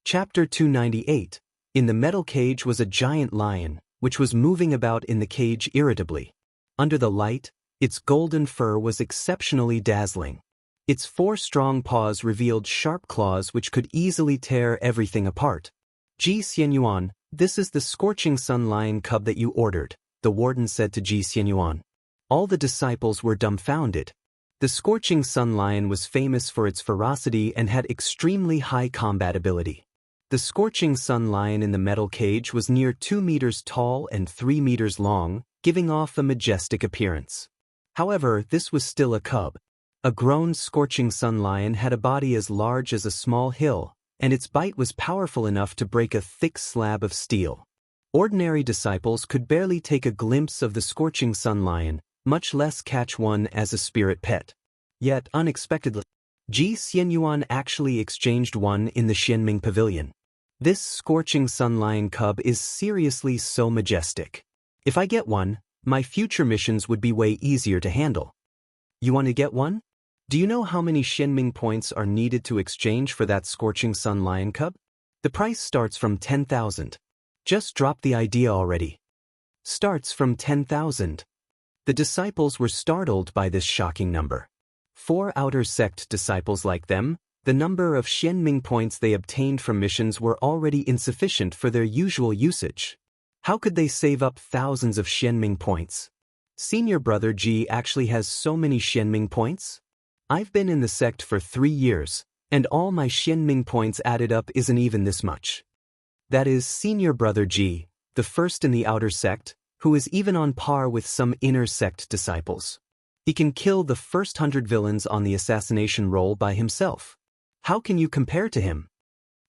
Chapter 298. In the metal cage was a giant lion, which was moving about in the cage irritably. Under the light, its golden fur was exceptionally dazzling. Its 4 strong paws revealed sharp claws which could easily tear everything apart. Ji Xianyuan, this is the scorching sun lion cub that you ordered, the warden said to Ji Xianyuan. All the disciples were dumbfounded. The scorching sun lion was famous for its ferocity and had extremely high combat ability. The scorching sun lion in the metal cage was near 2 meters tall and 3 meters long, giving off a majestic appearance. However, this was still a cub. A grown scorching sun lion had a body as large as a small hill, and its bite was powerful enough to break a thick slab of steel. Ordinary disciples could barely take a glimpse of the scorching sun lion, much less catch one as a spirit pet. Yet, unexpectedly, Ji Xianyuan actually exchanged one in the Xianming Pavilion. This scorching sun lion cub is seriously so majestic. If I get one, my future missions would be way easier to handle. You want to get one? Do you know how many Xianming points are needed to exchange for that scorching sun lion cub? The price starts from 10,000. Just drop the idea already. Starts from 10,000. The disciples were startled by this shocking number. 4 outer sect disciples like them, the number of Xianming points they obtained from missions were already insufficient for their usual usage. How could they save up thousands of Xianming points? Senior brother Ji actually has so many Xianming points? I've been in the sect for 3 years, and all my Xianming points added up isn't even this much. That is senior brother Ji, the first in the outer sect, who is even on par with some inner sect disciples. He can kill the first 100 villains on the assassination roll by himself. How can you compare to him?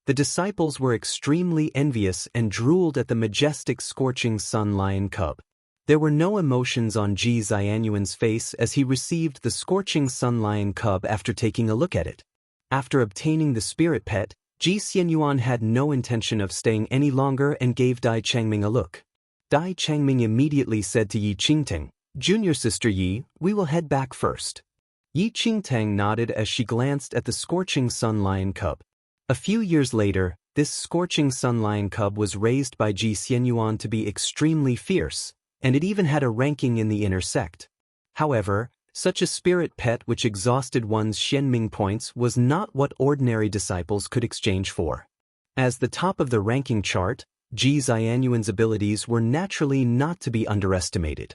The disciples were extremely envious and drooled at the majestic scorching sun lion cub. There were no emotions on Ji Xianyuan's face as he received the scorching sun lion cub after taking a look at it. After obtaining the spirit pet, Ji Xianyuan had no intention of staying any longer and gave Dai Changming a look. Dai Changming immediately said to Yi Qingtang, "Junior sister Yi, we will head back first." Yi Qingtang nodded as she glanced at the scorching sun lion cub. A few years later, this scorching sun lion cub was raised by Ji Xianyuan to be extremely fierce, and it even had a ranking in the inner sect. However, such a spirit pet which exhausted one's Xianming points was not what ordinary disciples could exchange for. As the top of the ranking chart, Ji Xianyuan's abilities were naturally not to be underestimated.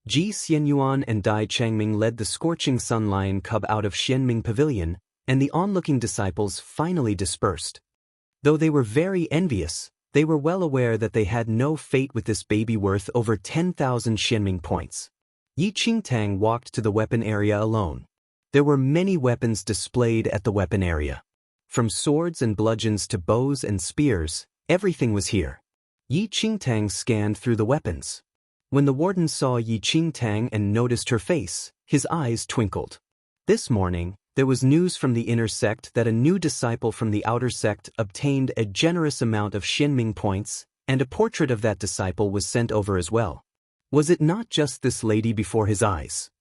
Ji Xianyuan and Dai Changming led the scorching sun lion cub out of Xianming Pavilion, and the onlooking disciples finally dispersed. Though they were very envious, they were well aware that they had no fate with this baby worth over 10,000 Xianming points. Yi Qingtang walked to the weapon area alone. There were many weapons displayed at the weapon area. From swords and bludgeons to bows and spears, everything was here. Yi Qingtang scanned through the weapons. When the warden saw Yi Qingtang and noticed her face, his eyes twinkled. This morning, there was news from the inner sect that a new disciple from the outer sect obtained a generous amount of Xianming points, and a portrait of that disciple was sent over as well. Was it not just this lady before his eyes?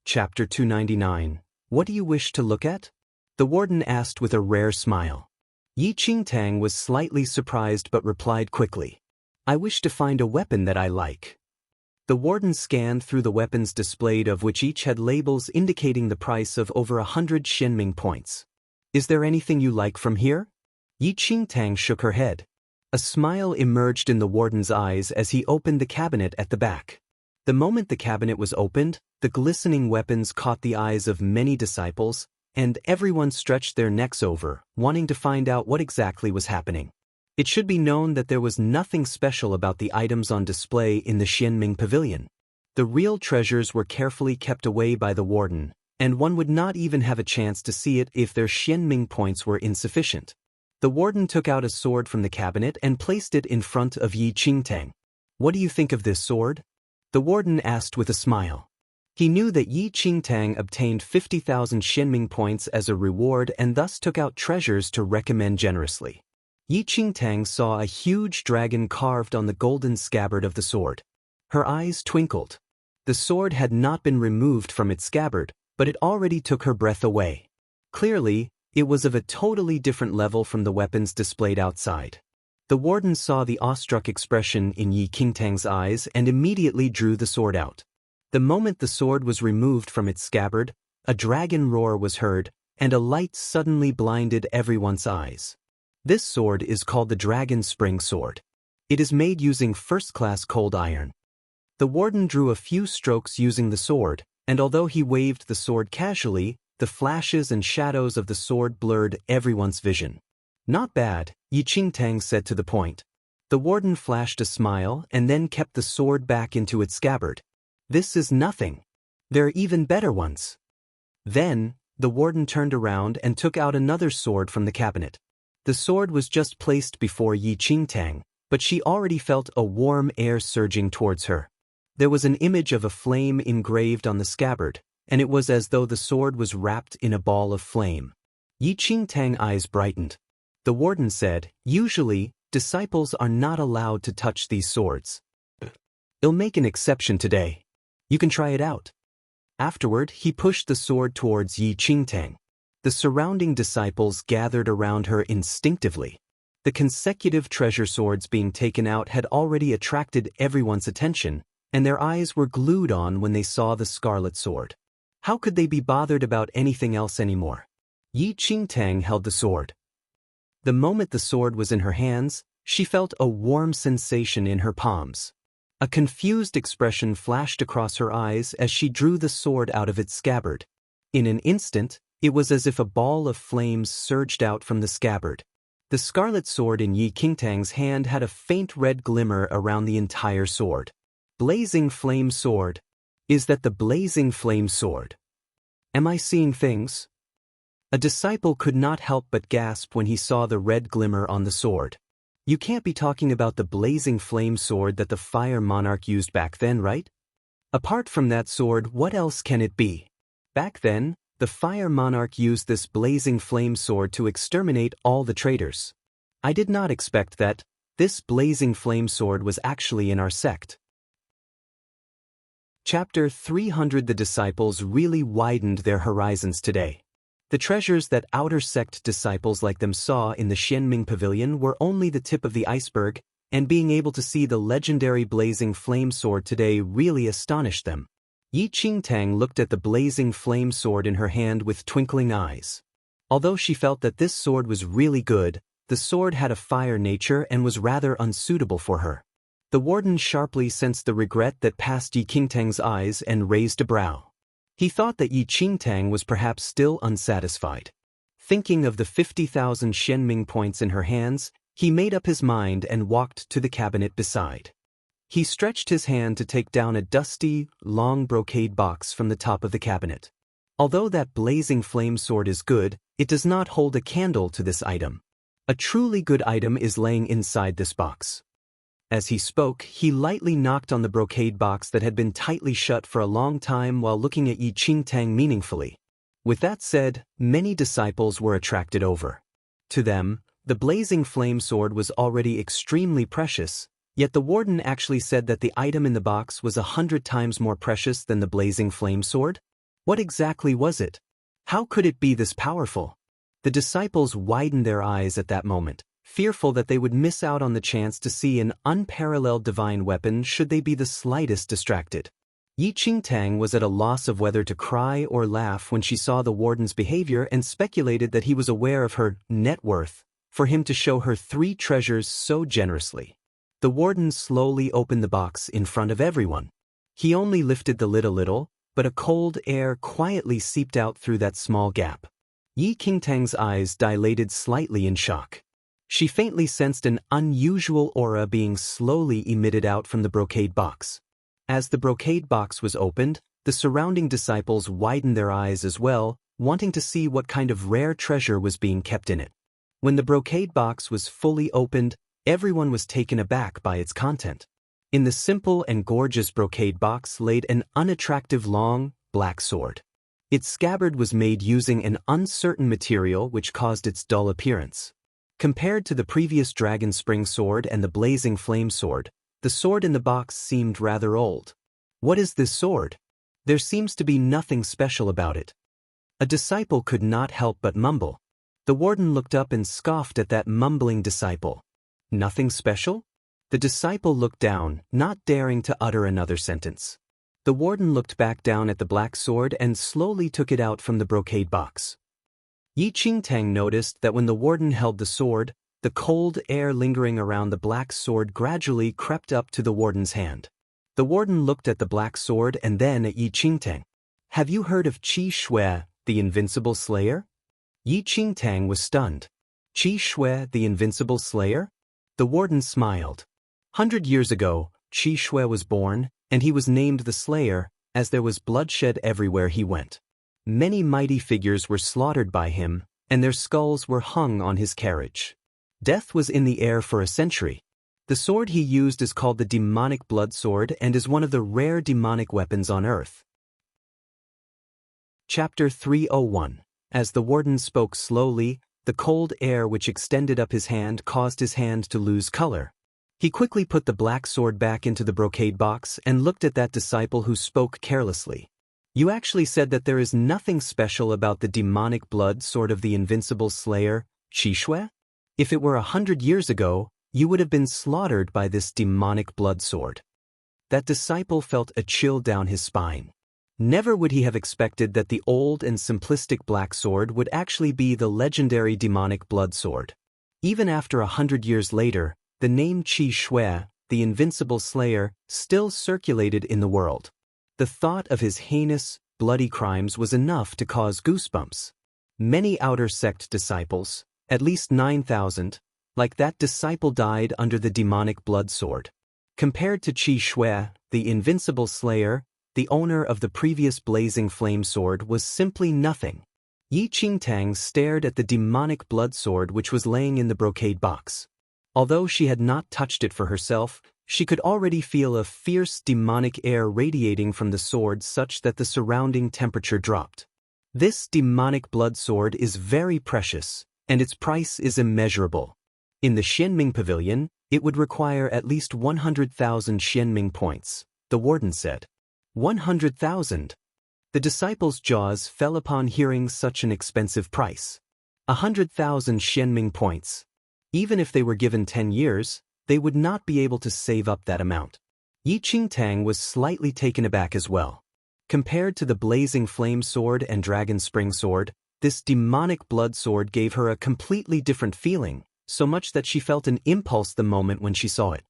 Chapter 299. What do you wish to look at? The warden asked with a rare smile. Yi Qingtang was slightly surprised but replied quickly. I wish to find a weapon that I like. The warden scanned through the weapons displayed, of which each had labels indicating the price of over 100 Xianming points. Is there anything you like from here? Yi Qingtang shook her head. A smile emerged in the warden's eyes as he opened the cabinet at the back. The moment the cabinet was opened, the glistening weapons caught the eyes of many disciples, and everyone stretched their necks over, wanting to find out what exactly was happening. It should be known that there was nothing special about the items on display in the Xianming Pavilion. The real treasures were carefully kept away by the warden, and one would not even have a chance to see it if their Xianming points were insufficient. The warden took out a sword from the cabinet and placed it in front of Yi Qingtang. What do you think of this sword? The warden asked with a smile. He knew that Yi Qingtang obtained 50,000 Xianming points as a reward and thus took out treasures to recommend generously. Yi Qingtang saw a huge dragon carved on the golden scabbard of the sword. Her eyes twinkled. The sword had not been removed from its scabbard, but it already took her breath away. Clearly, It was of a totally different level from the weapons displayed outside. The warden saw the awestruck expression in Yi Qingtang's eyes and immediately drew the sword out. The moment the sword was removed from its scabbard, a dragon roar was heard, and a light suddenly blinded everyone's eyes. This sword is called the Dragon Spring Sword. It is made using first-class cold iron. The warden drew a few strokes using the sword, and although he waved the sword casually, the flashes and shadows of the sword blurred everyone's vision. "Not bad," Yi Qingtang said to the point. The warden flashed a smile and then kept the sword back into its scabbard. "This is nothing. There are even better ones." Then, the warden turned around and took out another sword from the cabinet. The sword was just placed before Yi Qingtang, but she already felt a warm air surging towards her. There was an image of a flame engraved on the scabbard, and it was as though the sword was wrapped in a ball of flame. Yi Qingtang's eyes brightened. The warden said, "Usually, disciples are not allowed to touch these swords. I'll make an exception today. You can try it out." Afterward, he pushed the sword towards Yi Qingtang. The surrounding disciples gathered around her instinctively. The consecutive treasure swords being taken out had already attracted everyone's attention, and their eyes were glued on when they saw the scarlet sword. How could they be bothered about anything else anymore? Yi Qingtang held the sword. The moment the sword was in her hands, she felt a warm sensation in her palms. A confused expression flashed across her eyes as she drew the sword out of its scabbard. In an instant, it was as if a ball of flames surged out from the scabbard. The scarlet sword in Yi Qingtang's hand had a faint red glimmer around the entire sword. Blazing Flame Sword. Is that the Blazing Flame Sword? Am I seeing things? A disciple could not help but gasp when he saw the red glimmer on the sword. You can't be talking about the blazing flame sword that the fire monarch used back then, right? Apart from that sword, what else can it be? Back then, the fire monarch used this blazing flame sword to exterminate all the traitors. I did not expect that this blazing flame sword was actually in our sect. Chapter 300. The disciples really widened their horizons today. The treasures that outer sect disciples like them saw in the Xianming Pavilion were only the tip of the iceberg, and being able to see the legendary blazing flame sword today really astonished them. Yi Qingtang looked at the blazing flame sword in her hand with twinkling eyes. Although she felt that this sword was really good, the sword had a fire nature and was rather unsuitable for her. The warden sharply sensed the regret that passed Yi Qingtang's eyes and raised a brow. He thought that Yi Qingtang was perhaps still unsatisfied. Thinking of the 50,000 Xianming points in her hands, he made up his mind and walked to the cabinet beside. He stretched his hand to take down a dusty, long brocade box from the top of the cabinet. Although that blazing flame sword is good, it does not hold a candle to this item. A truly good item is laying inside this box. As he spoke, he lightly knocked on the brocade box that had been tightly shut for a long time while looking at Yi Qingtang meaningfully. With that said, many disciples were attracted over. To them, the blazing flame sword was already extremely precious, yet the warden actually said that the item in the box was 100 times more precious than the blazing flame sword? What exactly was it? How could it be this powerful? The disciples widened their eyes at that moment, fearful that they would miss out on the chance to see an unparalleled divine weapon should they be the slightest distracted. Yi Qingtang was at a loss of whether to cry or laugh when she saw the warden's behavior and speculated that he was aware of her net worth for him to show her 3 treasures so generously. The warden slowly opened the box in front of everyone. He only lifted the lid a little, but a cold air quietly seeped out through that small gap. Yi Qingtang's eyes dilated slightly in shock. She faintly sensed an unusual aura being slowly emitted out from the brocade box. As the brocade box was opened, the surrounding disciples widened their eyes as well, wanting to see what kind of rare treasure was being kept in it. When the brocade box was fully opened, everyone was taken aback by its content. In the simple and gorgeous brocade box laid an unattractive long, black sword. Its scabbard was made using an uncertain material which caused its dull appearance. Compared to the previous Dragon Spring Sword and the Blazing Flame Sword, the sword in the box seemed rather old. What is this sword? There seems to be nothing special about it. A disciple could not help but mumble. The warden looked up and scoffed at that mumbling disciple. Nothing special? The disciple looked down, not daring to utter another sentence. The warden looked back down at the black sword and slowly took it out from the brocade box. Yi Qingtang noticed that when the warden held the sword, the cold air lingering around the black sword gradually crept up to the warden's hand. The warden looked at the black sword and then at Yi Qingtang. Have you heard of Qi Shui, the invincible slayer? Yi Qingtang was stunned. Qi Shui, the invincible slayer? The warden smiled. 100 years ago, Qi Shui was born, and he was named the Slayer, as there was bloodshed everywhere he went. Many mighty figures were slaughtered by him, and their skulls were hung on his carriage. Death was in the air for a century. The sword he used is called the demonic blood sword and is one of the rare demonic weapons on Earth. Chapter 301. As the warden spoke slowly, the cold air which extended up his hand caused his hand to lose color. He quickly put the black sword back into the brocade box and looked at that disciple who spoke carelessly. You actually said that there is nothing special about the demonic blood sword of the invincible slayer, Qi Shui? If it were 100 years ago, you would have been slaughtered by this demonic blood sword. That disciple felt a chill down his spine. Never would he have expected that the old and simplistic black sword would actually be the legendary demonic blood sword. Even after 100 years later, the name Qi Shui, the invincible slayer, still circulated in the world. The thought of his heinous, bloody crimes was enough to cause goosebumps. Many outer sect disciples, at least 9,000, like that disciple died under the demonic blood sword. Compared to Qi Shui, the invincible slayer, the owner of the previous blazing flame sword was simply nothing. Yi Qingtang stared at the demonic blood sword which was laying in the brocade box. Although she had not touched it for herself, she could already feel a fierce demonic air radiating from the sword such that the surrounding temperature dropped. This demonic blood sword is very precious, and its price is immeasurable. In the Xianming Pavilion, it would require at least 100,000 Xianming points, the warden said. 100,000. The disciples' jaws fell upon hearing such an expensive price. 100,000 Xianming points. Even if they were given 10 years, they would not be able to save up that amount. Yi Qingtang was slightly taken aback as well. Compared to the blazing flame sword and dragon spring sword, this demonic blood sword gave her a completely different feeling, so much that she felt an impulse the moment when she saw it.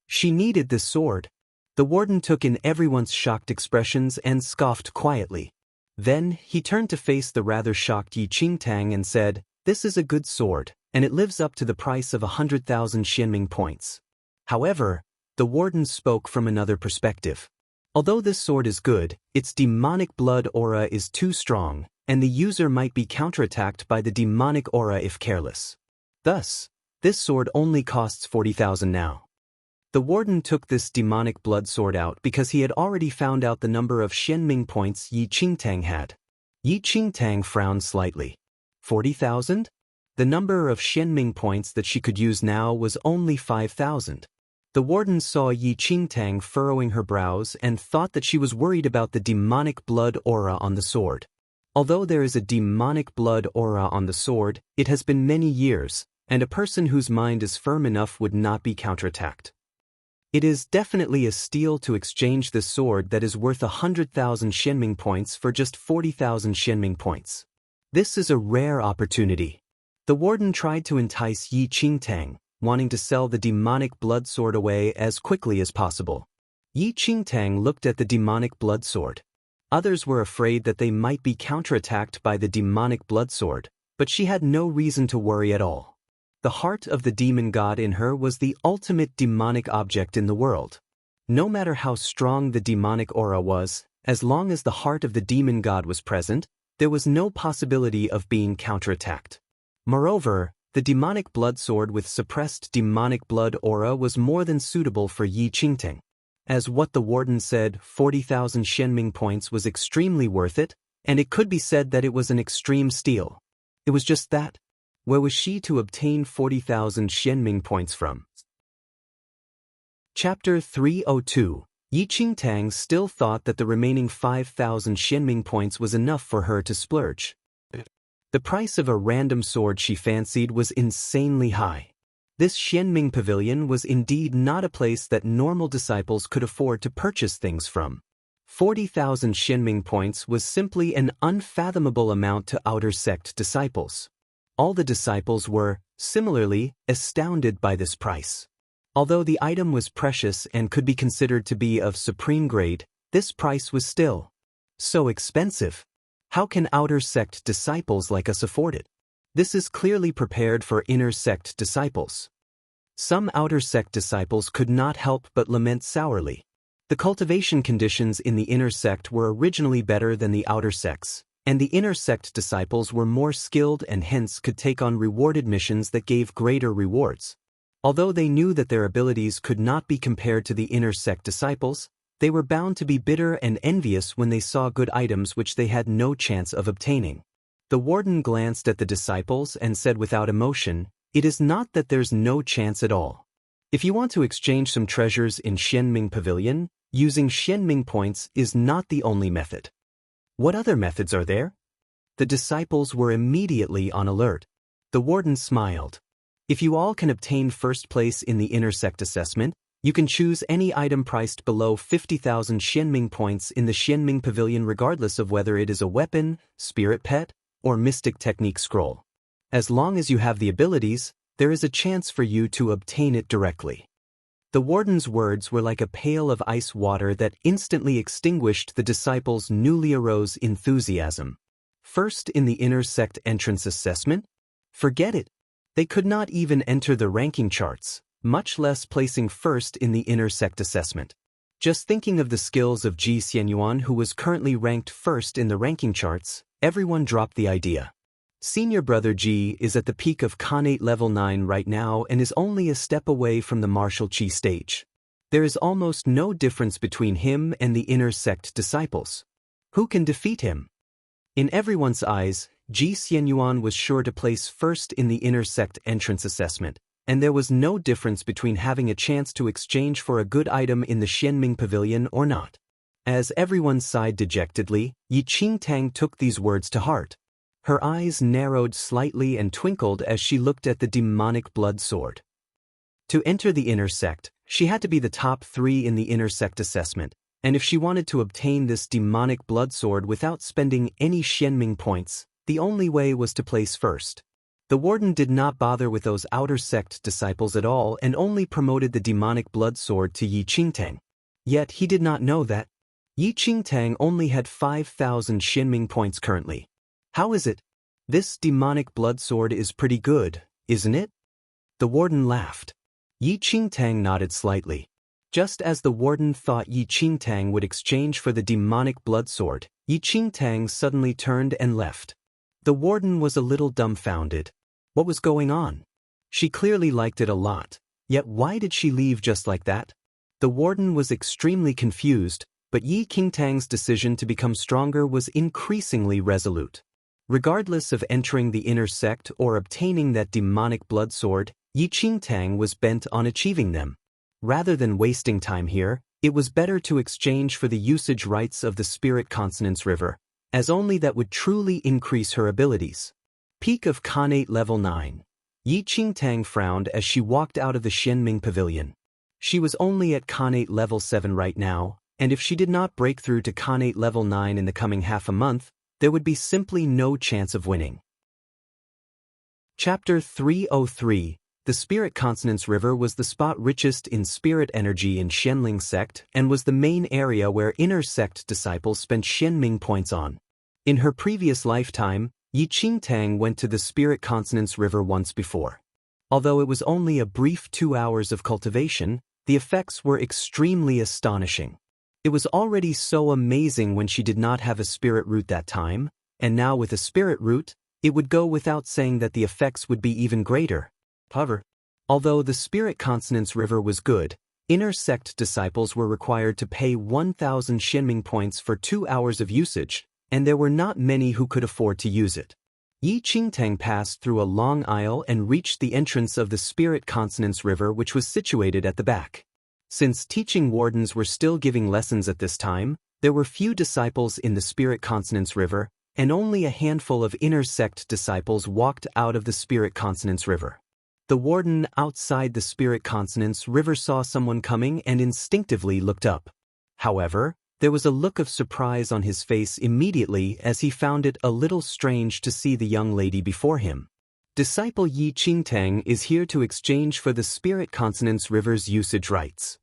She needed this sword. The warden took in everyone's shocked expressions and scoffed quietly. Then, he turned to face the rather shocked Yi Qingtang and said, "This is a good sword, and it lives up to the price of 100,000 Xianming points." However, the warden spoke from another perspective. Although this sword is good, its demonic blood aura is too strong, and the user might be counterattacked by the demonic aura if careless. Thus, this sword only costs 40,000 now. The warden took this demonic blood sword out because he had already found out the number of Xianming points Yi Qingtang had. Yi Qingtang frowned slightly. 40,000? The number of Xianming points that she could use now was only 5,000. The warden saw Yi Qingtang furrowing her brows and thought that she was worried about the demonic blood aura on the sword. Although there is a demonic blood aura on the sword, it has been many years, and a person whose mind is firm enough would not be counterattacked. It is definitely a steal to exchange this sword that is worth 100,000 Xianming points for just 40,000 Xianming points. This is a rare opportunity. The warden tried to entice Yi Qingtang, wanting to sell the demonic blood sword away as quickly as possible. Yi Qingtang looked at the demonic blood sword. Others were afraid that they might be counterattacked by the demonic blood sword, but she had no reason to worry at all. The heart of the demon god in her was the ultimate demonic object in the world. No matter how strong the demonic aura was, as long as the heart of the demon god was present, there was no possibility of being counterattacked. Moreover, the demonic blood sword with suppressed demonic blood aura was more than suitable for Yi Qingtang. As what the warden said, 40,000 Xianming points was extremely worth it, and it could be said that it was an extreme steal. It was just that. Where was she to obtain 40,000 Xianming points from? Chapter 302. Yi Qingtang still thought that the remaining 5,000 Xianming points was enough for her to splurge. The price of a random sword she fancied was insanely high. This Xianming Pavilion was indeed not a place that normal disciples could afford to purchase things from. 40,000 Xianming points was simply an unfathomable amount to outer sect disciples. All the disciples were, similarly, astounded by this price. Although the item was precious and could be considered to be of supreme grade, this price was still so expensive. How can outer sect disciples like us afford it? This is clearly prepared for inner sect disciples. Some outer sect disciples could not help but lament sourly. The cultivation conditions in the inner sect were originally better than the outer sects, and the inner sect disciples were more skilled and hence could take on rewarded missions that gave greater rewards. Although they knew that their abilities could not be compared to the inner sect disciples, they were bound to be bitter and envious when they saw good items which they had no chance of obtaining. The warden glanced at the disciples and said without emotion, "It is not that there's no chance at all. If you want to exchange some treasures in Xianming Pavilion, using Xianming points is not the only method." "What other methods are there?" The disciples were immediately on alert. The warden smiled. "If you all can obtain first place in the inner sect assessment, you can choose any item priced below 50,000 Xianming points in the Xianming Pavilion regardless of whether it is a weapon, spirit pet, or mystic technique scroll. As long as you have the abilities, there is a chance for you to obtain it directly." The warden's words were like a pail of ice water that instantly extinguished the disciples' newly arose enthusiasm. First in the inner sect entrance assessment? Forget it. They could not even enter the ranking charts, much less placing first in the inner sect assessment. Just thinking of the skills of Ji Xianyuan, who was currently ranked first in the ranking charts, everyone dropped the idea. Senior brother Ji is at the peak of Khanate level 9 right now and is only a step away from the martial chi stage. There is almost no difference between him and the inner sect disciples. Who can defeat him? In everyone's eyes, Ji Xianyuan was sure to place first in the inner sect entrance assessment, and there was no difference between having a chance to exchange for a good item in the Xianming Pavilion or not. As everyone sighed dejectedly, Yi Qingtang took these words to heart. Her eyes narrowed slightly and twinkled as she looked at the demonic blood sword. To enter the inner sect, she had to be the top 3 in the inner sect assessment, and if she wanted to obtain this demonic blood sword without spending any Xianming points, the only way was to place first. The warden did not bother with those outer sect disciples at all and only promoted the demonic blood sword to Yi Qingtang. Yet he did not know that Yi Qingtang only had 5,000 Xianming points currently. How is it? This demonic blood sword is pretty good, isn't it? The warden laughed. Yi Qingtang nodded slightly. Just as the warden thought Yi Qingtang would exchange for the demonic blood sword, Yi Qingtang suddenly turned and left. The warden was a little dumbfounded. What was going on? She clearly liked it a lot, yet why did she leave just like that? The warden was extremely confused, but Yi Qingtang's decision to become stronger was increasingly resolute. Regardless of entering the inner sect or obtaining that demonic blood sword, Yi Qingtang was bent on achieving them. Rather than wasting time here, it was better to exchange for the usage rights of the Spirit Consonance River, as only that would truly increase her abilities. Peak of Khanate level 9. Yi Qingtang frowned as she walked out of the Xianming Pavilion. She was only at Khanate level 7 right now, and if she did not break through to Khanate level 9 in the coming half a month, there would be simply no chance of winning. Chapter 303. The Spirit Consonance River was the spot richest in spirit energy in Xianling sect and was the main area where inner sect disciples spent Xianming points on. In her previous lifetime, Yi Qingtang went to the Spirit Consonance River once before. Although it was only a brief 2 hours of cultivation, the effects were extremely astonishing. It was already so amazing when she did not have a spirit root that time, and now with a spirit root, it would go without saying that the effects would be even greater. However, although the Spirit Consonance River was good, inner sect disciples were required to pay 1,000 Xianming points for 2 hours of usage, and there were not many who could afford to use it. Yi Qingtang passed through a long aisle and reached the entrance of the Spirit Consonance River, which was situated at the back. Since teaching wardens were still giving lessons at this time, there were few disciples in the Spirit Consonance River, and only a handful of inner sect disciples walked out of the Spirit Consonance River. The warden outside the Spirit Consonance River saw someone coming and instinctively looked up. However, there was a look of surprise on his face immediately as he found it a little strange to see the young lady before him. Disciple Yi Qingtang is here to exchange for the Spirit Consonance River's usage rights.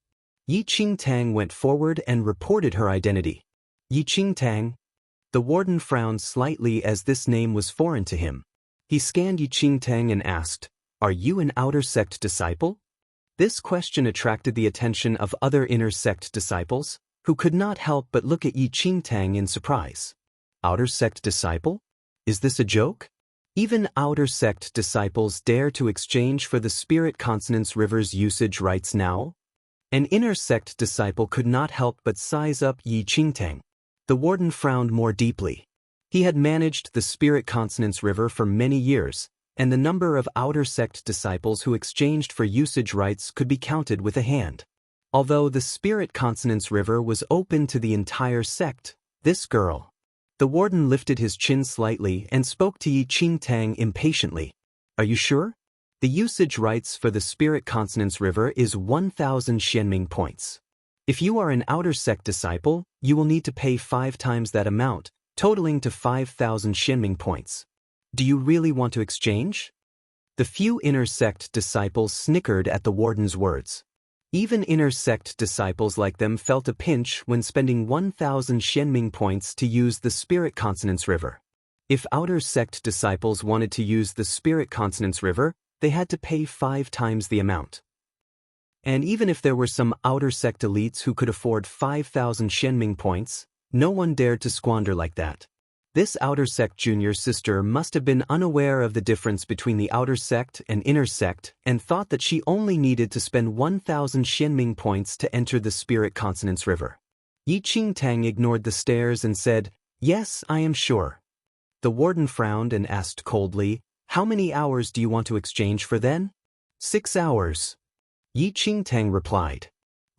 Yi Qingtang went forward and reported her identity. Yi Qingtang. The warden frowned slightly as this name was foreign to him. He scanned Yi Qingtang and asked, "Are you an outer sect disciple?" This question attracted the attention of other inner sect disciples, who could not help but look at Yi Qingtang in surprise. Outer sect disciple? Is this a joke? Even outer sect disciples dare to exchange for the Spirit Consonance River's usage rights now? An inner sect disciple could not help but size up Yi Qingtang. The warden frowned more deeply. He had managed the Spirit Consonance River for many years, and the number of outer sect disciples who exchanged for usage rights could be counted with a hand. Although the Spirit Consonance River was open to the entire sect, this girl. The warden lifted his chin slightly and spoke to Yi Qingtang impatiently. Are you sure? The usage rights for the Spirit Consonance River is 1,000 Xianming points. If you are an outer sect disciple, you will need to pay 5 times that amount, totaling to 5,000 Xianming points. Do you really want to exchange? The few inner sect disciples snickered at the warden's words. Even inner sect disciples like them felt a pinch when spending 1,000 Xianming points to use the Spirit Consonance River. If outer sect disciples wanted to use the Spirit Consonance River, they had to pay 5 times the amount. And even if there were some outer sect elites who could afford 5,000 Xianming points, no one dared to squander like that. This outer sect junior sister must have been unaware of the difference between the outer sect and inner sect and thought that she only needed to spend 1,000 Xianming points to enter the Spirit Consonance River. Yi Qingtang ignored the stares and said, "Yes, I am sure." The warden frowned and asked coldly, "How many hours do you want to exchange for then?" 6 hours. Yi Qingtang replied.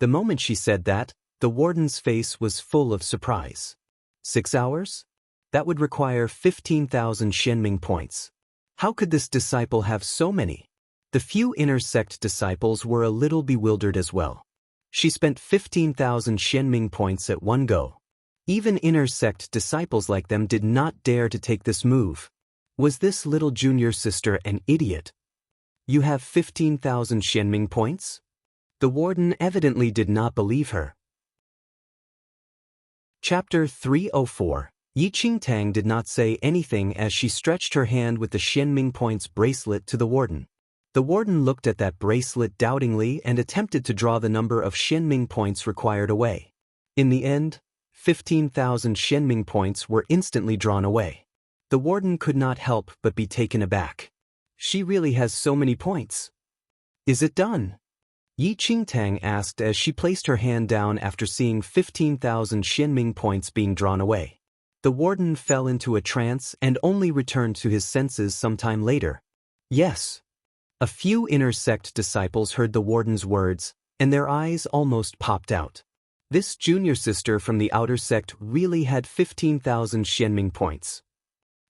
The moment she said that, the warden's face was full of surprise. 6 hours? That would require 15,000 Xianming points. How could this disciple have so many? The few inner sect disciples were a little bewildered as well. She spent 15,000 Xianming points at one go. Even inner sect disciples like them did not dare to take this move. Was this little junior sister an idiot? You have 15,000 Xianming points? The warden evidently did not believe her. Chapter 304. Yi Qingtang did not say anything as she stretched her hand with the Xianming points bracelet to the warden. The warden looked at that bracelet doubtingly and attempted to draw the number of Xianming points required away. In the end, 15,000 Xianming points were instantly drawn away. The warden could not help but be taken aback. She really has so many points. Is it done? Yi Qingtang asked as she placed her hand down after seeing 15,000 Xianming points being drawn away. The warden fell into a trance and only returned to his senses sometime later. Yes. A few inner sect disciples heard the warden's words, and their eyes almost popped out. This junior sister from the outer sect really had 15,000 Xianming points.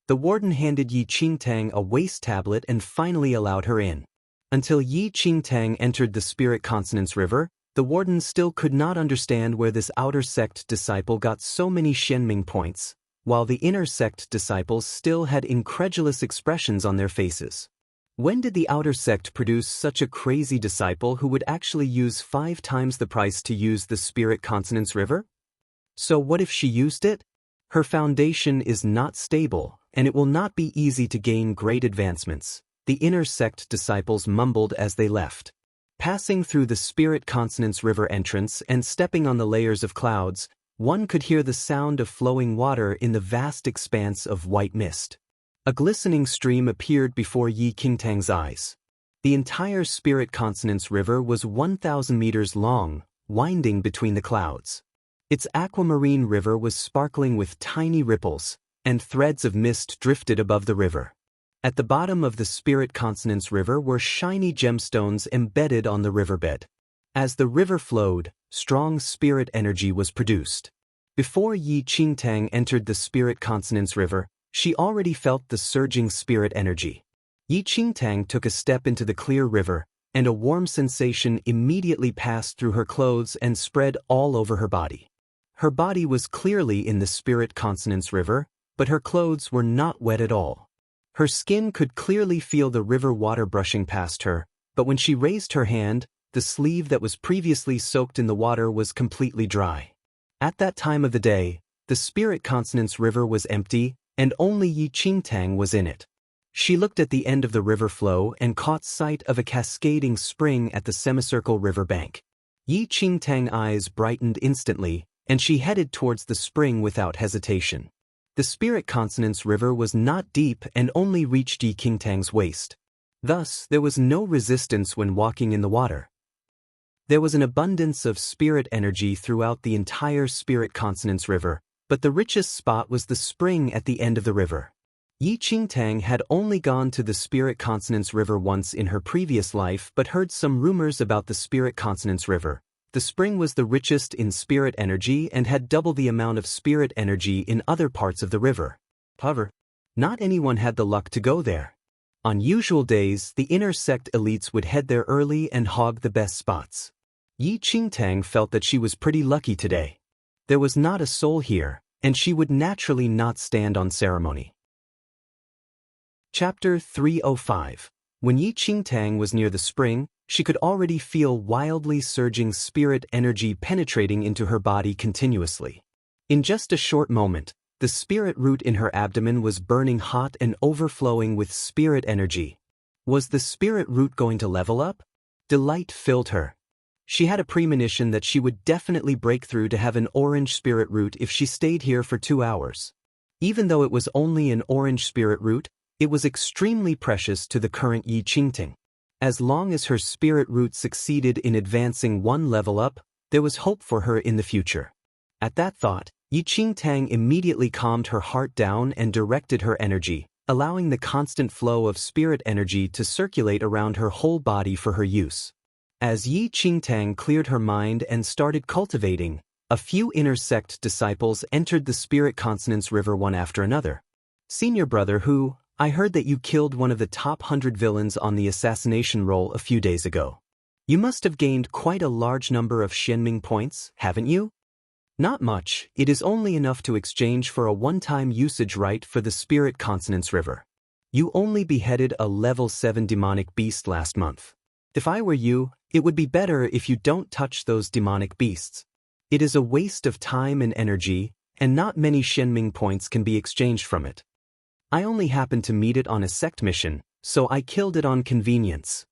The warden handed Yi Qingtang a waste tablet and finally allowed her in. Until Yi Qingtang entered the Spirit Consonance River, the warden still could not understand where this outer sect disciple got so many Xianming points, while the inner sect disciples still had incredulous expressions on their faces. When did the outer sect produce such a crazy disciple who would actually use 5 times the price to use the Spirit Consonance River? So what if she used it? Her foundation is not stable, and it will not be easy to gain great advancements, the inner sect disciples mumbled as they left. Passing through the Spirit Consonance River entrance and stepping on the layers of clouds, one could hear the sound of flowing water in the vast expanse of white mist. A glistening stream appeared before Yi Qingtang's eyes. The entire Spirit Consonance River was 1,000 meters long, winding between the clouds. Its aquamarine river was sparkling with tiny ripples, and threads of mist drifted above the river. At the bottom of the Spirit Consonance River were shiny gemstones embedded on the riverbed. As the river flowed, strong spirit energy was produced. Before Yi Qingtang entered the Spirit Consonance River, she already felt the surging spirit energy. Yi Qingtang took a step into the clear river, and a warm sensation immediately passed through her clothes and spread all over her body. Her body was clearly in the Spirit Consonance River, but her clothes were not wet at all. Her skin could clearly feel the river water brushing past her, but when she raised her hand, the sleeve that was previously soaked in the water was completely dry. At that time of the day, the Spirit Consonance River was empty, and only Yi Qingtang was in it. She looked at the end of the river flow and caught sight of a cascading spring at the semicircle river bank. Yi Qingtang's eyes brightened instantly, and she headed towards the spring without hesitation. The Spirit Consonance River was not deep and only reached Yi Qingtang's waist. Thus, there was no resistance when walking in the water. There was an abundance of spirit energy throughout the entire Spirit Consonance River, but the richest spot was the spring at the end of the river. Yi Qingtang had only gone to the Spirit Consonance River once in her previous life but heard some rumors about the Spirit Consonance River. The spring was the richest in spirit energy and had double the amount of spirit energy in other parts of the river. However, not anyone had the luck to go there. On usual days, the inner sect elites would head there early and hog the best spots. Yi Qingtang felt that she was pretty lucky today. There was not a soul here, and she would naturally not stand on ceremony. Chapter 305. When Yi Qingtang was near the spring, she could already feel wildly surging spirit energy penetrating into her body continuously. In just a short moment, the spirit root in her abdomen was burning hot and overflowing with spirit energy. Was the spirit root going to level up? Delight filled her. She had a premonition that she would definitely break through to have an orange spirit root if she stayed here for 2 hours. Even though it was only an orange spirit root, it was extremely precious to the current Yi Qingtang. As long as her spirit root succeeded in advancing one level up, there was hope for her in the future. At that thought, Yi Qingtang immediately calmed her heart down and directed her energy, allowing the constant flow of spirit energy to circulate around her whole body for her use. As Yi Qingtang cleared her mind and started cultivating, a few inner sect disciples entered the Spirit Consonance River one after another. Senior brother who, I heard that you killed one of the top 100 villains on the assassination roll a few days ago. You must have gained quite a large number of Shenming points, haven't you? Not much, it is only enough to exchange for a one-time usage right for the Spirit Consonance River. You only beheaded a level 7 demonic beast last month. If I were you, it would be better if you don't touch those demonic beasts. It is a waste of time and energy, and not many Shenming points can be exchanged from it. I only happened to meet it on a sect mission, so I killed it on convenience.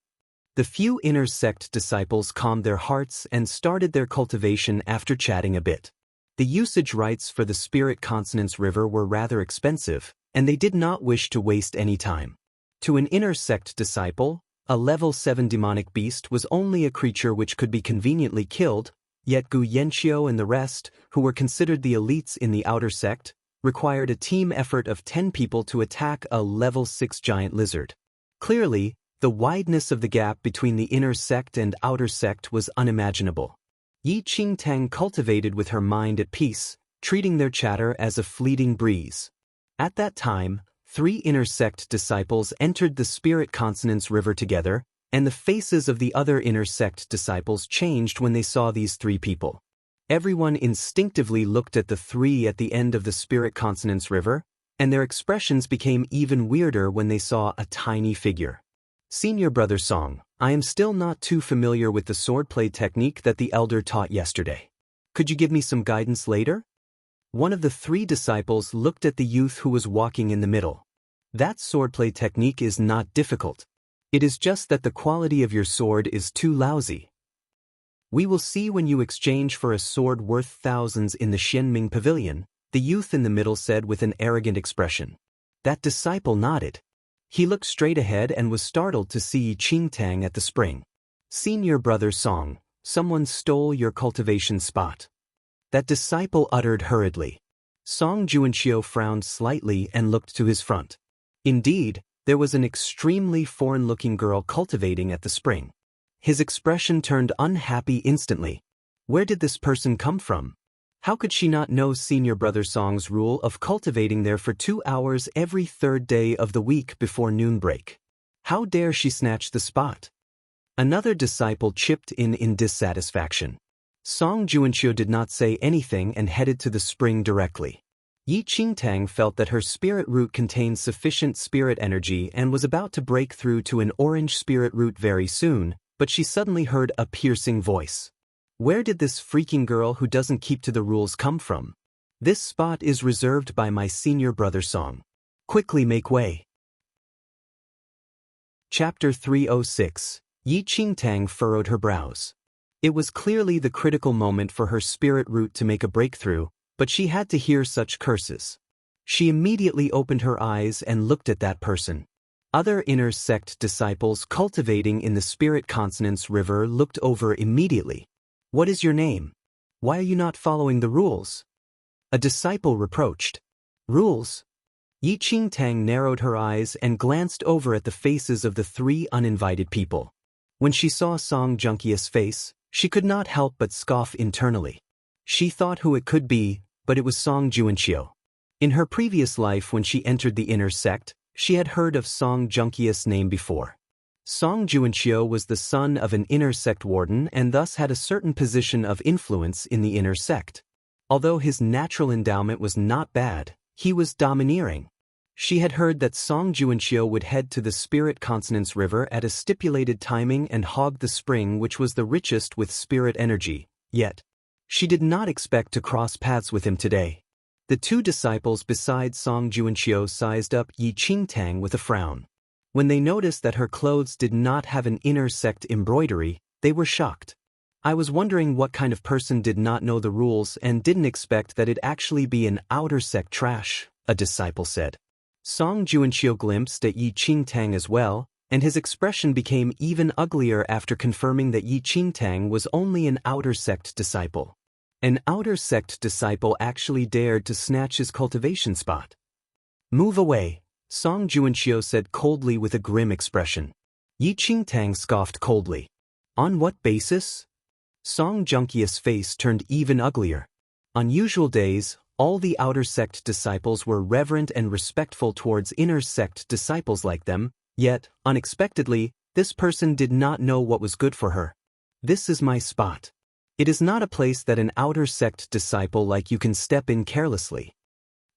The few inner sect disciples calmed their hearts and started their cultivation after chatting a bit. The usage rights for the Spirit Consonance River were rather expensive, and they did not wish to waste any time. To an inner sect disciple, a level 7 demonic beast was only a creature which could be conveniently killed, yet Gu Yanqiu and the rest, who were considered the elites in the outer sect, required a team effort of 10 people to attack a level 6 giant lizard. Clearly, the wideness of the gap between the inner sect and outer sect was unimaginable. Yi Qingtang cultivated with her mind at peace, treating their chatter as a fleeting breeze. At that time, 3 inner sect disciples entered the Spirit Consonance River together, and the faces of the other inner sect disciples changed when they saw these 3 people. Everyone instinctively looked at the 3 at the end of the Spirit Consonance River, and their expressions became even weirder when they saw a tiny figure. Senior Brother Song, I am still not too familiar with the swordplay technique that the elder taught yesterday. Could you give me some guidance later? One of the 3 disciples looked at the youth who was walking in the middle. That swordplay technique is not difficult. It is just that the quality of your sword is too lousy. We will see when you exchange for a sword worth thousands in the Shenming Pavilion, the youth in the middle said with an arrogant expression. That disciple nodded. He looked straight ahead and was startled to see Yi Qingtang at the spring. Senior Brother Song, someone stole your cultivation spot. That disciple uttered hurriedly. Song Juanqiu frowned slightly and looked to his front. Indeed, there was an extremely foreign-looking girl cultivating at the spring. His expression turned unhappy instantly. Where did this person come from? How could she not know Senior Brother Song's rule of cultivating there for 2 hours every third day of the week before noon break? How dare she snatch the spot? Another disciple chipped in dissatisfaction. Song Juanqiu did not say anything and headed to the spring directly. Yi Qingtang felt that her spirit root contained sufficient spirit energy and was about to break through to an orange spirit root very soon, but she suddenly heard a piercing voice. Where did this freaking girl who doesn't keep to the rules come from? This spot is reserved by my Senior Brother Song. Quickly make way. Chapter 306. Yi Qingtang furrowed her brows. It was clearly the critical moment for her spirit root to make a breakthrough, but she had to hear such curses. She immediately opened her eyes and looked at that person. Other inner sect disciples cultivating in the spirit consonance river looked over immediately. What is your name? Why are you not following the rules? A disciple reproached. Rules? Yi Qingtang narrowed her eyes and glanced over at the faces of the 3 uninvited people. When she saw Song Junqia's face, she could not help but scoff internally. She thought who it could be, but it was Song Juanqiu. In her previous life when she entered the inner sect, she had heard of Song Junqia's name before. Song Juanqiu was the son of an inner sect warden and thus had a certain position of influence in the inner sect. Although his natural endowment was not bad, he was domineering. She had heard that Song Juanqiu would head to the spirit consonance river at a stipulated timing and hog the spring which was the richest with spirit energy, yet she did not expect to cross paths with him today. The 2 disciples beside Song Juanqiu sized up Yi Qingtang with a frown. When they noticed that her clothes did not have an inner sect embroidery, they were shocked. I was wondering what kind of person did not know the rules and didn't expect that it'd actually be an outer sect trash, a disciple said. Song Juanqiu glimpsed at Yi Qingtang as well, and his expression became even uglier after confirming that Yi Qingtang was only an outer sect disciple. An outer sect disciple actually dared to snatch his cultivation spot. Move away, Song Juanqiu said coldly with a grim expression. Yi Qingtang scoffed coldly. On what basis? Song Junqia's face turned even uglier. On usual days, all the outer sect disciples were reverent and respectful towards inner sect disciples like them, yet, unexpectedly, this person did not know what was good for her. This is my spot. It is not a place that an outer sect disciple like you can step in carelessly.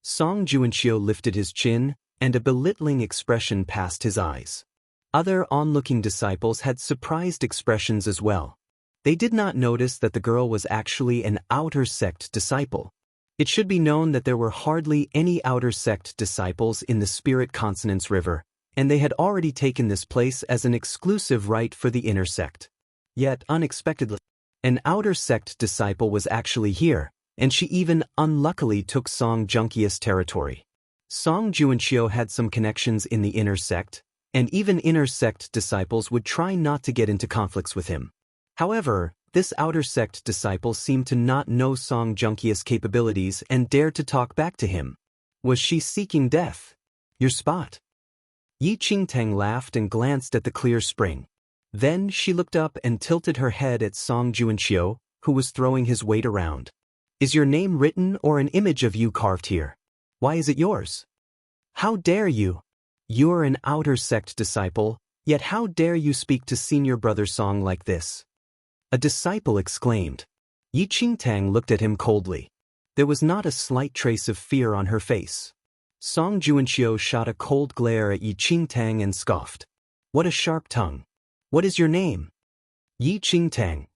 Song Juanqiu lifted his chin, and a belittling expression passed his eyes. Other onlooking disciples had surprised expressions as well. They did not notice that the girl was actually an outer sect disciple. It should be known that there were hardly any outer sect disciples in the spirit consonance river, and they had already taken this place as an exclusive right for the inner sect. Yet, unexpectedly, an outer sect disciple was actually here, and she even unluckily took Song Junqia's territory. Song Juanqiu had some connections in the inner sect, and even inner sect disciples would try not to get into conflicts with him. However, this outer sect disciple seemed to not know Song Junqia's capabilities and dared to talk back to him. Was she seeking death? Your spot? Yi Qingtang laughed and glanced at the clear spring. Then she looked up and tilted her head at Song Juanqiu, who was throwing his weight around. Is your name written or an image of you carved here? Why is it yours? How dare you? You're an outer sect disciple, yet how dare you speak to Senior Brother Song like this? A disciple exclaimed. Yi Qingtang looked at him coldly. There was not a slight trace of fear on her face. Song Juanqiu shot a cold glare at Yi Qingtang and scoffed. What a sharp tongue. What is your name? Yi Qingtang.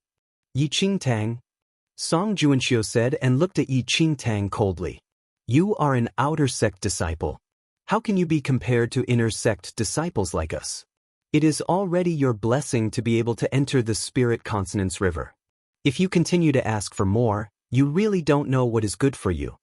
Yi Qingtang, Song Juanqiu said and looked at Yi Qingtang coldly. You are an outer sect disciple. How can you be compared to inner sect disciples like us? It is already your blessing to be able to enter the spirit consonance river. If you continue to ask for more, you really don't know what is good for you.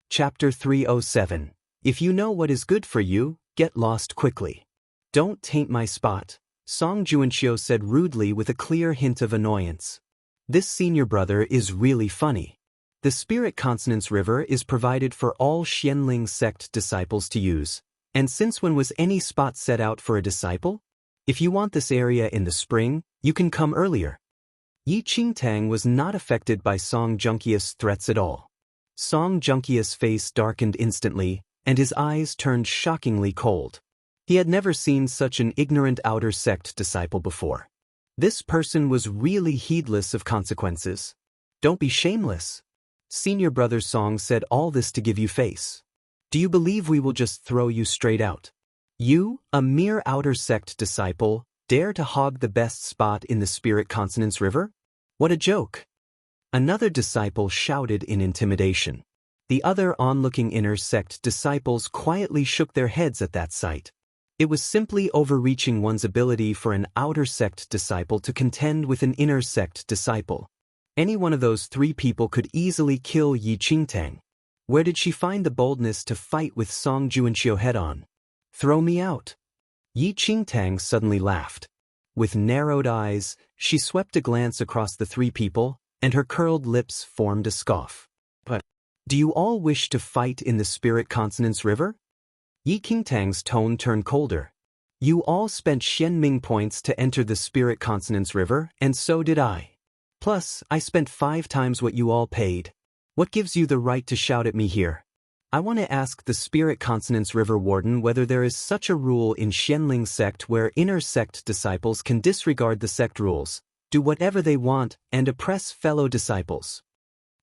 Chapter 307. If you know what is good for you, get lost quickly. Don't taint my spot, Song Juanqiu said rudely with a clear hint of annoyance. This senior brother is really funny. The spirit consonance river is provided for all Xianling sect disciples to use. And since when was any spot set out for a disciple? If you want this area in the spring, you can come earlier. Yi Qingtang was not affected by Song Junqia's threats at all. Song Junqia's face darkened instantly, and his eyes turned shockingly cold. He had never seen such an ignorant outer sect disciple before. This person was really heedless of consequences. Don't be shameless. Senior brother Song said all this to give you face. Do you believe we will just throw you straight out? You, a mere outer sect disciple, dare to hog the best spot in the Spirit Consonance River? What a joke! Another disciple shouted in intimidation. The other onlooking inner sect disciples quietly shook their heads at that sight. It was simply overreaching one's ability for an outer sect disciple to contend with an inner sect disciple. Any one of those three people could easily kill Yi Qingtang. Where did she find the boldness to fight with Song Junqiu head-on? Throw me out. Yi Qingtang suddenly laughed. With narrowed eyes, she swept a glance across the three people, and her curled lips formed a scoff. But, do you all wish to fight in the Spirit Consonance River? Yi Qingtang's tone turned colder. You all spent Xianming points to enter the Spirit Consonance River, and so did I. Plus, I spent 5 times what you all paid. What gives you the right to shout at me here? I want to ask the Spirit Consonance River Warden whether there is such a rule in Xianling sect where inner sect disciples can disregard the sect rules, do whatever they want, and oppress fellow disciples.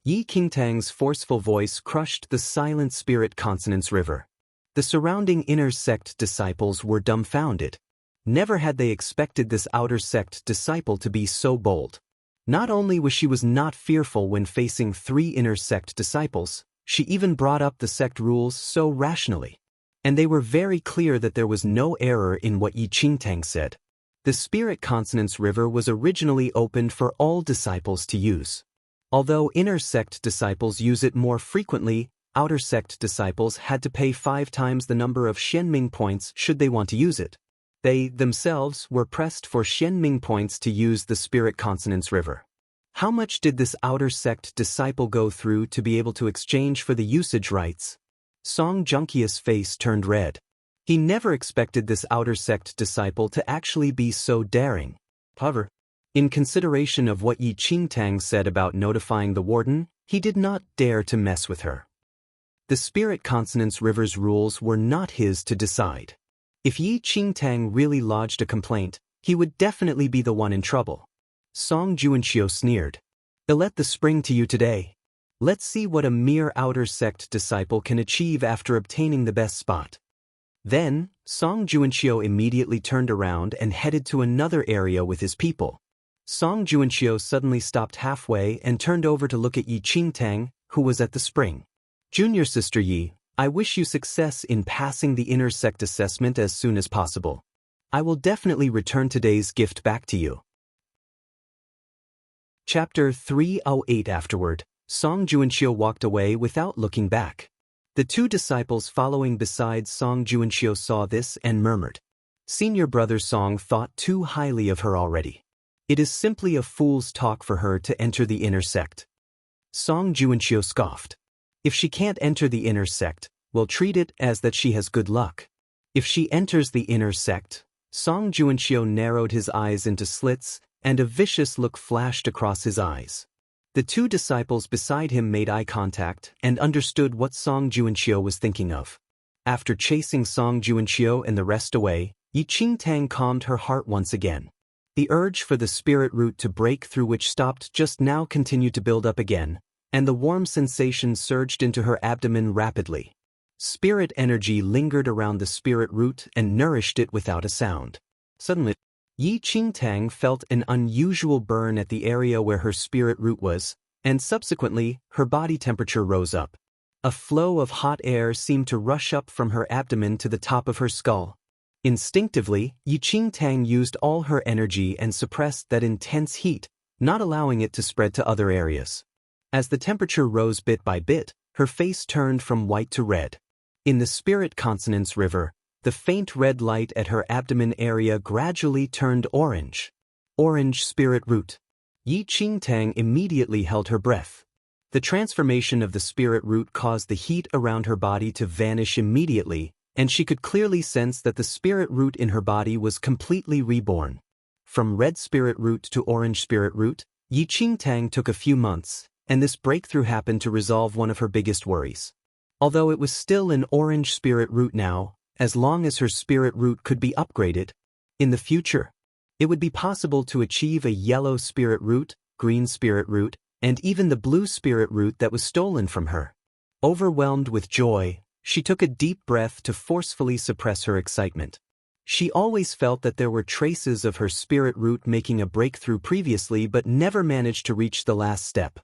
Yi Qingtang's forceful voice crushed the silent Spirit Consonance River. The surrounding inner sect disciples were dumbfounded. Never had they expected this outer sect disciple to be so bold. Not only was she not fearful when facing 3 inner sect disciples, she even brought up the sect rules so rationally. And they were very clear that there was no error in what Yi Qingtang said. The Spirit Consonance River was originally opened for all disciples to use. Although inner sect disciples use it more frequently, outer sect disciples had to pay 5 times the number of Xianming points should they want to use it. They, themselves, were pressed for Xianming points to use the Spirit Consonance River. How much did this outer sect disciple go through to be able to exchange for the usage rights? Song Junqia's face turned red. He never expected this outer sect disciple to actually be so daring. However, in consideration of what Yi Qingtang said about notifying the warden, he did not dare to mess with her. The Spirit Consonance River's rules were not his to decide. If Yi Qingtang really lodged a complaint, he would definitely be the one in trouble. Song Junqiu sneered. "I'll let the spring to you today. Let's see what a mere outer sect disciple can achieve after obtaining the best spot." Then, Song Junqiu immediately turned around and headed to another area with his people. Song Junqiu suddenly stopped halfway and turned over to look at Yi Qingtang, who was at the spring. "Junior Sister Yi, I wish you success in passing the inner sect assessment as soon as possible. I will definitely return today's gift back to you." Chapter 308. Afterward, Song Junqiu walked away without looking back. The 2 disciples following beside Song Junqiu saw this and murmured. Senior brother Song thought too highly of her already. It is simply a fool's talk for her to enter the inner sect. Song Junqiu scoffed. If she can't enter the inner sect, we'll treat it as that she has good luck. If she enters the inner sect, Song Junqiu narrowed his eyes into slits, and a vicious look flashed across his eyes. The 2 disciples beside him made eye contact and understood what Song Junqiu was thinking of. After chasing Song Junqiu and the rest away, Yi Qingtang calmed her heart once again. The urge for the spirit root to break through which stopped just now continued to build up again, and the warm sensation surged into her abdomen rapidly. Spirit energy lingered around the spirit root and nourished it without a sound. Suddenly, Yi Qingtang felt an unusual burn at the area where her spirit root was, and subsequently, her body temperature rose up. A flow of hot air seemed to rush up from her abdomen to the top of her skull. Instinctively, Yi Qingtang used all her energy and suppressed that intense heat, not allowing it to spread to other areas. As the temperature rose bit by bit, her face turned from white to red. In the Spirit Consonance River, the faint red light at her abdomen area gradually turned orange. Orange spirit root. Yi Qingtang immediately held her breath. The transformation of the spirit root caused the heat around her body to vanish immediately, and she could clearly sense that the spirit root in her body was completely reborn. From red spirit root to orange spirit root, Yi Qingtang took a few months, and this breakthrough happened to resolve one of her biggest worries. Although it was still an orange spirit root now, as long as her spirit root could be upgraded, in the future, it would be possible to achieve a yellow spirit root, green spirit root, and even the blue spirit root that was stolen from her. Overwhelmed with joy, she took a deep breath to forcefully suppress her excitement. She always felt that there were traces of her spirit root making a breakthrough previously but never managed to reach the last step.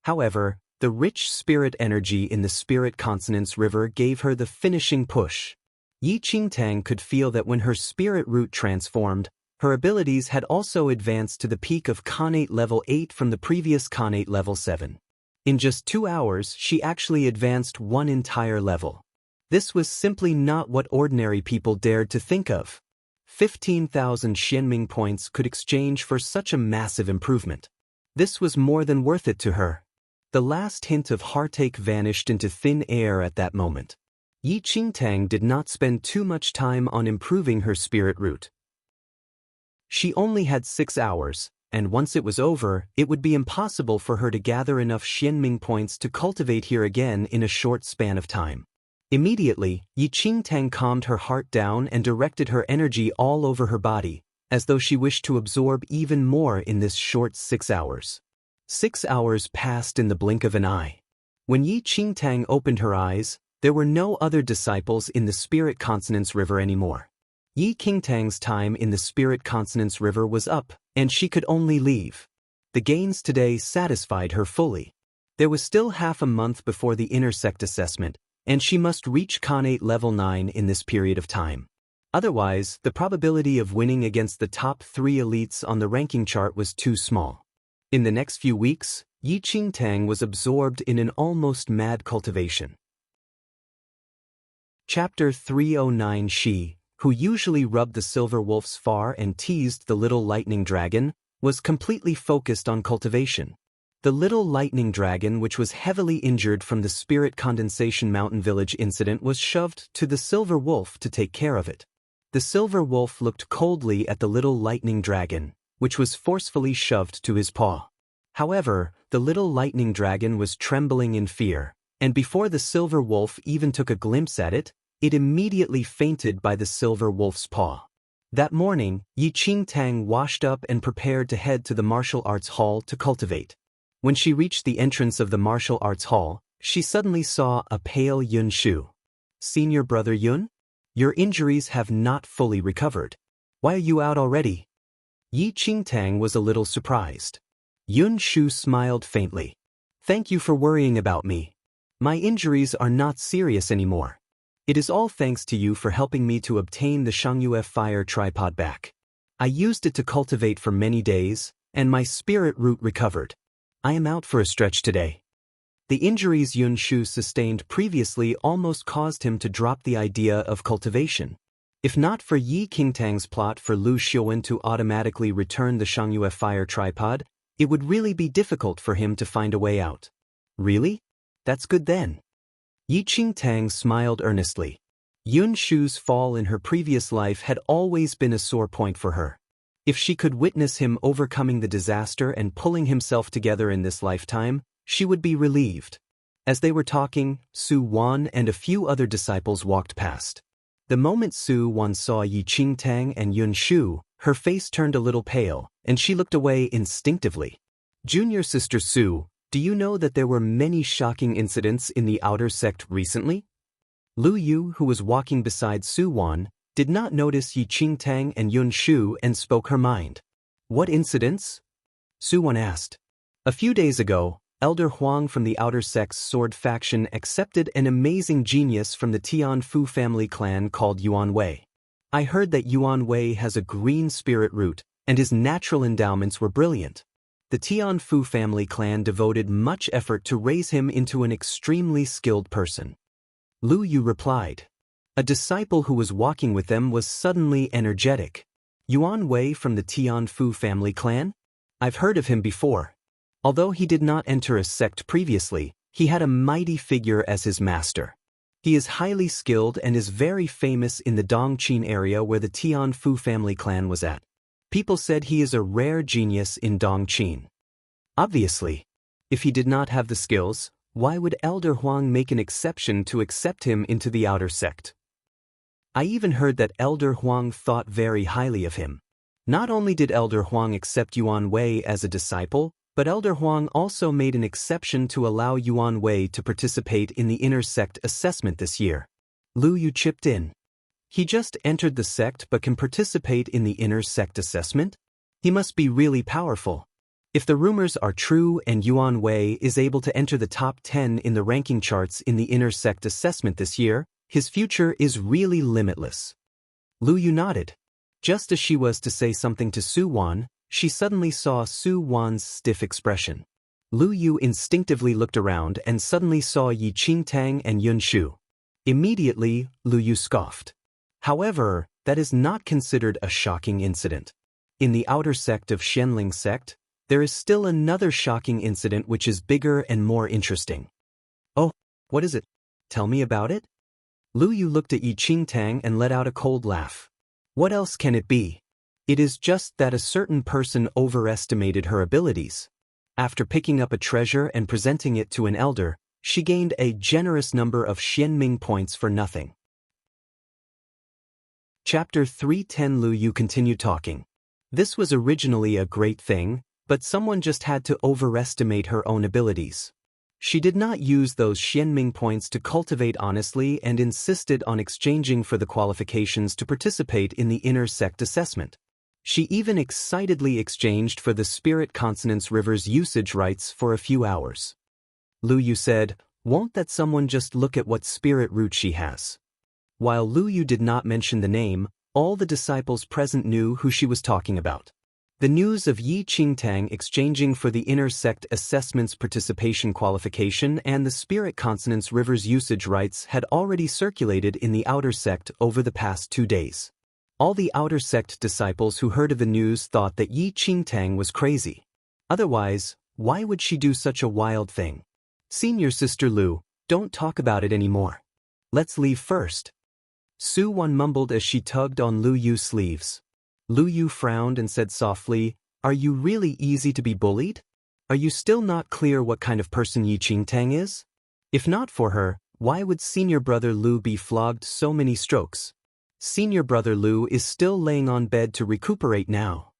However, the rich spirit energy in the spirit consonance river gave her the finishing push. Yi Qingtang could feel that when her spirit root transformed, her abilities had also advanced to the peak of Khanate level 8 from the previous Khanate level 7. In just 2 hours, she actually advanced one entire level. This was simply not what ordinary people dared to think of. 15,000 Xianming points could exchange for such a massive improvement. This was more than worth it to her. The last hint of heartache vanished into thin air at that moment. Yi Qingtang did not spend too much time on improving her spirit root. She only had 6 hours, and once it was over, it would be impossible for her to gather enough Xianming points to cultivate here again in a short span of time. Immediately, Yi Qingtang calmed her heart down and directed her energy all over her body, as though she wished to absorb even more in this short 6 hours. 6 hours passed in the blink of an eye. When Yi Qingtang opened her eyes, there were no other disciples in the Spirit Consonance River anymore. Yi Qingtang's time in the Spirit Consonance River was up, and she could only leave. The gains today satisfied her fully. There was still half a month before the intersect assessment, and she must reach Khanate level 9 in this period of time. Otherwise, the probability of winning against the top 3 elites on the ranking chart was too small. In the next few weeks, Yi Qingtang was absorbed in an almost mad cultivation. Chapter 309. She, who usually rubbed the silver wolf's fur and teased the little lightning dragon, was completely focused on cultivation. The little lightning dragon, which was heavily injured from the Spirit Condensation Mountain Village incident, was shoved to the silver wolf to take care of it. The silver wolf looked coldly at the little lightning dragon, which was forcefully shoved to his paw. However, the little lightning dragon was trembling in fear, and before the silver wolf even took a glimpse at it, it immediately fainted by the silver wolf's paw. That morning, Yi Qingtang washed up and prepared to head to the martial arts hall to cultivate. When she reached the entrance of the martial arts hall, she suddenly saw a pale Yun Shu. "Senior brother Yun? Your injuries have not fully recovered. Why are you out already?" Yi Qingtang was a little surprised. Yun Shu smiled faintly. "Thank you for worrying about me. My injuries are not serious anymore. It is all thanks to you for helping me to obtain the Shangyue fire tripod back. I used it to cultivate for many days, and my spirit root recovered. I am out for a stretch today." The injuries Yun Shu sustained previously almost caused him to drop the idea of cultivation. If not for Yi Qingtang's plot for Lu Xiuwen to automatically return the Shangyue fire tripod, it would really be difficult for him to find a way out. "Really? That's good then." Yi Qingtang smiled earnestly. Yun Shu's fall in her previous life had always been a sore point for her. If she could witness him overcoming the disaster and pulling himself together in this lifetime, she would be relieved. As they were talking, Su Wan and a few other disciples walked past. The moment Su Wan saw Yi Qingtang and Yun Shu, her face turned a little pale, and she looked away instinctively. "Junior sister Su, do you know that there were many shocking incidents in the outer sect recently?" Lu Yu, who was walking beside Su Wan, did not notice Yi Qingtang and Yun Shu and spoke her mind. "What incidents?" Su Wan asked. "A few days ago, Elder Huang from the Outer Sect's sword faction accepted an amazing genius from the Tianfu family clan called Yuan Wei. I heard that Yuan Wei has a green spirit root, and his natural endowments were brilliant. The Tianfu family clan devoted much effort to raise him into an extremely skilled person." Lu Yu replied. A disciple who was walking with them was suddenly energetic. "Yuan Wei from the Tianfu family clan? I've heard of him before. Although he did not enter a sect previously, he had a mighty figure as his master. He is highly skilled and is very famous in the Dongqing area where the Tianfu family clan was at. People said he is a rare genius in Dongqing." Obviously. If he did not have the skills, why would Elder Huang make an exception to accept him into the outer sect? I even heard that Elder Huang thought very highly of him. Not only did Elder Huang accept Yuan Wei as a disciple, but Elder Huang also made an exception to allow Yuan Wei to participate in the inner sect assessment this year. Lu Yu chipped in. He just entered the sect but can participate in the inner sect assessment? He must be really powerful. If the rumors are true and Yuan Wei is able to enter the top 10 in the ranking charts in the inner sect assessment this year, his future is really limitless. Lu Yu nodded. Just as she was to say something to Su Wan, she suddenly saw Su Wan's stiff expression. Lu Yu instinctively looked around and suddenly saw Yi Qingtang and Yun Shu. Immediately, Lu Yu scoffed. However, that is not considered a shocking incident. In the outer sect of Xianling sect, there is still another shocking incident which is bigger and more interesting. Oh, what is it? Tell me about it? Lu Yu looked at Yi Qingtang and let out a cold laugh. What else can it be? It is just that a certain person overestimated her abilities. After picking up a treasure and presenting it to an elder, she gained a generous number of Xianming points for nothing. Chapter 310. Lu Yu continued talking. This was originally a great thing, but someone just had to overestimate her own abilities. She did not use those Xianming points to cultivate honestly and insisted on exchanging for the qualifications to participate in the inner sect assessment. She even excitedly exchanged for the spirit consonance river's usage rights for a few hours. Lu Yu said, "Won't that someone just look at what spirit root she has?" While Lu Yu did not mention the name, all the disciples present knew who she was talking about. The news of Yi Qingtang exchanging for the inner sect assessment's participation qualification and the spirit consonance river's usage rights had already circulated in the outer sect over the past 2 days. All the outer sect disciples who heard of the news thought that Yi Qingtang was crazy. Otherwise, why would she do such a wild thing? Senior Sister Lu, don't talk about it anymore. Let's leave first. Su Wan mumbled as she tugged on Lu Yu's sleeves. Lu Yu frowned and said softly, "Are you really easy to be bullied? Are you still not clear what kind of person Yi Qingtang is? If not for her, why would senior brother Lu be flogged so many strokes? Senior brother Lu is still laying on bed to recuperate now."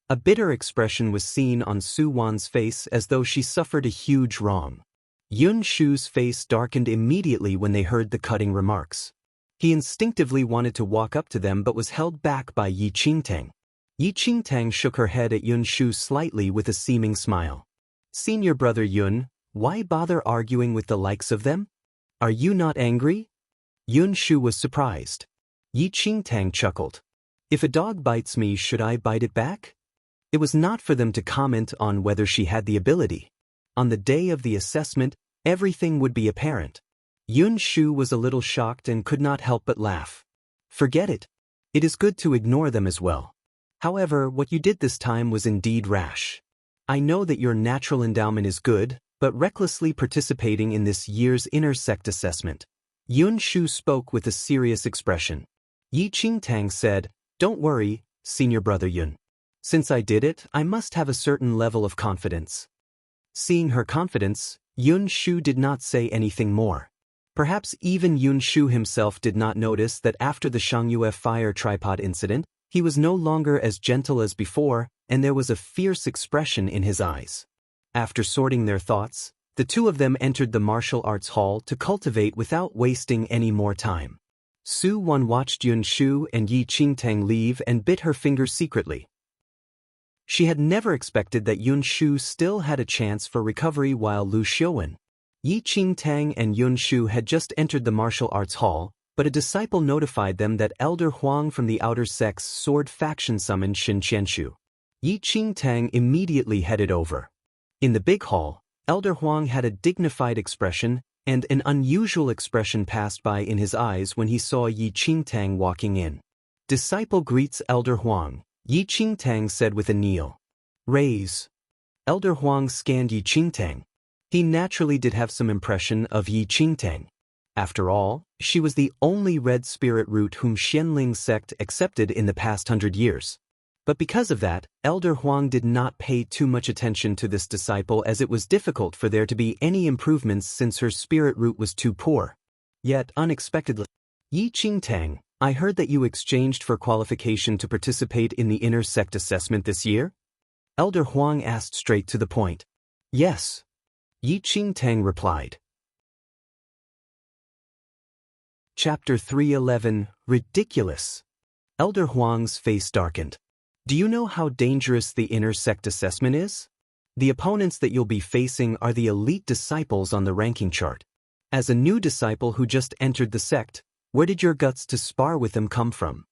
A bitter expression was seen on Su Wan's face as though she suffered a huge wrong. Yun Shu's face darkened immediately when they heard the cutting remarks. He instinctively wanted to walk up to them but was held back by Yi Qingtang. Yi Qingtang shook her head at Yun Shu slightly with a seeming smile. "Senior brother Yun, why bother arguing with the likes of them? Are you not angry?" Yun Shu was surprised. Yi Qingtang chuckled. "If a dog bites me, should I bite it back?" It was not for them to comment on whether she had the ability. On the day of the assessment, everything would be apparent. Yun Shu was a little shocked and could not help but laugh. "Forget it. It is good to ignore them as well. However, what you did this time was indeed rash. I know that your natural endowment is good, but recklessly participating in this year's inner sect assessment." Yun Shu spoke with a serious expression. Yi Qingtang said, "Don't worry, senior brother Yun. Since I did it, I must have a certain level of confidence." Seeing her confidence, Yun Shu did not say anything more. Perhaps even Yun Shu himself did not notice that after the Shangyue fire tripod incident, he was no longer as gentle as before, and there was a fierce expression in his eyes. After sorting their thoughts, the two of them entered the martial arts hall to cultivate without wasting any more time. Su Wan watched Yun Shu and Yi Qingtang leave and bit her finger secretly. She had never expected that Yun Shu still had a chance for recovery while Lu Xiuwen. Yi Qingtang and Yun Shu had just entered the martial arts hall, but a disciple notified them that Elder Huang from the outer sect's sword faction summoned Shin Qianshu. Yi Qingtang immediately headed over. In the big hall, Elder Huang had a dignified expression, and an unusual expression passed by in his eyes when he saw Yi Qingtang walking in. "Disciple greets Elder Huang," Yi Qingtang said with a kneel. "Raise." Elder Huang scanned Yi Qingtang. He naturally did have some impression of Yi Qingtang. After all, she was the only red spirit root whom Xianling sect accepted in the past 100 years. But because of that, Elder Huang did not pay too much attention to this disciple, as it was difficult for there to be any improvements since her spirit root was too poor. Yet, unexpectedly, Yi Qingtang, I heard that you exchanged for qualification to participate in the inner sect assessment this year? Elder Huang asked straight to the point. Yes. Yi Qingtang replied. Chapter 311, Ridiculous. Elder Huang's face darkened. Do you know how dangerous the inner sect assessment is? The opponents that you'll be facing are the elite disciples on the ranking chart. As a new disciple who just entered the sect, where did your guts to spar with them come from?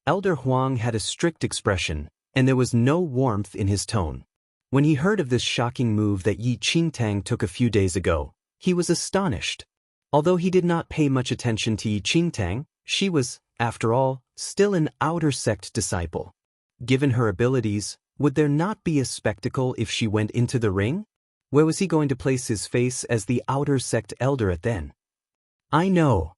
Elder Huang had a strict expression, and there was no warmth in his tone. When he heard of this shocking move that Yi Qingtang took a few days ago, he was astonished. Although he did not pay much attention to Yi Qingtang, she was, after all, still an outer sect disciple. Given her abilities, would there not be a spectacle if she went into the ring? Where was he going to place his face as the outer sect elder at then? I know.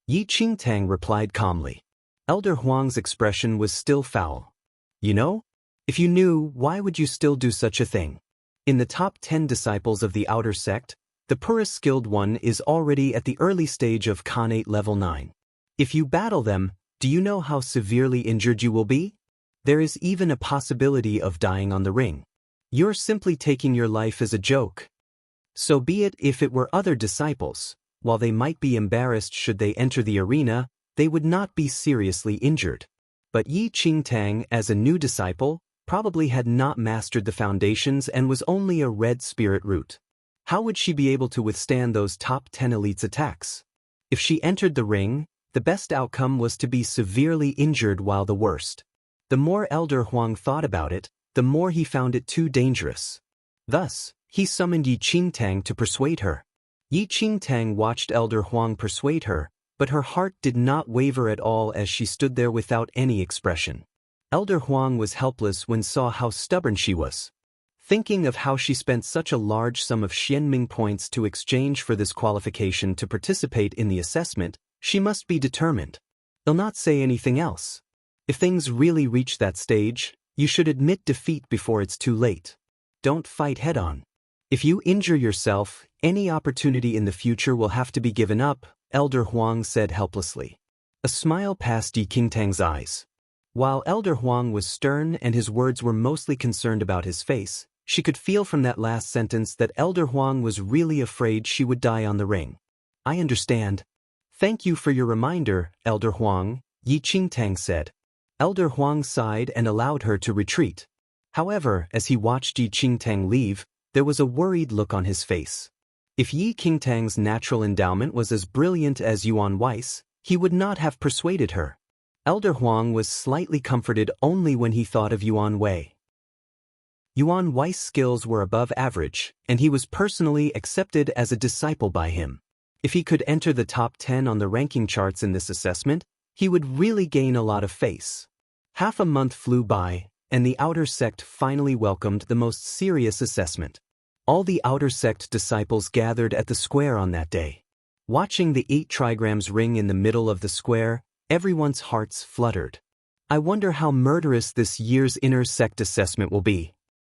Yi Qingtang replied calmly. Elder Huang's expression was still foul. You know? If you knew, why would you still do such a thing? In the top 10 disciples of the outer sect, the poorest skilled one is already at the early stage of Khanate level 9. If you battle them, do you know how severely injured you will be? There is even a possibility of dying on the ring. You're simply taking your life as a joke. So be it. If it were other disciples, while they might be embarrassed should they enter the arena, they would not be seriously injured. But Yi Qingtang, as a new disciple, probably had not mastered the foundations and was only a red spirit root. How would she be able to withstand those top 10 elites' attacks? If she entered the ring, the best outcome was to be severely injured, while the worst. The more Elder Huang thought about it, the more he found it too dangerous. Thus, he summoned Yi Qingtang to persuade her. Yi Qingtang watched Elder Huang persuade her, but her heart did not waver at all as she stood there without any expression. Elder Huang was helpless when saw how stubborn she was. Thinking of how she spent such a large sum of Xianming points to exchange for this qualification to participate in the assessment, she must be determined. They'll not say anything else. If things really reach that stage, you should admit defeat before it's too late. Don't fight head-on. If you injure yourself, any opportunity in the future will have to be given up, Elder Huang said helplessly. A smile passed Yi Qingtang's eyes. While Elder Huang was stern and his words were mostly concerned about his face, she could feel from that last sentence that Elder Huang was really afraid she would die on the ring. I understand. Thank you for your reminder, Elder Huang, Yi Qingtang said. Elder Huang sighed and allowed her to retreat. However, as he watched Yi Qingtang leave, there was a worried look on his face. If Yi Qingtang's natural endowment was as brilliant as Yuan Weiss, he would not have persuaded her. Elder Huang was slightly comforted only when he thought of Yuan Wei. Yuan Weiss' skills were above average, and he was personally accepted as a disciple by him. If he could enter the top 10 on the ranking charts in this assessment, he would really gain a lot of face. Half a month flew by, and the outer sect finally welcomed the most serious assessment. All the outer sect disciples gathered at the square on that day. Watching the 8 trigrams ring in the middle of the square, everyone's hearts fluttered. I wonder how murderous this year's inner sect assessment will be.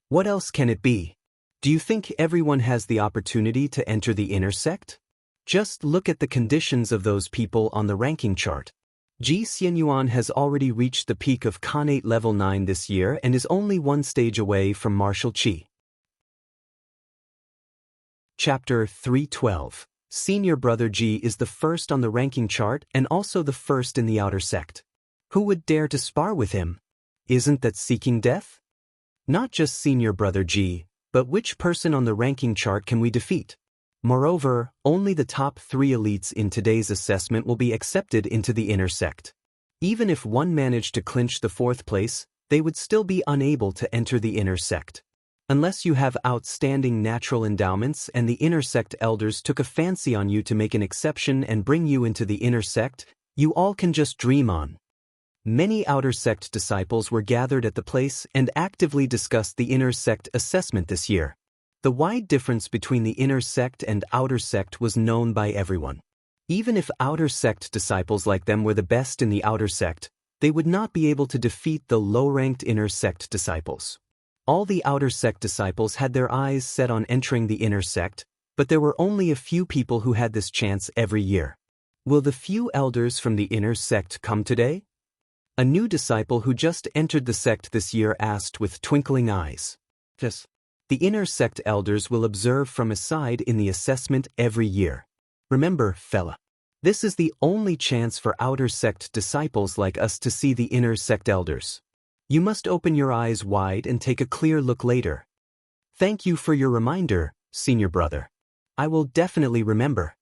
What else can it be? Do you think everyone has the opportunity to enter the inner sect? Just look at the conditions of those people on the ranking chart. Ji Xianyuan has already reached the peak of Khanate level 9 this year and is only one stage away from martial qi. Chapter 312. Senior Brother Ji is the first on the ranking chart and also the first in the outer sect. Who would dare to spar with him? Isn't that seeking death? Not just Senior Brother Ji, but which person on the ranking chart can we defeat? Moreover, only the top 3 elites in today's assessment will be accepted into the inner sect. Even if one managed to clinch the 4th place, they would still be unable to enter the inner sect. Unless you have outstanding natural endowments and the inner sect elders took a fancy on you to make an exception and bring you into the inner sect, you all can just dream on. Many outer sect disciples were gathered at the place and actively discussed the inner sect assessment this year. The wide difference between the inner sect and outer sect was known by everyone. Even if outer sect disciples like them were the best in the outer sect, They would not be able to defeat the low-ranked inner sect disciples. All the outer sect disciples had their eyes set on entering the inner sect, but there were only a few people who had this chance every year. Will the few elders from the inner sect come today? A new disciple who just entered the sect this year asked with twinkling eyes. Yes. The inner sect elders will observe from a side in the assessment every year. Remember, fella. This is the only chance for outer sect disciples like us to see the inner sect elders. You must open your eyes wide and take a clear look later. Thank you for your reminder, senior brother. I will definitely remember.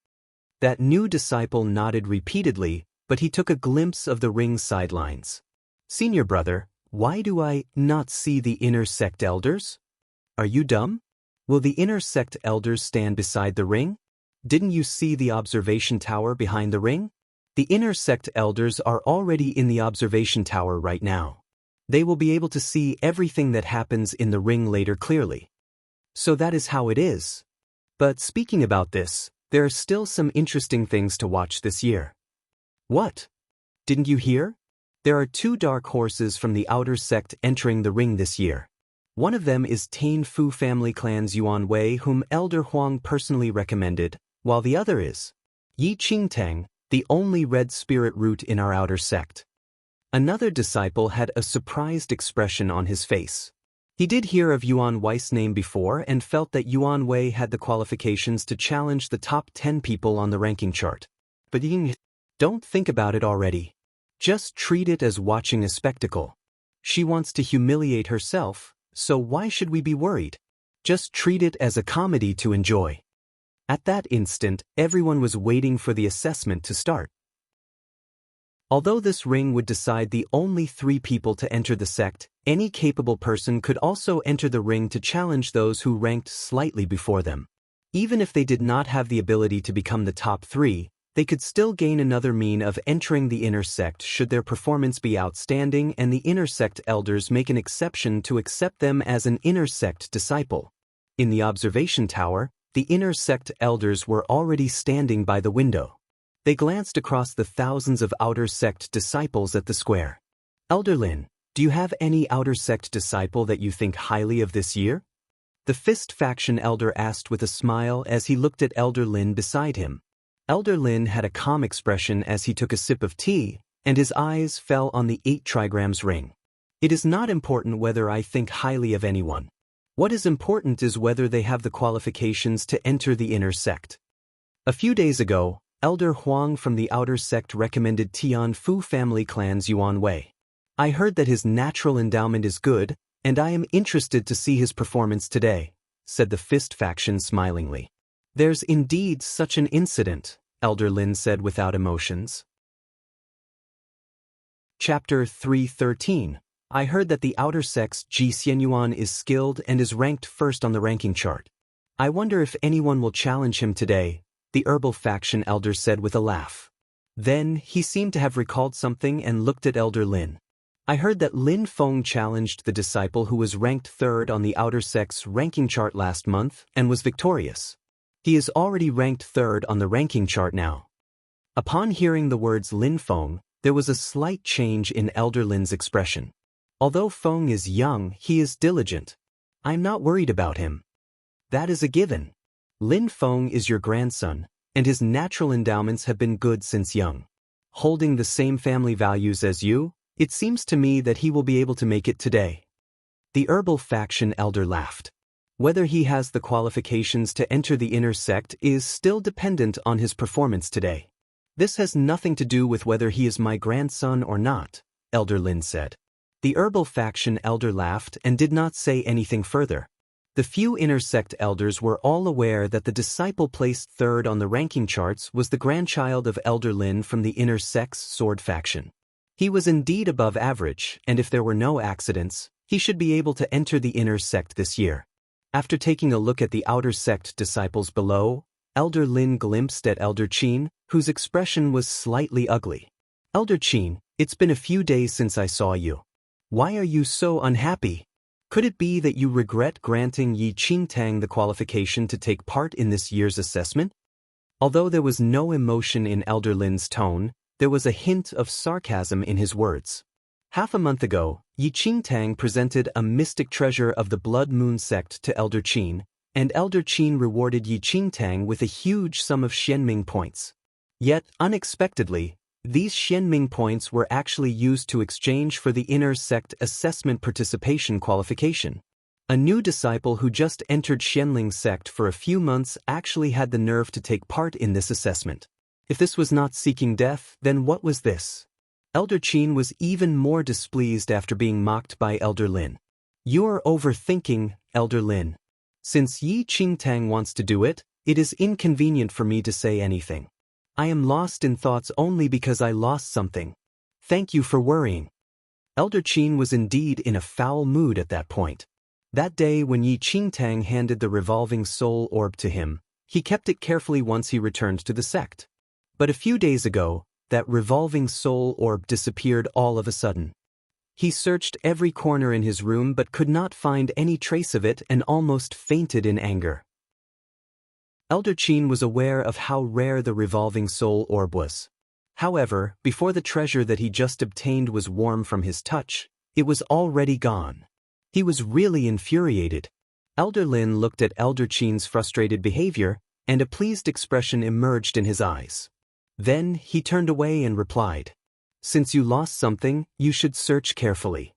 That new disciple nodded repeatedly, but he took a glimpse of the ring sidelines. Senior brother, why do I not see the inner sect elders? Are you dumb? Will the inner sect elders stand beside the ring? Didn't you see the observation tower behind the ring? The inner sect elders are already in the observation tower right now. They will be able to see everything that happens in the ring later clearly. So that is how it is. But speaking about this, there are still some interesting things to watch this year. What? Didn't you hear? There are 2 dark horses from the outer sect entering the ring this year. One of them is Tain Fu family clan's Yuan Wei, whom Elder Huang personally recommended, while the other is Yi Qingtang, the only red spirit root in our outer sect. Another disciple had a surprised expression on his face. He did hear of Yuan Wei's name before and felt that Yuan Wei had the qualifications to challenge the top 10 people on the ranking chart. But don't think about it already. Just treat it as watching a spectacle. She wants to humiliate herself, so why should we be worried? Just treat it as a comedy to enjoy. At that instant, everyone was waiting for the assessment to start. Although this ring would decide the only 3 people to enter the sect, any capable person could also enter the ring to challenge those who ranked slightly before them. Even if they did not have the ability to become the top 3, they could still gain another mean of entering the inner sect should their performance be outstanding and the inner sect elders make an exception to accept them as an inner sect disciple. In the observation tower, the inner sect elders were already standing by the window. They glanced across the thousands of outer sect disciples at the square. Elder Lin, do you have any outer sect disciple that you think highly of this year? The Fist faction elder asked with a smile as he looked at Elder Lin beside him. Elder Lin had a calm expression as he took a sip of tea, and his eyes fell on the 8 trigrams ring. It is not important whether I think highly of anyone. What is important is whether they have the qualifications to enter the inner sect. A few days ago, Elder Huang from the outer sect recommended Tian Fu family clan's Yuan Wei. I heard that his natural endowment is good, and I am interested to see his performance today, said the Fist faction smilingly. There's indeed such an incident, Elder Lin said without emotions. Chapter 313. I heard that the outer sect's Ji Xianyuan is skilled and is ranked first on the ranking chart. I wonder if anyone will challenge him today, the herbal faction elder said with a laugh. Then, he seemed to have recalled something and looked at Elder Lin. I heard that Lin Feng challenged the disciple who was ranked 3rd on the outer sect's ranking chart last month and was victorious. He is already ranked 3rd on the ranking chart now. Upon hearing the words Lin Feng, there was a slight change in Elder Lin's expression. Although Feng is young, he is diligent. I'm not worried about him. That is a given. Lin Feng is your grandson, and his natural endowments have been good since young. Holding the same family values as you, it seems to me that he will be able to make it today. The herbal faction elder laughed. Whether he has the qualifications to enter the inner sect is still dependent on his performance today. This has nothing to do with whether he is my grandson or not, Elder Lin said. The herbal faction elder laughed and did not say anything further. The few inner sect elders were all aware that the disciple placed 3rd on the ranking charts was the grandchild of Elder Lin from the inner sect's sword faction. He was indeed above average, and if there were no accidents, he should be able to enter the inner sect this year. After taking a look at the outer sect disciples below, Elder Lin glimpsed at Elder Qin, whose expression was slightly ugly. Elder Qin, it's been a few days since I saw you. Why are you so unhappy? Could it be that you regret granting Yi Qingtang the qualification to take part in this year's assessment? Although there was no emotion in Elder Lin's tone, There was a hint of sarcasm in his words. Half a month ago, Yi Qingtang presented a mystic treasure of the Blood Moon sect to Elder Qin, and Elder Qin rewarded Yi Qingtang with a huge sum of Xianming points. Yet, unexpectedly, these Xianming points were actually used to exchange for the inner sect assessment participation qualification. A new disciple who just entered Xianling sect for a few months actually had the nerve to take part in this assessment. If this was not seeking death, then what was this? Elder Qin was even more displeased after being mocked by Elder Lin. "You're overthinking, Elder Lin. Since Yi Qingtang wants to do it, it is inconvenient for me to say anything. I am lost in thoughts only because I lost something. Thank you for worrying." Elder Qin was indeed in a foul mood at that point. That day when Yi Qingtang handed the revolving soul orb to him, he kept it carefully once he returned to the sect. But a few days ago, that revolving soul orb disappeared all of a sudden. He searched every corner in his room but could not find any trace of it and almost fainted in anger. Elder Qin was aware of how rare the revolving soul orb was. However, before the treasure that he just obtained was warm from his touch, it was already gone. He was really infuriated. Elder Lin looked at Elder Qin's frustrated behavior, and a pleased expression emerged in his eyes. Then he turned away and replied, "Since you lost something, you should search carefully.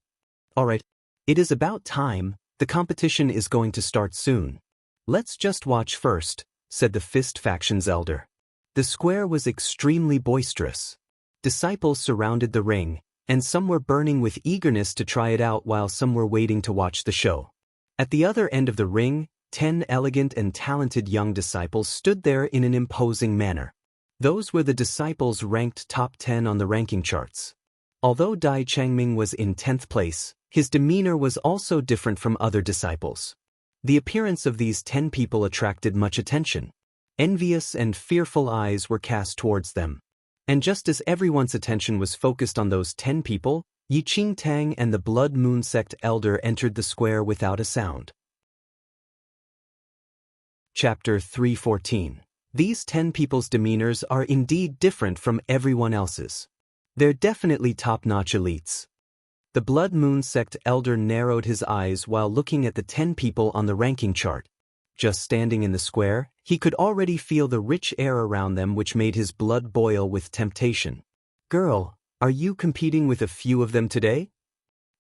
Alright, it is about time. The competition is going to start soon. Let's just watch first," said the Fist Faction's elder. The square was extremely boisterous. Disciples surrounded the ring, and some were burning with eagerness to try it out while some were waiting to watch the show. At the other end of the ring, 10 elegant and talented young disciples stood there in an imposing manner. Those were the disciples ranked top 10 on the ranking charts. Although Dai Changming was in 10th place, his demeanor was also different from other disciples. The appearance of these 10 people attracted much attention. Envious and fearful eyes were cast towards them. And just as everyone's attention was focused on those 10 people, Yi Qingtang and the Blood Moon sect elder entered the square without a sound. Chapter 314. These 10 people's demeanors are indeed different from everyone else's. They're definitely top-notch elites. The Blood Moon sect elder narrowed his eyes while looking at the 10 people on the ranking chart. Just standing in the square, he could already feel the rich air around them which made his blood boil with temptation. "Girl, are you competing with a few of them today?"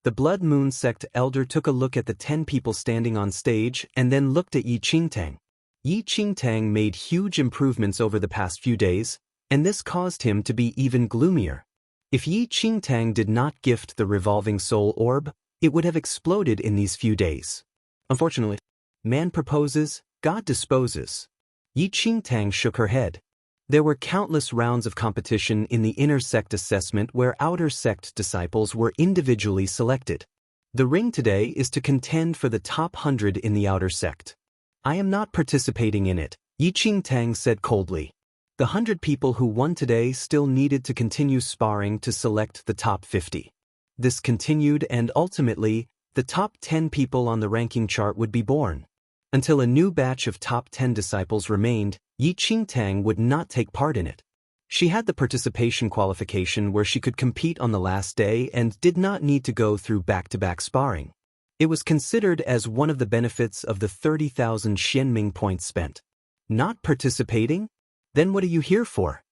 The Blood Moon sect elder took a look at the 10 people standing on stage and then looked at Yi Qingtang. Yi Qingtang made huge improvements over the past few days, and this caused him to be even gloomier. If Yi Qingtang did not gift the revolving soul orb, it would have exploded in these few days. Unfortunately, man proposes, God disposes. Yi Qingtang shook her head. There were countless rounds of competition in the inner sect assessment where outer sect disciples were individually selected. The ring today is to contend for the top 100 in the outer sect. "I am not participating in it," Yi Qingtang said coldly. The 100 people who won today still needed to continue sparring to select the top 50. This continued and ultimately, the top 10 people on the ranking chart would be born. Until a new batch of top 10 disciples remained, Yi Qingtang would not take part in it. She had the participation qualification where she could compete on the last day and did not need to go through back-to-back sparring. It was considered as one of the benefits of the 30,000 Xianming points spent. Not participating? Then what are you here for?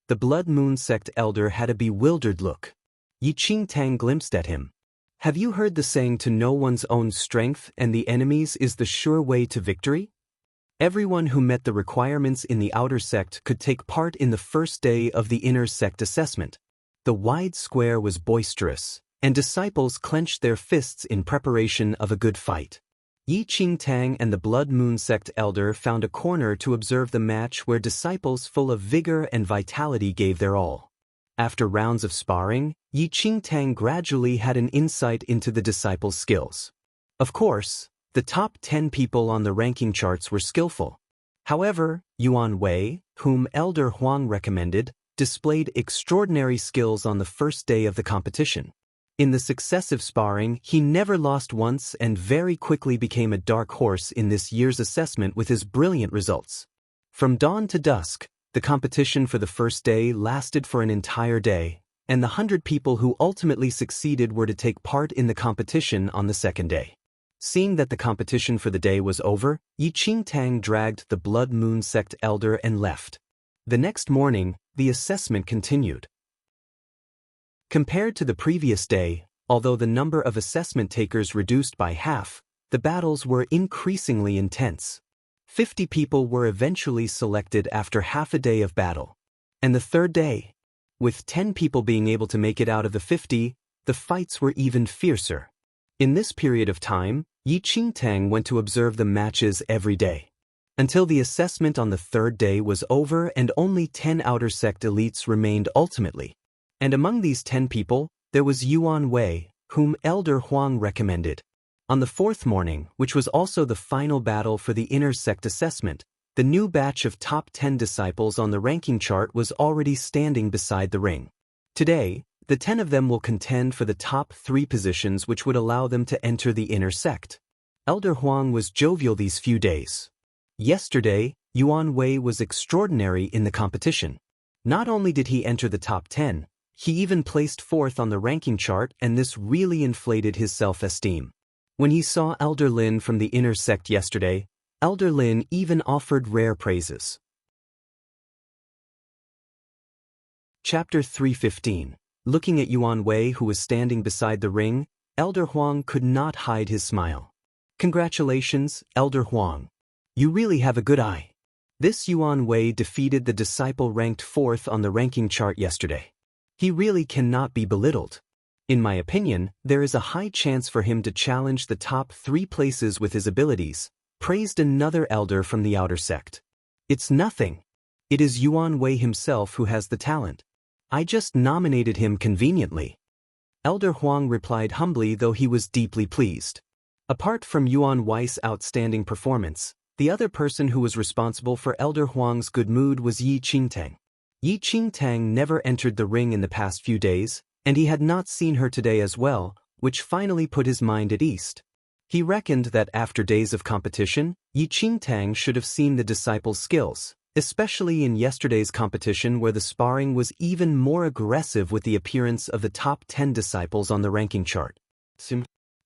The Blood Moon sect elder had a bewildered look. Yi Qingtang glimpsed at him. "Have you heard the saying to know one's own strength and the enemy's is the sure way to victory?" Everyone who met the requirements in the outer sect could take part in the first day of the inner sect assessment. The wide square was boisterous, and disciples clenched their fists in preparation of a good fight. Yi Qingtang and the Blood Moon sect elder found a corner to observe the match where disciples full of vigor and vitality gave their all. After rounds of sparring, Yi Qingtang gradually had an insight into the disciples' skills. Of course, the top 10 people on the ranking charts were skillful. However, Yuan Wei, whom Elder Huang recommended, displayed extraordinary skills on the first day of the competition. In the successive sparring, he never lost once and very quickly became a dark horse in this year's assessment with his brilliant results. From dawn to dusk, The competition for the first day lasted for an entire day, and the 100 people who ultimately succeeded were to take part in the competition on the second day. Seeing that the competition for the day was over, Yi Qingtang dragged the Blood Moon Sect elder and left. The next morning, the assessment continued. Compared to the previous day, although the number of assessment takers reduced by half, the battles were increasingly intense. 50 people were eventually selected after half a day of battle. And the third day, with 10 people being able to make it out of the 50, the fights were even fiercer. In this period of time, Yi Qingtang went to observe the matches every day. Until the assessment on the third day was over and only 10 outer sect elites remained ultimately. And among these 10 people, there was Yuan Wei, whom Elder Huang recommended. On the fourth morning, which was also the final battle for the inner sect assessment, the new batch of top 10 disciples on the ranking chart was already standing beside the ring. Today, the 10 of them will contend for the top 3 positions which would allow them to enter the inner sect. Elder Huang was jovial these few days. Yesterday, Yuan Wei was extraordinary in the competition. Not only did he enter the top 10, he even placed 4th on the ranking chart, and this really inflated his self-esteem. When he saw Elder Lin from the inner sect yesterday, Elder Lin even offered rare praises. Chapter 315. Looking at Yuan Wei, who was standing beside the ring, Elder Huang could not hide his smile. Congratulations, Elder Huang. You really have a good eye. This Yuan Wei defeated the disciple ranked 4th on the ranking chart yesterday. He really cannot be belittled. In my opinion, there is a high chance for him to challenge the top 3 places with his abilities, praised another elder from the outer sect. It's nothing. It is Yuan Wei himself who has the talent. I just nominated him conveniently. Elder Huang replied humbly, though he was deeply pleased. Apart from Yuan Wei's outstanding performance, the other person who was responsible for Elder Huang's good mood was Yi Qingtang. Yi Qingtang never entered the ring in the past few days, and he had not seen her today as well, which finally put his mind at ease. He reckoned that after days of competition, Yi Qingtang should have seen the disciples' skills, especially in yesterday's competition where the sparring was even more aggressive with the appearance of the top 10 disciples on the ranking chart.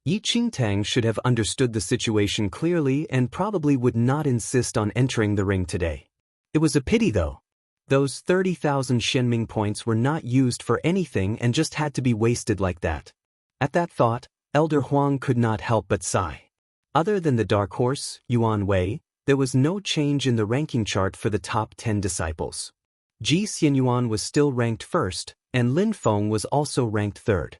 Yi Qingtang should have understood the situation clearly and probably would not insist on entering the ring today. It was a pity though. Those 30,000 Shenming points were not used for anything and just had to be wasted like that. At that thought, Elder Huang could not help but sigh. Other than the dark horse, Yuan Wei, there was no change in the ranking chart for the top 10 disciples. Ji Xianyuan was still ranked 1st, and Lin Feng was also ranked 3rd.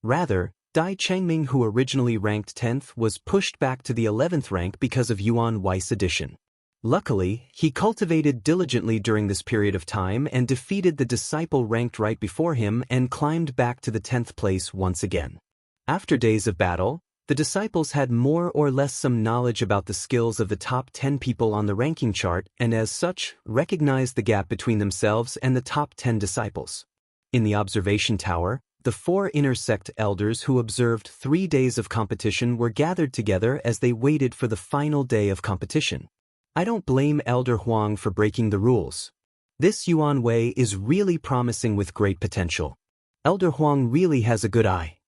Rather, Dai Changming, who originally ranked 10th, was pushed back to the 11th rank because of Yuan Wei's addition. Luckily, he cultivated diligently during this period of time and defeated the disciple ranked right before him and climbed back to the 10th place once again. After days of battle, the disciples had more or less some knowledge about the skills of the top 10 people on the ranking chart and as such, recognized the gap between themselves and the top 10 disciples. In the observation tower, the 4 inner sect elders who observed 3 days of competition were gathered together as they waited for the final day of competition. I don't blame Elder Huang for breaking the rules. This Yuan Wei is really promising with great potential. Elder Huang really has a good eye.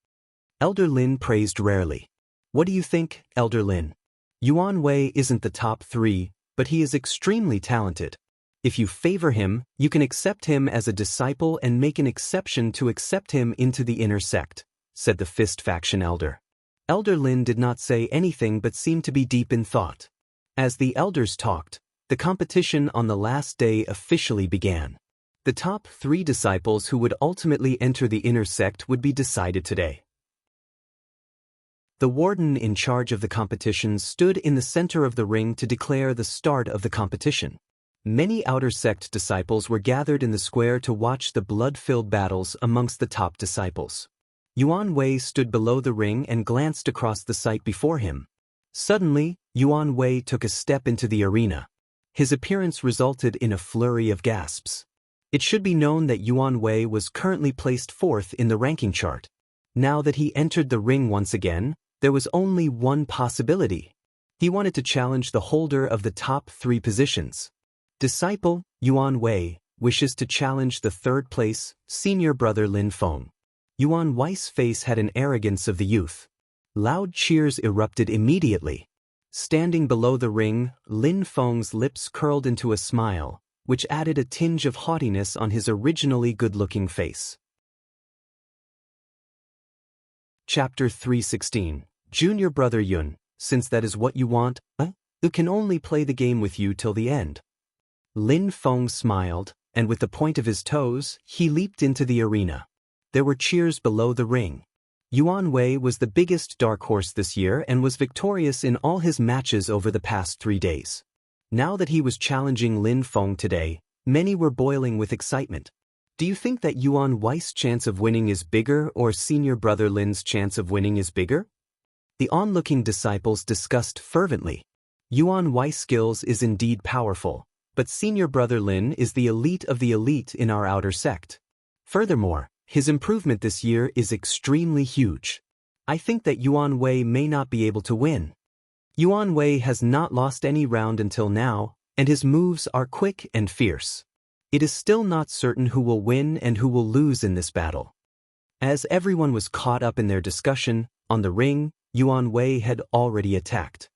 Elder Lin praised rarely. What do you think, Elder Lin? Yuan Wei isn't the top 3, but he is extremely talented. If you favor him, you can accept him as a disciple and make an exception to accept him into the inner sect, said the Fist faction elder. Elder Lin did not say anything but seemed to be deep in thought. As the elders talked, the competition on the last day officially began. The top 3 disciples who would ultimately enter the inner sect would be decided today. The warden in charge of the competition stood in the center of the ring to declare the start of the competition. Many outer sect disciples were gathered in the square to watch the blood-filled battles amongst the top disciples. Yuan Wei stood below the ring and glanced across the sight before him. Suddenly, Yuan Wei took a step into the arena. His appearance resulted in a flurry of gasps. It should be known that Yuan Wei was currently placed 4th in the ranking chart. Now that he entered the ring once again, there was only one possibility. He wanted to challenge the holder of the top 3 positions. Disciple, Yuan Wei, wishes to challenge the third place, senior brother Lin Feng. Yuan Wei's face had an arrogance of the youth. Loud cheers erupted immediately. Standing below the ring, Lin Feng's lips curled into a smile, which added a tinge of haughtiness on his originally good-looking face. Chapter 316. Junior Brother Yun, since that is what you want, who can only play the game with you till the end. Lin Feng smiled, and with the point of his toes, he leaped into the arena. There were cheers below the ring. Yuan Wei was the biggest dark horse this year and was victorious in all his matches over the past 3 days. Now that he was challenging Lin Feng today, many were boiling with excitement. Do you think that Yuan Wei's chance of winning is bigger or senior brother Lin's chance of winning is bigger? The onlooking disciples discussed fervently. Yuan Wei's skills is indeed powerful, but senior brother Lin is the elite of the elite in our outer sect. Furthermore, his improvement this year is extremely huge. I think that Yuan Wei may not be able to win. Yuan Wei has not lost any round until now, and his moves are quick and fierce. It is still not certain who will win and who will lose in this battle. As everyone was caught up in their discussion, on the ring, Yuan Wei had already attacked.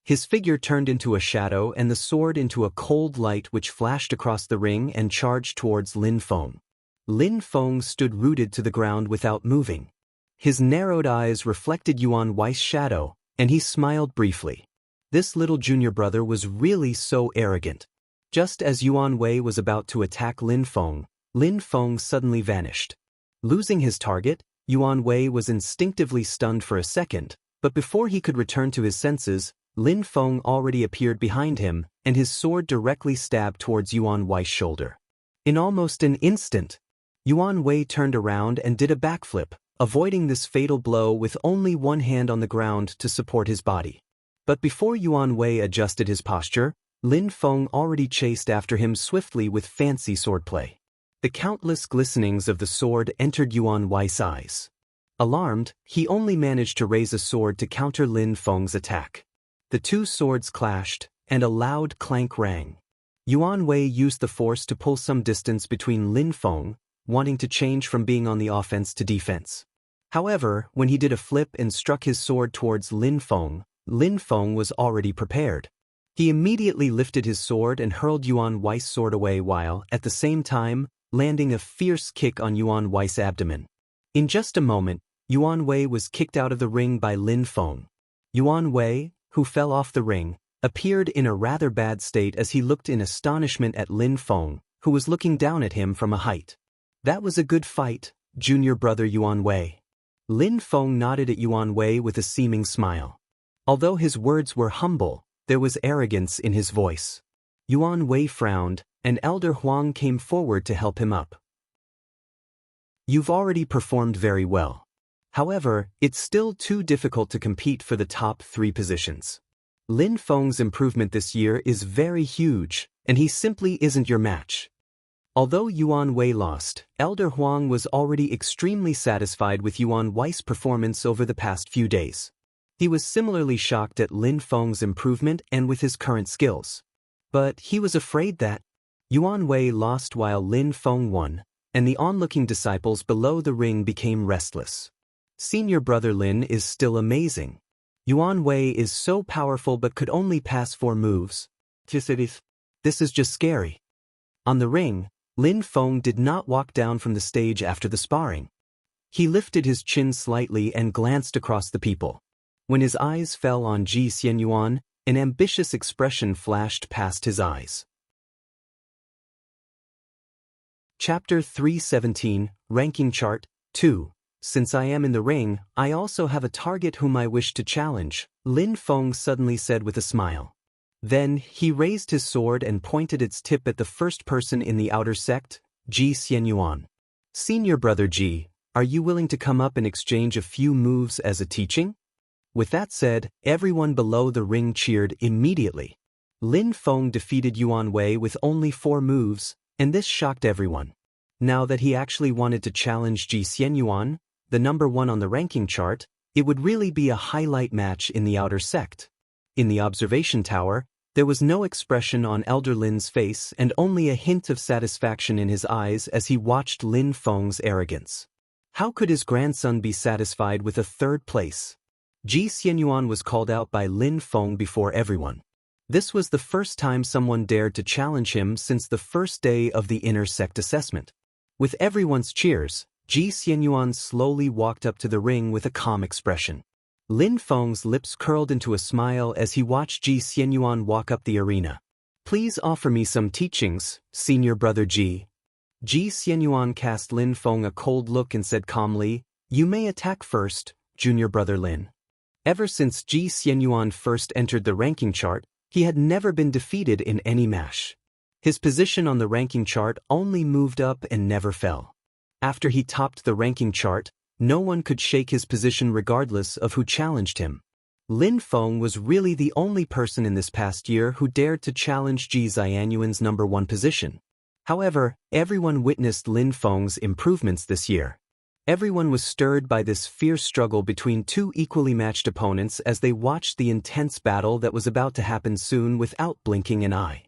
His figure turned into a shadow and the sword into a cold light which flashed across the ring and charged towards Lin Feng. Lin Feng stood rooted to the ground without moving. His narrowed eyes reflected Yuan Wei's shadow, and he smiled briefly. This little junior brother was really so arrogant. Just as Yuan Wei was about to attack Lin Feng suddenly vanished. Losing his target, Yuan Wei was instinctively stunned for a second, but before he could return to his senses, Lin Feng already appeared behind him, and his sword directly stabbed towards Yuan Wei's shoulder. In almost an instant, Yuan Wei turned around and did a backflip, avoiding this fatal blow with only one hand on the ground to support his body. But before Yuan Wei adjusted his posture, Lin Feng already chased after him swiftly with fancy swordplay. The countless glistenings of the sword entered Yuan Wei's eyes. Alarmed, he only managed to raise a sword to counter Lin Feng's attack. The two swords clashed, and a loud clank rang. Yuan Wei used the force to pull some distance between Lin Feng, wanting to change from being on the offense to defense. However, when he did a flip and struck his sword towards Lin Feng was already prepared. He immediately lifted his sword and hurled Yuan Wei's sword away while, at the same time, landing a fierce kick on Yuan Wei's abdomen. In just a moment, Yuan Wei was kicked out of the ring by Lin Feng. Yuan Wei, who fell off the ring, appeared in a rather bad state as he looked in astonishment at Lin Feng, who was looking down at him from a height. That was a good fight, junior brother Yuan Wei. Lin Feng nodded at Yuan Wei with a seeming smile. Although his words were humble, there was arrogance in his voice. Yuan Wei frowned, and Elder Huang came forward to help him up. You've already performed very well. However, it's still too difficult to compete for the top 3 positions. Lin Feng's improvement this year is very huge, and he simply isn't your match. Although Yuan Wei lost, Elder Huang was already extremely satisfied with Yuan Wei's performance over the past few days. He was similarly shocked at Lin Feng's improvement and with his current skills. But he was afraid that Yuan Wei lost while Lin Feng won, and the onlooking disciples below the ring became restless. Senior brother Lin is still amazing. Yuan Wei is so powerful but could only pass 4 moves. This is just scary. On the ring, Lin Feng did not walk down from the stage after the sparring. He lifted his chin slightly and glanced across the people. When his eyes fell on Ji Xianyuan, an ambitious expression flashed past his eyes. Chapter 317, Ranking Chart, 2. Since I am in the ring, I also have a target whom I wish to challenge, Lin Feng suddenly said with a smile. Then, he raised his sword and pointed its tip at the first person in the outer sect, Ji Xianyuan. Senior brother Ji, are you willing to come up and exchange a few moves as a teaching? With that said, everyone below the ring cheered immediately. Lin Feng defeated Yuan Wei with only 4 moves, and this shocked everyone. Now that he actually wanted to challenge Ji Xianyuan, the number 1 on the ranking chart, it would really be a highlight match in the outer sect. In the observation tower, There was no expression on Elder Lin's face and only a hint of satisfaction in his eyes as he watched Lin Feng's arrogance. How could his grandson be satisfied with a third place? Ji Xianyuan was called out by Lin Feng before everyone. This was the first time someone dared to challenge him since the first day of the inner sect assessment. With everyone's cheers, Ji Xianyuan slowly walked up to the ring with a calm expression. Lin Feng's lips curled into a smile as he watched Ji Xianyuan walk up the arena. Please offer me some teachings, senior brother Ji. Ji Xianyuan cast Lin Feng a cold look and said calmly, You may attack first, junior brother Lin. Ever since Ji Xianyuan first entered the ranking chart, he had never been defeated in any match. His position on the ranking chart only moved up and never fell. After he topped the ranking chart, no one could shake his position regardless of who challenged him. Lin Feng was really the only person in this past year who dared to challenge Ji Xianyuan's number 1 position. However, everyone witnessed Lin Feng's improvements this year. Everyone was stirred by this fierce struggle between two equally matched opponents as they watched the intense battle that was about to happen soon without blinking an eye.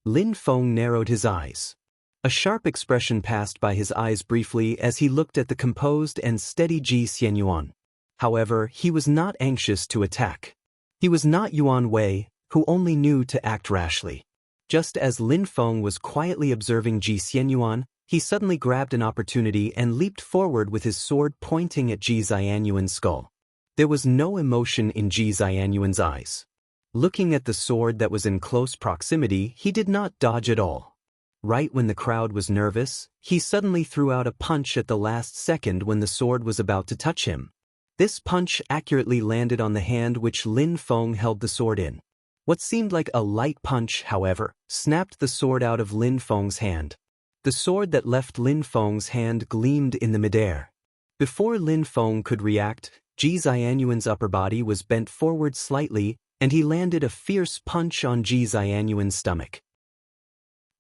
Lin Feng narrowed his eyes. A sharp expression passed by his eyes briefly as he looked at the composed and steady Ji Xianyuan. However, he was not anxious to attack. He was not Yuan Wei, who only knew to act rashly. Just as Lin Feng was quietly observing Ji Xianyuan, he suddenly grabbed an opportunity and leaped forward with his sword pointing at Ji Xianyuan's skull. There was no emotion in Ji Xianyuan's eyes. Looking at the sword that was in close proximity, he did not dodge at all. Right when the crowd was nervous, he suddenly threw out a punch at the last second when the sword was about to touch him. This punch accurately landed on the hand which Lin Feng held the sword in. What seemed like a light punch, however, snapped the sword out of Lin Feng's hand. The sword that left Lin Feng's hand gleamed in the midair. Before Lin Feng could react, Ji Xianyuan's upper body was bent forward slightly, and he landed a fierce punch on Ji Xianyuan's stomach.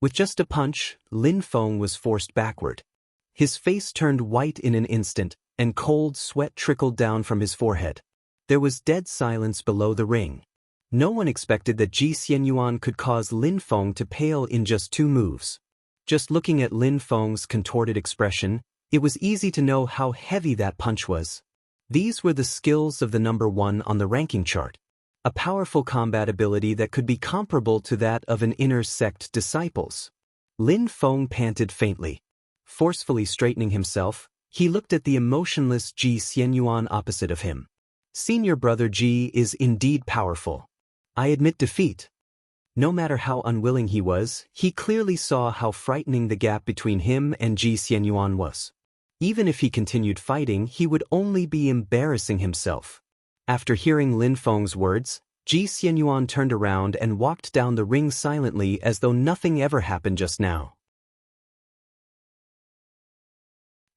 With just a punch, Lin Feng was forced backward. His face turned white in an instant, and cold sweat trickled down from his forehead. There was dead silence below the ring. No one expected that Ji Xianyuan could cause Lin Feng to pale in just 2 moves. Just looking at Lin Feng's contorted expression, it was easy to know how heavy that punch was. These were the skills of the number 1 on the ranking chart. A powerful combat ability that could be comparable to that of an inner sect disciple's. Lin Feng panted faintly. Forcefully straightening himself, he looked at the emotionless Ji Xianyuan opposite of him. Senior brother Ji is indeed powerful. I admit defeat. No matter how unwilling he was, he clearly saw how frightening the gap between him and Ji Xianyuan was. Even if he continued fighting, he would only be embarrassing himself. After hearing Lin Feng's words, Ji Xianyuan turned around and walked down the ring silently as though nothing ever happened just now.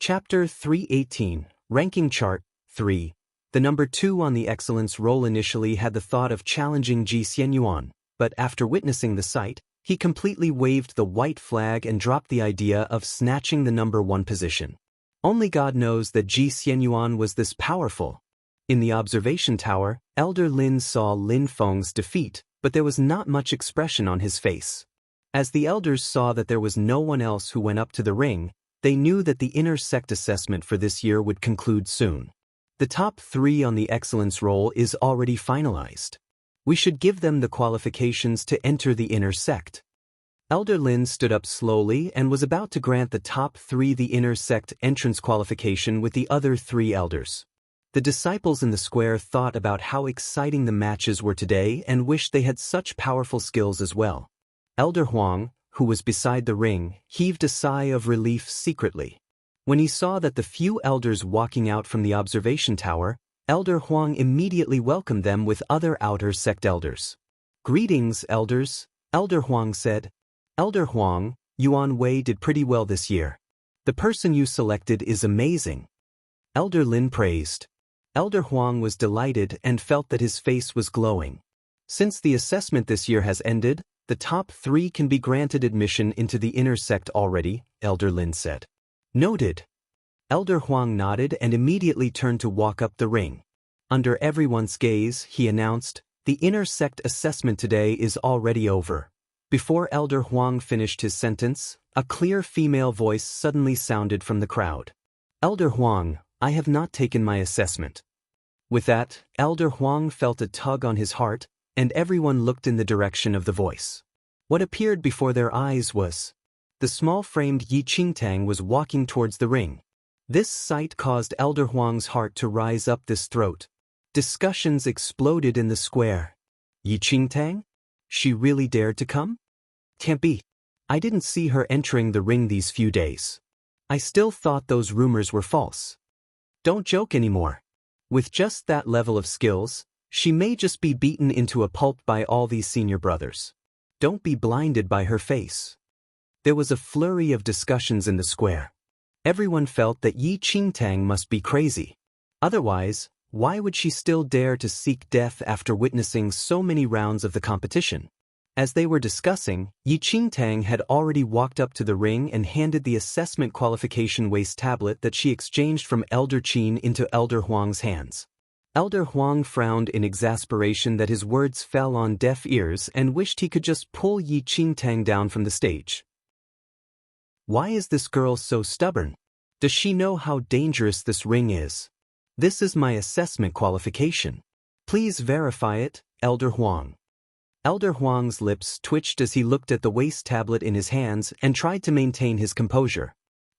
Chapter 318, Ranking Chart 3. The number 2 on the excellence roll initially had the thought of challenging Ji Xianyuan, but after witnessing the sight, he completely waved the white flag and dropped the idea of snatching the number 1 position. Only God knows that Ji Xianyuan was this powerful. In the observation tower, Elder Lin saw Lin Feng's defeat, but there was not much expression on his face. As the elders saw that there was no one else who went up to the ring, they knew that the inner sect assessment for this year would conclude soon. The top 3 on the excellence roll is already finalized. We should give them the qualifications to enter the inner sect. Elder Lin stood up slowly and was about to grant the top 3 the inner sect entrance qualification with the other 3 elders. The disciples in the square thought about how exciting the matches were today and wished they had such powerful skills as well. Elder Huang, who was beside the ring, heaved a sigh of relief secretly. When he saw that the few elders walking out from the observation tower, Elder Huang immediately welcomed them with other outer sect elders. Greetings, elders, Elder Huang said. Elder Huang, Yuan Wei did pretty well this year. The person you selected is amazing. Elder Lin praised. Elder Huang was delighted and felt that his face was glowing. Since the assessment this year has ended, the top 3 can be granted admission into the inner sect already, Elder Lin said. Noted. Elder Huang nodded and immediately turned to walk up the ring. Under everyone's gaze, he announced, The inner sect assessment today is already over. Before Elder Huang finished his sentence, a clear female voice suddenly sounded from the crowd. Elder Huang, I have not taken my assessment. With that, Elder Huang felt a tug on his heart, and everyone looked in the direction of the voice. What appeared before their eyes was the small-framed Yi Qingtang was walking towards the ring. This sight caused Elder Huang's heart to rise up his throat. Discussions exploded in the square. Yi Qingtang? She really dared to come? Can't be. I didn't see her entering the ring these few days. I still thought those rumors were false. Don't joke anymore. With just that level of skills, she may just be beaten into a pulp by all these senior brothers. Don't be blinded by her face. There was a flurry of discussions in the square. Everyone felt that Yi Qingtang must be crazy. Otherwise, why would she still dare to seek death after witnessing so many rounds of the competition? As they were discussing, Yi Qingtang had already walked up to the ring and handed the assessment qualification waste tablet that she exchanged from Elder Qin into Elder Huang's hands. Elder Huang frowned in exasperation that his words fell on deaf ears and wished he could just pull Yi Qingtang down from the stage. Why is this girl so stubborn? Does she know how dangerous this ring is? This is my assessment qualification. Please verify it, Elder Huang. Elder Huang's lips twitched as he looked at the waste tablet in his hands and tried to maintain his composure.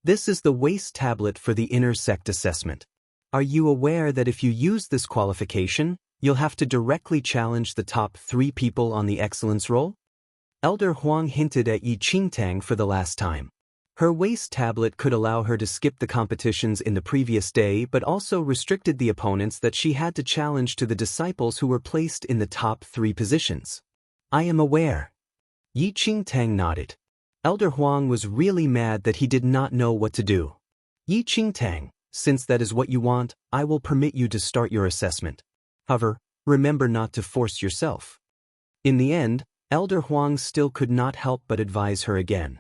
This is the waste tablet for the inner sect assessment. Are you aware that if you use this qualification, you'll have to directly challenge the top 3 people on the excellence roll? Elder Huang hinted at Yi Qingtang for the last time. Her waste tablet could allow her to skip the competitions in the previous day but also restricted the opponents that she had to challenge to the disciples who were placed in the top 3 positions. I am aware. Yi Qingtang nodded. Elder Huang was really mad that he did not know what to do. Yi Qingtang, since that is what you want, I will permit you to start your assessment. However, remember not to force yourself. In the end, Elder Huang still could not help but advise her again.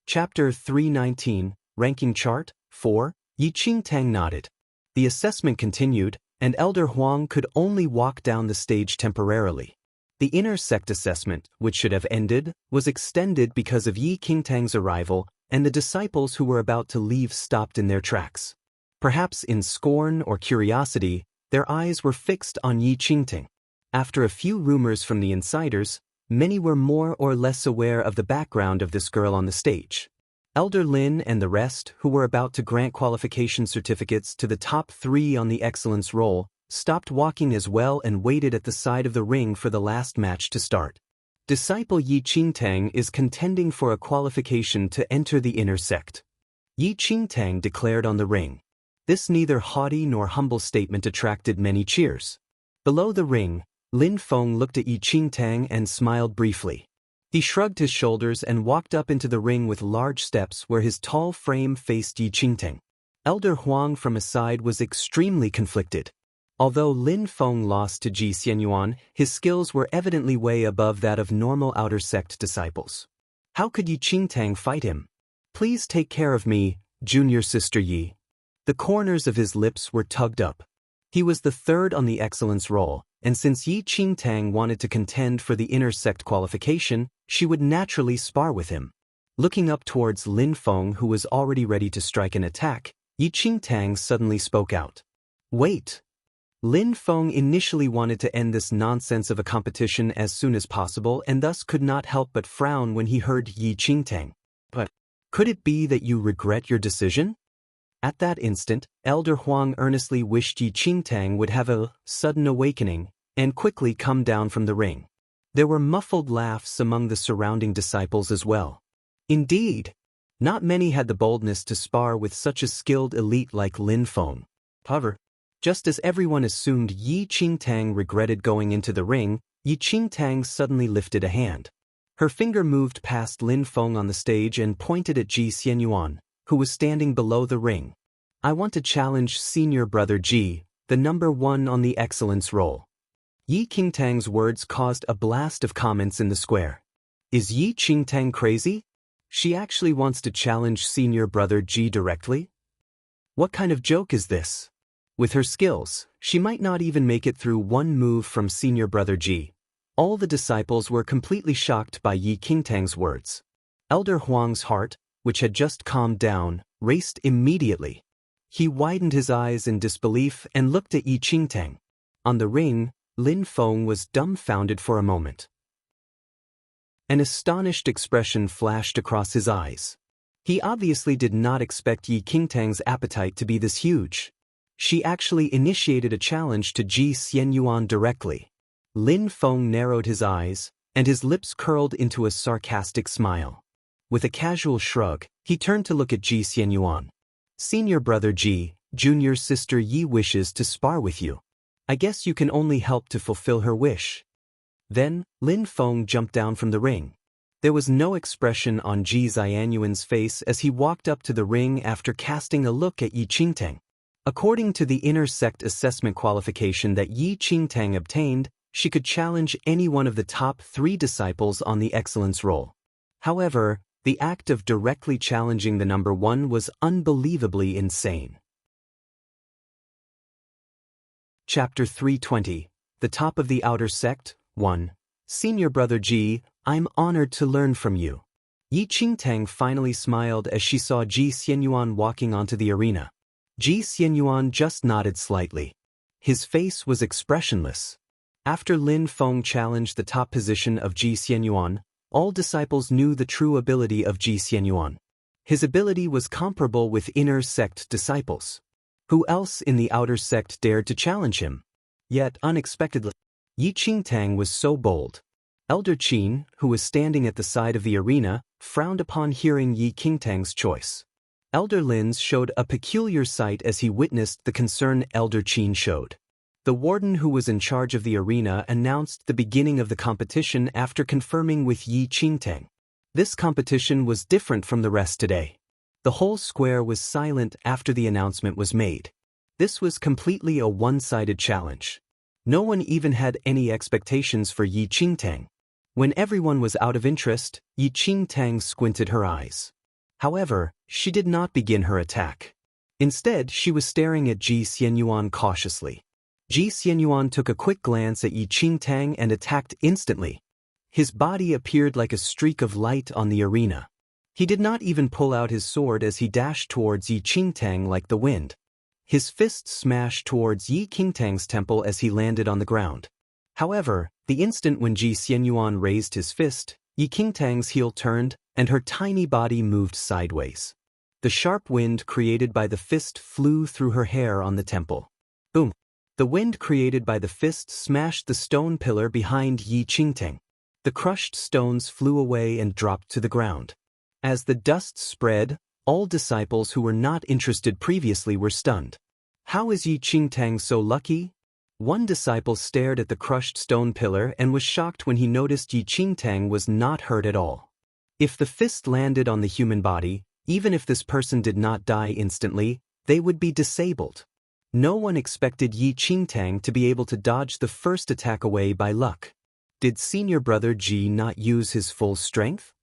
Chapter 319, Ranking Chart, 4, Yi Qingtang nodded. The assessment continued, and Elder Huang could only walk down the stage temporarily. The inner sect assessment, which should have ended, was extended because of Yi Qingtang's arrival, and the disciples who were about to leave stopped in their tracks. Perhaps in scorn or curiosity, their eyes were fixed on Yi Qingtang. After a few rumors from the insiders, many were more or less aware of the background of this girl on the stage. Elder Lin and the rest, who were about to grant qualification certificates to the top 3 on the excellence roll, stopped walking as well and waited at the side of the ring for the last match to start. Disciple Yi Qingtang is contending for a qualification to enter the inner sect. Yi Qingtang declared on the ring. This neither haughty nor humble statement attracted many cheers. Below the ring, Lin Feng looked at Yi Qingtang and smiled briefly. He shrugged his shoulders and walked up into the ring with large steps where his tall frame faced Yi Qingtang. Elder Huang from his side was extremely conflicted. Although Lin Feng lost to Ji Xianyuan, his skills were evidently way above that of normal outer sect disciples. How could Yi Qingtang fight him? Please take care of me, junior sister Yi. The corners of his lips were tugged up. He was the 3rd on the excellence roll, and since Yi Qingtang wanted to contend for the inner sect qualification, she would naturally spar with him. Looking up towards Lin Feng, who was already ready to strike an attack, Yi Qingtang suddenly spoke out. Wait! Lin Feng initially wanted to end this nonsense of a competition as soon as possible and thus could not help but frown when he heard Yi Qingtang. But could it be that you regret your decision? At that instant, Elder Huang earnestly wished Yi Qingtang would have a sudden awakening and quickly come down from the ring. There were muffled laughs among the surrounding disciples as well. Indeed, not many had the boldness to spar with such a skilled elite like Lin Feng. However, just as everyone assumed Yi Qingtang regretted going into the ring, Yi Qingtang suddenly lifted a hand. Her finger moved past Lin Feng on the stage and pointed at Ji Xianyuan, who was standing below the ring. I want to challenge senior brother Ji, the number 1 on the excellence roll. Yi Qingtang's words caused a blast of comments in the square. Is Yi Qingtang crazy? She actually wants to challenge senior brother Ji directly? What kind of joke is this? With her skills, she might not even make it through one move from senior brother Ji. All the disciples were completely shocked by Yi Qingtang's words. Elder Huang's heart, which had just calmed down, raced immediately. He widened his eyes in disbelief and looked at Yi Qingtang. On the ring, Lin Feng was dumbfounded for a moment. An astonished expression flashed across his eyes. He obviously did not expect Yi Qingtang's appetite to be this huge. She actually initiated a challenge to Ji Xianyuan directly. Lin Feng narrowed his eyes, and his lips curled into a sarcastic smile. With a casual shrug, he turned to look at Ji Xianyuan. Senior brother Ji, junior sister Yi wishes to spar with you. I guess you can only help to fulfill her wish. Then, Lin Feng jumped down from the ring. There was no expression on Ji Xianyuan's face as he walked up to the ring after casting a look at Yi Qingtang. According to the inner sect assessment qualification that Yi Qingtang obtained, she could challenge any one of the top 3 disciples on the excellence roll. However, the act of directly challenging the number 1 was unbelievably insane. Chapter 320, The Top of the Outer Sect, 1. Senior brother Ji, I'm honored to learn from you. Yi Qingtang finally smiled as she saw Ji Xianyuan walking onto the arena. Ji Xianyuan just nodded slightly. His face was expressionless. After Lin Feng challenged the top position of Ji Xianyuan, all disciples knew the true ability of Ji Xianyuan. His ability was comparable with inner sect disciples. Who else in the outer sect dared to challenge him? Yet, unexpectedly, Yi Qingtang was so bold. Elder Qin, who was standing at the side of the arena, frowned upon hearing Yi Qingtang's choice. Elder Lin's showed a peculiar sight as he witnessed the concern Elder Qin showed. The warden who was in charge of the arena announced the beginning of the competition after confirming with Yi Qingtang. This competition was different from the rest today. The whole square was silent after the announcement was made. This was completely a one-sided challenge. No one even had any expectations for Yi Qingtang. When everyone was out of interest, Yi Qingtang squinted her eyes. However, she did not begin her attack. Instead, she was staring at Ji Xianyuan cautiously. Ji Xianyuan took a quick glance at Yi Qingtang and attacked instantly. His body appeared like a streak of light on the arena. He did not even pull out his sword as he dashed towards Yi Qingtang like the wind. His fist smashed towards Yi Qingtang's temple as he landed on the ground. However, the instant when Ji Xianyuan raised his fist, Yi Qingtang's heel turned, and her tiny body moved sideways. The sharp wind created by the fist flew through her hair on the temple. Boom! The wind created by the fist smashed the stone pillar behind Yi Qingtang. The crushed stones flew away and dropped to the ground. As the dust spread, all disciples who were not interested previously were stunned. How is Yi Qingtang so lucky? One disciple stared at the crushed stone pillar and was shocked when he noticed Yi Qingtang was not hurt at all. If the fist landed on the human body, even if this person did not die instantly, they would be disabled. No one expected Yi Qingtang to be able to dodge the first attack away by luck. Did senior brother Ji not use his full strength?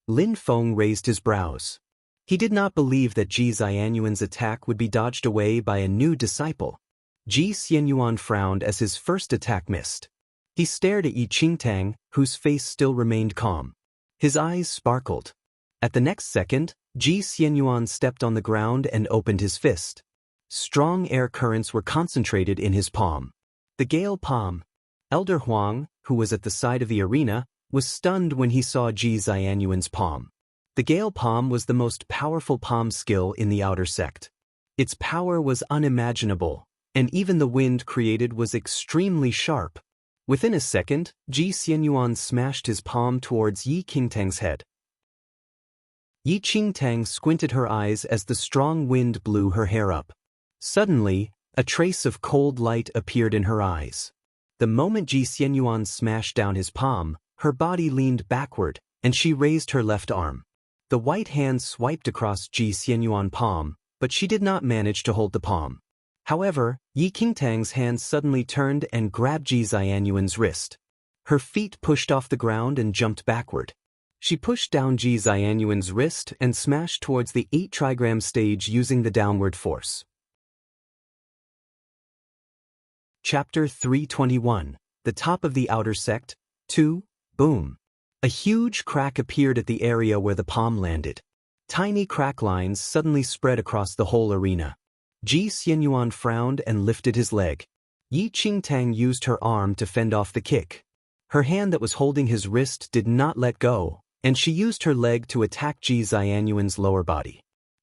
Lin Feng raised his brows. He did not believe that Ji Xianyuan's attack would be dodged away by a new disciple. Ji Xianyuan frowned as his first attack missed. He stared at Yi Qingtang, whose face still remained calm. His eyes sparkled. At the next second, Ji Xianyuan stepped on the ground and opened his fist. Strong air currents were concentrated in his palm. The Gale Palm. Elder Huang, who was at the side of the arena, was stunned when he saw Ji Xianyuan's palm. The Gale Palm was the most powerful palm skill in the outer sect. Its power was unimaginable, and even the wind created was extremely sharp. Within a second, Ji Xianyuan smashed his palm towards Yi Qingtang's head. Yi Qingtang squinted her eyes as the strong wind blew her hair up. Suddenly, a trace of cold light appeared in her eyes. The moment Ji Xianyuan smashed down his palm, her body leaned backward, and she raised her left arm. The white hand swiped across Ji Xianyuan's palm, but she did not manage to hold the palm. However, Yi Qingtang's hand suddenly turned and grabbed Ji Xianyuan's wrist. Her feet pushed off the ground and jumped backward. She pushed down Ji Xianyuan's wrist and smashed towards the 8 trigram stage using the downward force. Chapter 321, The Top of the Outer Sect, 2, Boom. A huge crack appeared at the area where the palm landed. Tiny crack lines suddenly spread across the whole arena. Ji Xianyuan frowned and lifted his leg. Yi Qingtang used her arm to fend off the kick. Her hand that was holding his wrist did not let go, and she used her leg to attack Ji Xianyuan's lower body.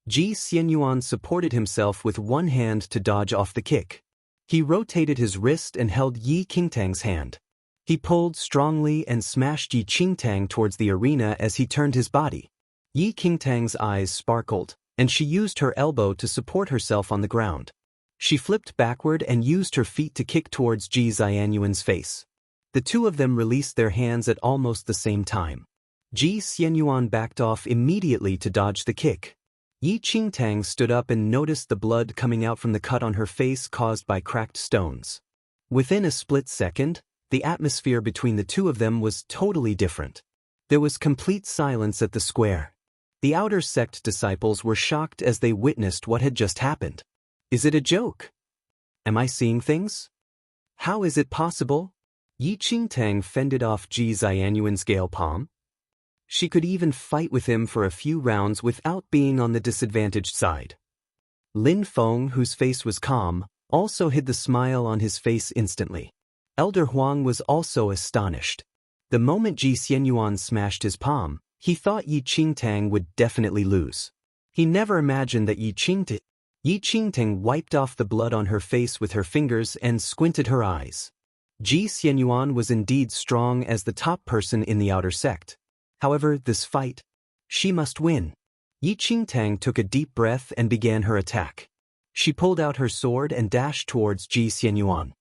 Ji Xianyuan supported himself with one hand to dodge off the kick. He rotated his wrist and held Yi Qingtang's hand. He pulled strongly and smashed Yi Qingtang towards the arena as he turned his body. Yi Qingtang's eyes sparkled, and she used her elbow to support herself on the ground. She flipped backward and used her feet to kick towards Ji Xianyuan's face. The two of them released their hands at almost the same time. Ji Xianyuan backed off immediately to dodge the kick. Yi Qingtang stood up and noticed the blood coming out from the cut on her face caused by cracked stones. Within a split second, the atmosphere between the two of them was totally different. There was complete silence at the square. The outer sect disciples were shocked as they witnessed what had just happened. Is it a joke? Am I seeing things? How is it possible? Yi Qingtang fended off Ji Xianyuan's gale palm. She could even fight with him for a few rounds without being on the disadvantaged side. Lin Feng, whose face was calm, also hid the smile on his face instantly. Elder Huang was also astonished. The moment Ji Xianyuan smashed his palm, he thought Yi Qingtang would definitely lose. He never imagined that Yi Qingtang wiped off the blood on her face with her fingers and squinted her eyes. Ji Xianyuan was indeed strong as the top person in the outer sect. However, this fight, she must win. Yi Qingtang took a deep breath and began her attack. She pulled out her sword and dashed towards Ji Xianyuan.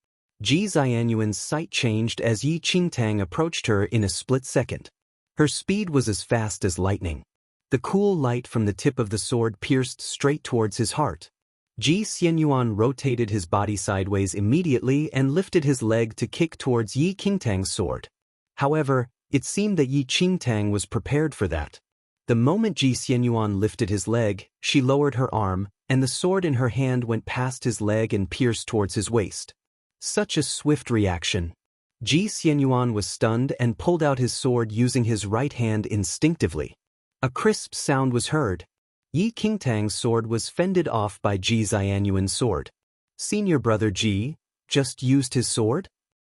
Ji Xianyuan's sight changed as Yi Qingtang approached her in a split second. Her speed was as fast as lightning. The cool light from the tip of the sword pierced straight towards his heart. Ji Xianyuan rotated his body sideways immediately and lifted his leg to kick towards Yi Qingtang's sword. However, it seemed that Yi Qingtang was prepared for that. The moment Ji Xianyuan lifted his leg, she lowered her arm, and the sword in her hand went past his leg and pierced towards his waist. Such a swift reaction. Ji Xianyuan was stunned and pulled out his sword using his right hand instinctively. A crisp sound was heard. Yi Qingtang's sword was fended off by Ji Xianyuan's sword. Senior brother Ji just used his sword?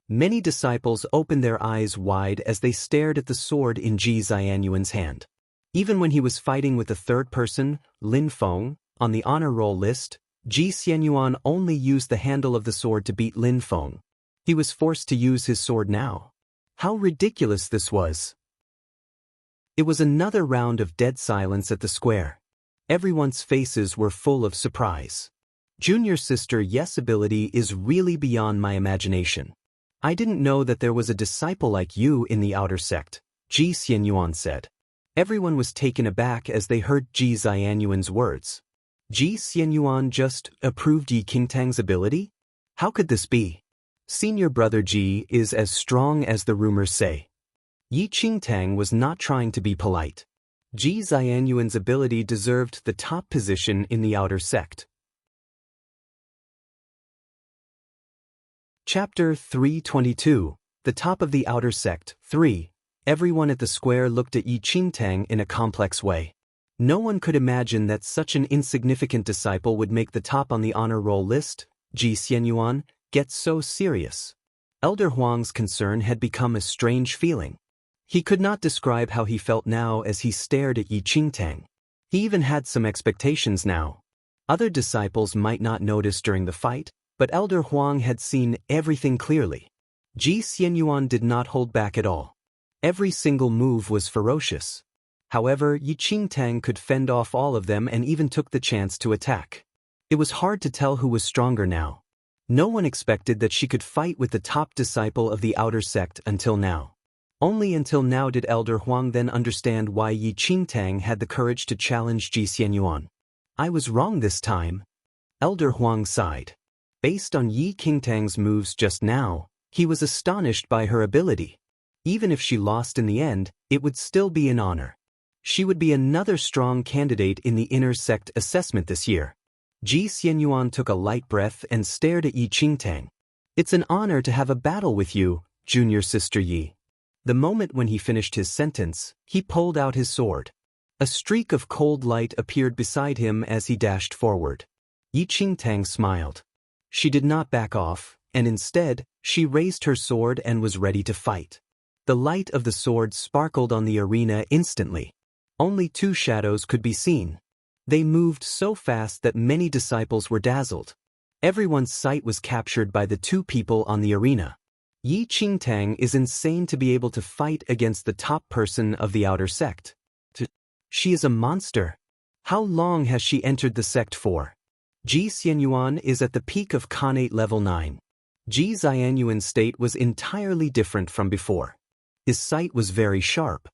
Many disciples opened their eyes wide as they stared at the sword in Ji Xianyuan's hand. Even when he was fighting with the third person, Lin Feng, on the honor roll list, Ji Xianyuan only used the handle of the sword to beat Lin Feng. He was forced to use his sword now. How ridiculous this was! It was another round of dead silence at the square. Everyone's faces were full of surprise. Junior sister Yes' ability is really beyond my imagination. I didn't know that there was a disciple like you in the outer sect, Ji Xianyuan said. Everyone was taken aback as they heard Ji Xianyuan's words. Ji Xianyuan just approved Yi Qingtang's ability? How could this be? Senior brother Ji is as strong as the rumors say. Yi Qingtang was not trying to be polite. Ji Xianyuan's ability deserved the top position in the outer sect. Chapter 322, The Top of the Outer Sect, 3. Everyone at the square looked at Yi Qingtang in a complex way. No one could imagine that such an insignificant disciple would make the top on the honor roll list. Ji Xianyuan get so serious. Elder Huang's concern had become a strange feeling. He could not describe how he felt now as he stared at Yi Qingtang. He even had some expectations now. Other disciples might not notice during the fight, but Elder Huang had seen everything clearly. Ji Xianyuan did not hold back at all. Every single move was ferocious. However, Yi Qingtang could fend off all of them and even took the chance to attack. It was hard to tell who was stronger now. No one expected that she could fight with the top disciple of the outer sect until now. Only until now did Elder Huang then understand why Yi Qingtang had the courage to challenge Ji Xianyuan. I was wrong this time. Elder Huang sighed. Based on Yi Qingtang's moves just now, he was astonished by her ability. Even if she lost in the end, it would still be an honor. She would be another strong candidate in the inner sect assessment this year. Ji Xianyuan took a light breath and stared at Yi Qingtang. It's an honor to have a battle with you, junior sister Yi. The moment when he finished his sentence, he pulled out his sword. A streak of cold light appeared beside him as he dashed forward. Yi Qingtang smiled. She did not back off, and instead, she raised her sword and was ready to fight. The light of the sword sparkled on the arena instantly. Only two shadows could be seen. They moved so fast that many disciples were dazzled. Everyone's sight was captured by the two people on the arena. Yi Qingtang is insane to be able to fight against the top person of the outer sect. She is a monster. How long has she entered the sect for? Ji Xianyuan is at the peak of Khanate level 9. Ji Xianyuan's state was entirely different from before. His sight was very sharp.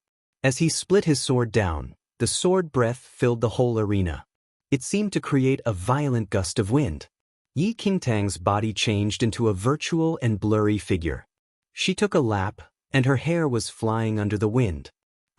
As he split his sword down, the sword breath filled the whole arena. It seemed to create a violent gust of wind. Yi Qingtang's body changed into a virtual and blurry figure. She took a lap, and her hair was flying under the wind.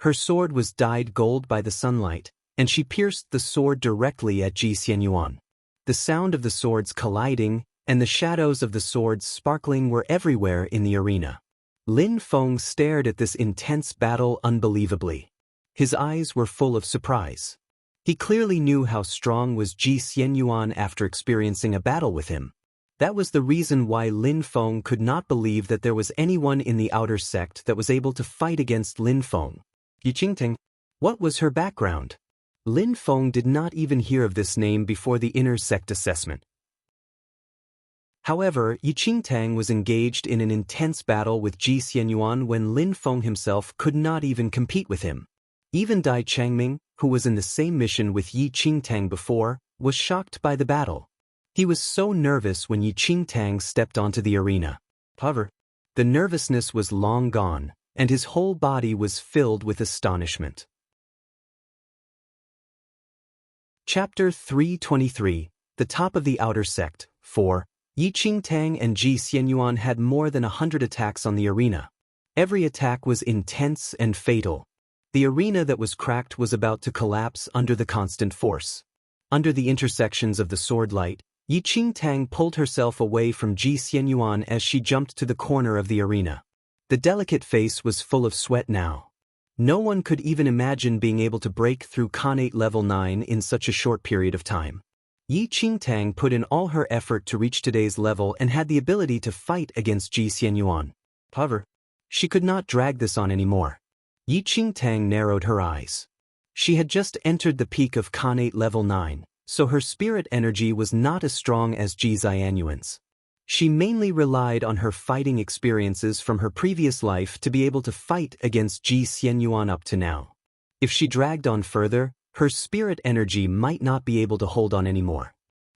Her sword was dyed gold by the sunlight, and she pierced the sword directly at Ji Xianyuan. The sound of the swords colliding and the shadows of the swords sparkling were everywhere in the arena. Lin Feng stared at this intense battle unbelievably. His eyes were full of surprise. He clearly knew how strong was Ji Xianyuan after experiencing a battle with him. That was the reason why Lin Feng could not believe that there was anyone in the outer sect that was able to fight against Lin Feng. Yi Qingtang, what was her background? Lin Feng did not even hear of this name before the inner sect assessment. However, Yi Qingtang was engaged in an intense battle with Ji Xianyuan when Lin Feng himself could not even compete with him. Even Dai Changming, who was in the same mission with Yi Qingtang before, was shocked by the battle. He was so nervous when Yi Qingtang stepped onto the arena. However, the nervousness was long gone, and his whole body was filled with astonishment. Chapter 323, The Top of the Outer Sect, 4. Yi Qingtang and Ji Xianyuan had more than 100 attacks on the arena. Every attack was intense and fatal. The arena that was cracked was about to collapse under the constant force. Under the intersections of the sword light, Yi Qingtang pulled herself away from Ji Xianyuan as she jumped to the corner of the arena. The delicate face was full of sweat now. No one could even imagine being able to break through Khanate level 9 in such a short period of time. Yi Qingtang put in all her effort to reach today's level and had the ability to fight against Ji Xianyuan. However, she could not drag this on anymore. Yi Qingtang narrowed her eyes. She had just entered the peak of Khanate level 9, so her spirit energy was not as strong as Ji Xianyuan's. She mainly relied on her fighting experiences from her previous life to be able to fight against Ji Xianyuan up to now. If she dragged on further, her spirit energy might not be able to hold on anymore.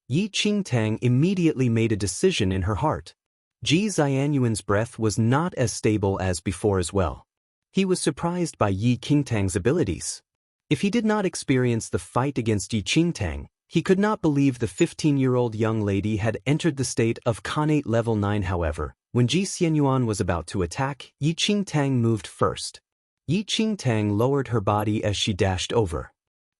Yi Qingtang immediately made a decision in her heart. Ji Xianyuan's breath was not as stable as before as well. He was surprised by Yi Qingtang's abilities. If he did not experience the fight against Yi Qingtang, he could not believe the 15-year-old young lady had entered the state of Khanate level 9. However, when Ji Xianyuan was about to attack, Yi Qingtang moved first. Yi Qingtang lowered her body as she dashed over.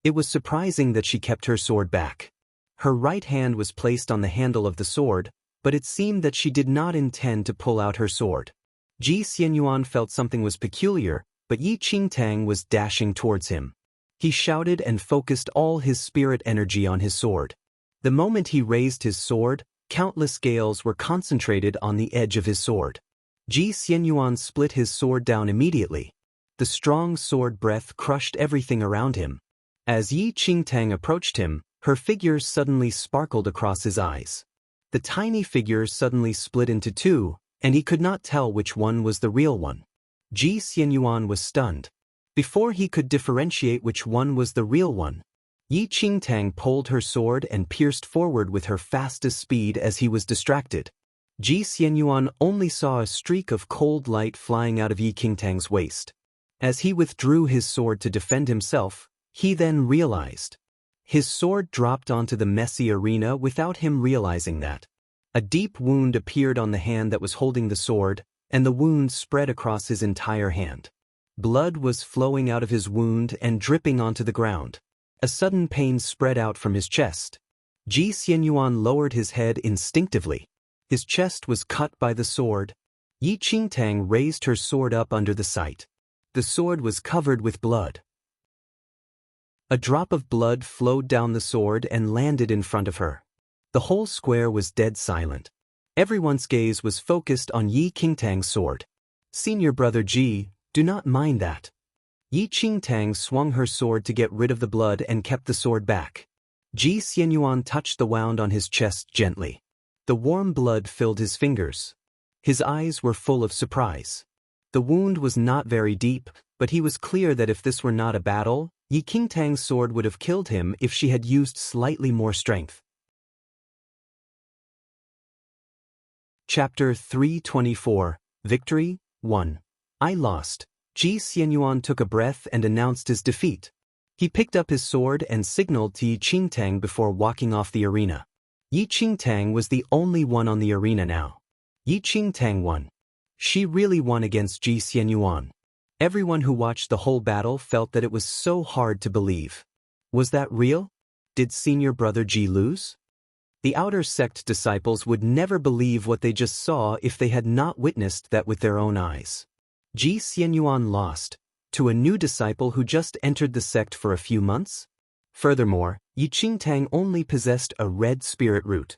It was surprising that she kept her sword back. Her right hand was placed on the handle of the sword, but it seemed that she did not intend to pull out her sword. Ji Xianyuan felt something was peculiar, but Yi Qingtang was dashing towards him. He shouted and focused all his spirit energy on his sword. The moment he raised his sword, countless scales were concentrated on the edge of his sword. Ji Xianyuan split his sword down immediately. The strong sword breath crushed everything around him. As Yi Qingtang approached him, her figures suddenly sparkled across his eyes. The tiny figures suddenly split into two, and he could not tell which one was the real one. Ji Xianyuan was stunned. Before he could differentiate which one was the real one, Yi Qingtang pulled her sword and pierced forward with her fastest speed as he was distracted. Ji Xianyuan only saw a streak of cold light flying out of Yi Qingtang's waist. As he withdrew his sword to defend himself, he then realized. His sword dropped onto the messy arena without him realizing that. A deep wound appeared on the hand that was holding the sword, and the wound spread across his entire hand. Blood was flowing out of his wound and dripping onto the ground. A sudden pain spread out from his chest. Ji Xianyuan lowered his head instinctively. His chest was cut by the sword. Yi Qingtang raised her sword up under the sight. The sword was covered with blood. A drop of blood flowed down the sword and landed in front of her. The whole square was dead silent. Everyone's gaze was focused on Yi Qingtang's sword. "Senior brother Ji, do not mind that." Yi Qingtang swung her sword to get rid of the blood and kept the sword back. Ji Xianyuan touched the wound on his chest gently. The warm blood filled his fingers. His eyes were full of surprise. The wound was not very deep, but he was clear that if this were not a battle, Yi Qingtang's sword would have killed him if she had used slightly more strength. Chapter 324, Victory 1. I lost. Ji Xianyuan took a breath and announced his defeat. He picked up his sword and signaled to Yi Qingtang before walking off the arena. Yi Qingtang was the only one on the arena now. Yi Qingtang won. She really won against Ji Xianyuan. Everyone who watched the whole battle felt that it was so hard to believe. Was that real? Did senior brother Ji lose? The outer sect disciples would never believe what they just saw if they had not witnessed that with their own eyes. Ji Xianyuan lost to a new disciple who just entered the sect for a few months? Furthermore, Yi Qingtang only possessed a red spirit root.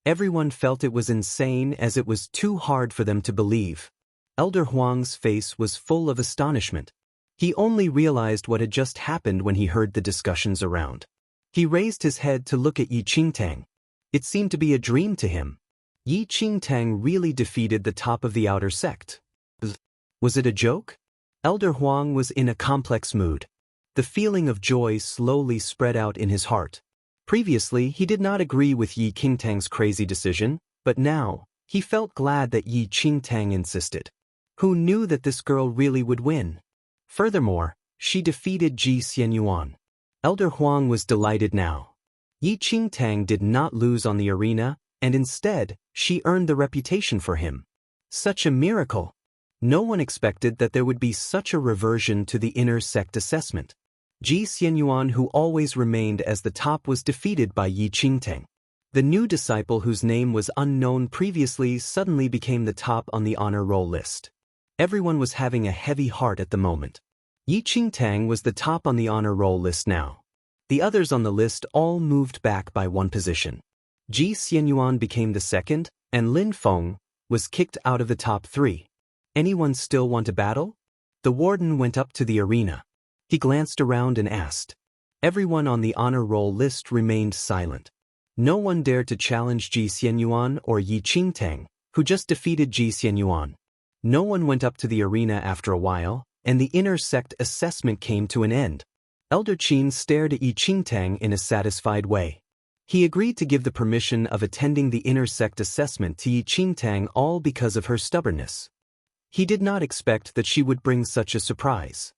Everyone felt it was insane as it was too hard for them to believe. Elder Huang's face was full of astonishment. He only realized what had just happened when he heard the discussions around. He raised his head to look at Yi Qingtang. It seemed to be a dream to him. Yi Qingtang really defeated the top of the outer sect. Was it a joke? Elder Huang was in a complex mood. The feeling of joy slowly spread out in his heart. Previously, he did not agree with Yi Qingtang's crazy decision, but now, he felt glad that Yi Qingtang insisted. Who knew that this girl really would win? Furthermore, she defeated Ji Xianyuan. Elder Huang was delighted now. Yi Qingtang did not lose on the arena, and instead, she earned the reputation for him. Such a miracle! No one expected that there would be such a reversion to the inner sect assessment. Ji Xianyuan, who always remained as the top, was defeated by Yi Qingtang. The new disciple whose name was unknown previously suddenly became the top on the honor roll list. Everyone was having a heavy heart at the moment. Yi Qingtang was the top on the honor roll list now. The others on the list all moved back by one position. Ji Xianyuan became the second, and Lin Feng was kicked out of the top 3. Anyone still want to battle? The warden went up to the arena. He glanced around and asked. Everyone on the honor roll list remained silent. No one dared to challenge Ji Xianyuan or Yi Qingtang, who just defeated Ji Xianyuan. No one went up to the arena after a while, and the inner sect assessment came to an end. Elder Qin stared at Yi Qingtang in a satisfied way. He agreed to give the permission of attending the inner sect assessment to Yi Qingtang all because of her stubbornness. He did not expect that she would bring such a surprise.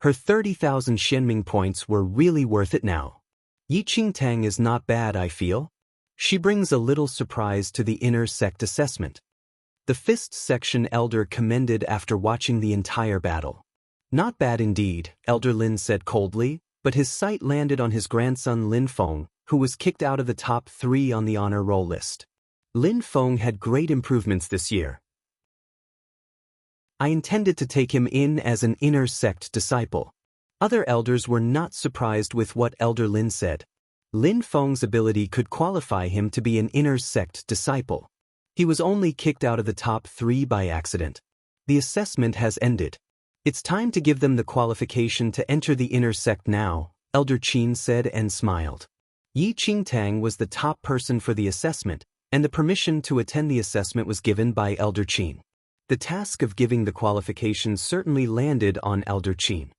Her 30,000 Xianming points were really worth it now. Yi Qingtang is not bad, I feel. She brings a little surprise to the inner sect assessment. The fist section elder commended after watching the entire battle. Not bad indeed, Elder Lin said coldly, but his sight landed on his grandson Lin Feng, who was kicked out of the top 3 on the honor roll list. Lin Feng had great improvements this year. I intended to take him in as an inner sect disciple. Other elders were not surprised with what Elder Lin said. Lin Feng's ability could qualify him to be an inner sect disciple. He was only kicked out of the top 3 by accident. The assessment has ended. It's time to give them the qualification to enter the inner sect now, Elder Qin said and smiled. Yi Qingtang was the top person for the assessment, and the permission to attend the assessment was given by Elder Qin. The task of giving the qualification certainly landed on Elder Qin.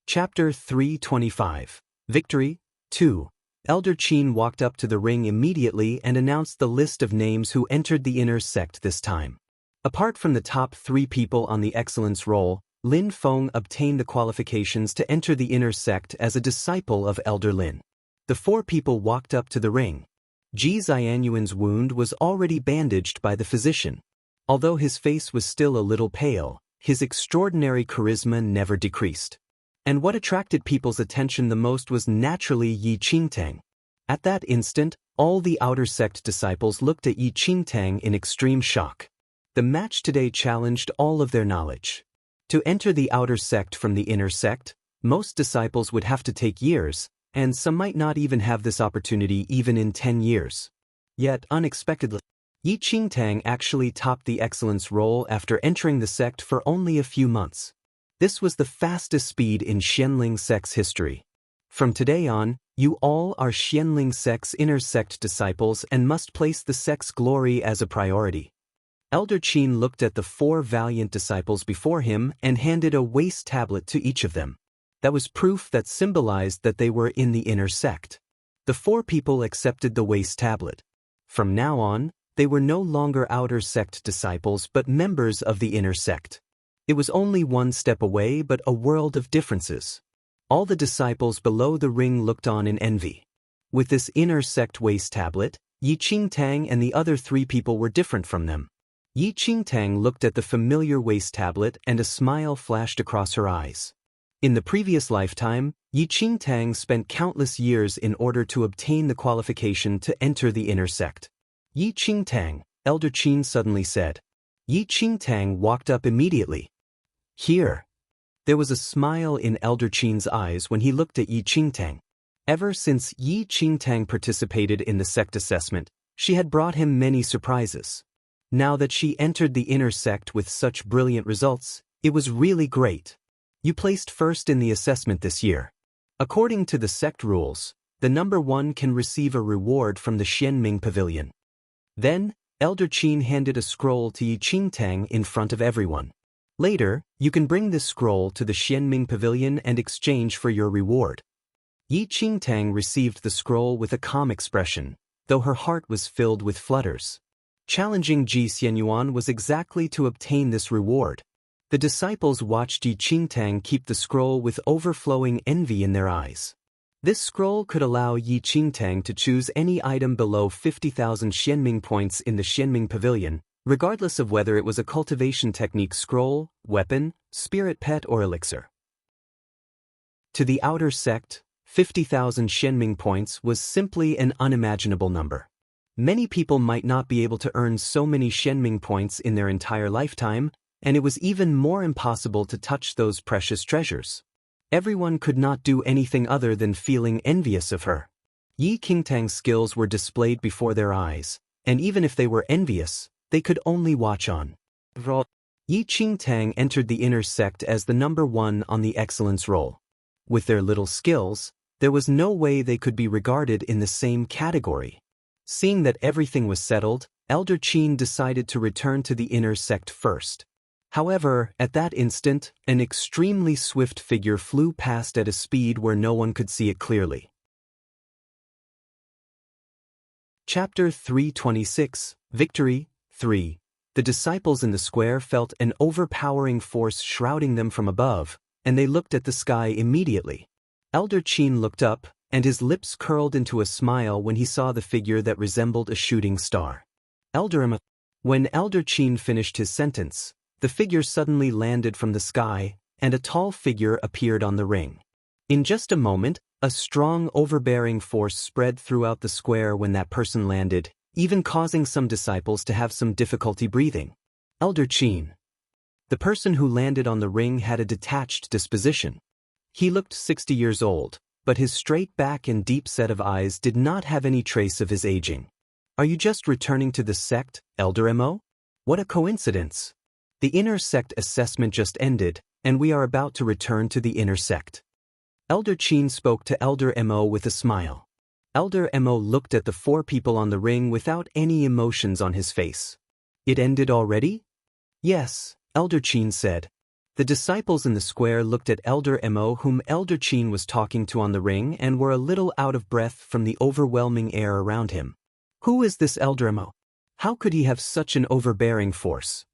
Chapter 325, Victory 2. Elder Qin walked up to the ring immediately and announced the list of names who entered the inner sect this time. Apart from the top 3 people on the excellence roll, Lin Feng obtained the qualifications to enter the inner sect as a disciple of Elder Lin. The 4 people walked up to the ring. Ji Xianyuan's wound was already bandaged by the physician. Although his face was still a little pale, his extraordinary charisma never decreased. And what attracted people's attention the most was naturally Yi Qingtang. At that instant, all the outer sect disciples looked at Yi Qingtang in extreme shock. The match today challenged all of their knowledge. To enter the outer sect from the inner sect, most disciples would have to take years, and some might not even have this opportunity even in 10 years. Yet, unexpectedly, Yi Qingtang actually topped the excellence roll after entering the sect for only a few months. This was the fastest speed in Xianling sect's history. From today on, you all are Xianling sect's inner sect disciples and must place the sect's glory as a priority. Elder Qin looked at the 4 valiant disciples before him and handed a waist tablet to each of them. That was proof that symbolized that they were in the inner sect. The 4 people accepted the waist tablet. From now on, they were no longer outer sect disciples but members of the inner sect. It was only one step away but a world of differences. All the disciples below the ring looked on in envy. With this inner sect waist tablet, Yi Qingtang and the other 3 people were different from them. Yi Qingtang looked at the familiar waist tablet and a smile flashed across her eyes. In the previous lifetime, Yi Qingtang spent countless years in order to obtain the qualification to enter the inner sect. Yi Qingtang, Elder Qin suddenly said. Yi Qingtang walked up immediately. Here. There was a smile in Elder Qin's eyes when he looked at Yi Qingtang. Ever since Yi Qingtang participated in the sect assessment, she had brought him many surprises. Now that she entered the inner sect with such brilliant results, it was really great. You placed first in the assessment this year. According to the sect rules, the number 1 can receive a reward from the Xianming Pavilion. Then, Elder Qin handed a scroll to Yi Qingtang in front of everyone. Later, you can bring this scroll to the Xianming Pavilion and exchange for your reward. Yi Qingtang received the scroll with a calm expression, though her heart was filled with flutters. Challenging Ji Xianyuan was exactly to obtain this reward. The disciples watched Yi Qingtang keep the scroll with overflowing envy in their eyes. This scroll could allow Yi Qingtang to choose any item below 50,000 Xianming points in the Xianming Pavilion, regardless of whether it was a cultivation technique scroll, weapon, spirit pet or elixir. To the outer sect, 50,000 Xianming points was simply an unimaginable number. Many people might not be able to earn so many Xianming points in their entire lifetime, and it was even more impossible to touch those precious treasures. Everyone could not do anything other than feeling envious of her. Yi Qingtang's skills were displayed before their eyes, and even if they were envious, they could only watch on. Yi Qingtang entered the inner sect as the number 1 on the excellence roll. With their little skills, there was no way they could be regarded in the same category. Seeing that everything was settled, Elder Qin decided to return to the inner sect first. However, at that instant, an extremely swift figure flew past at a speed where no one could see it clearly. Chapter 326, Victory 3. The disciples in the square felt an overpowering force shrouding them from above, and they looked at the sky immediately. Elder Qin looked up, and his lips curled into a smile when he saw the figure that resembled a shooting star. When Elder Qin finished his sentence, the figure suddenly landed from the sky, and a tall figure appeared on the ring. In just a moment, a strong overbearing force spread throughout the square when that person landed, even causing some disciples to have some difficulty breathing. Elder Qin. The person who landed on the ring had a detached disposition. He looked 60 years old, but his straight back and deep set of eyes did not have any trace of his aging. Are you just returning to the sect, Elder Mo? What a coincidence! The inner sect assessment just ended, and we are about to return to the inner sect. Elder Qin spoke to Elder Mo with a smile. Elder Mo looked at the 4 people on the ring without any emotions on his face. It ended already? Yes, Elder Qin said. The disciples in the square looked at Elder Mo whom Elder Qin was talking to on the ring and were a little out of breath from the overwhelming air around him. Who is this Elder Mo? How could he have such an overbearing force?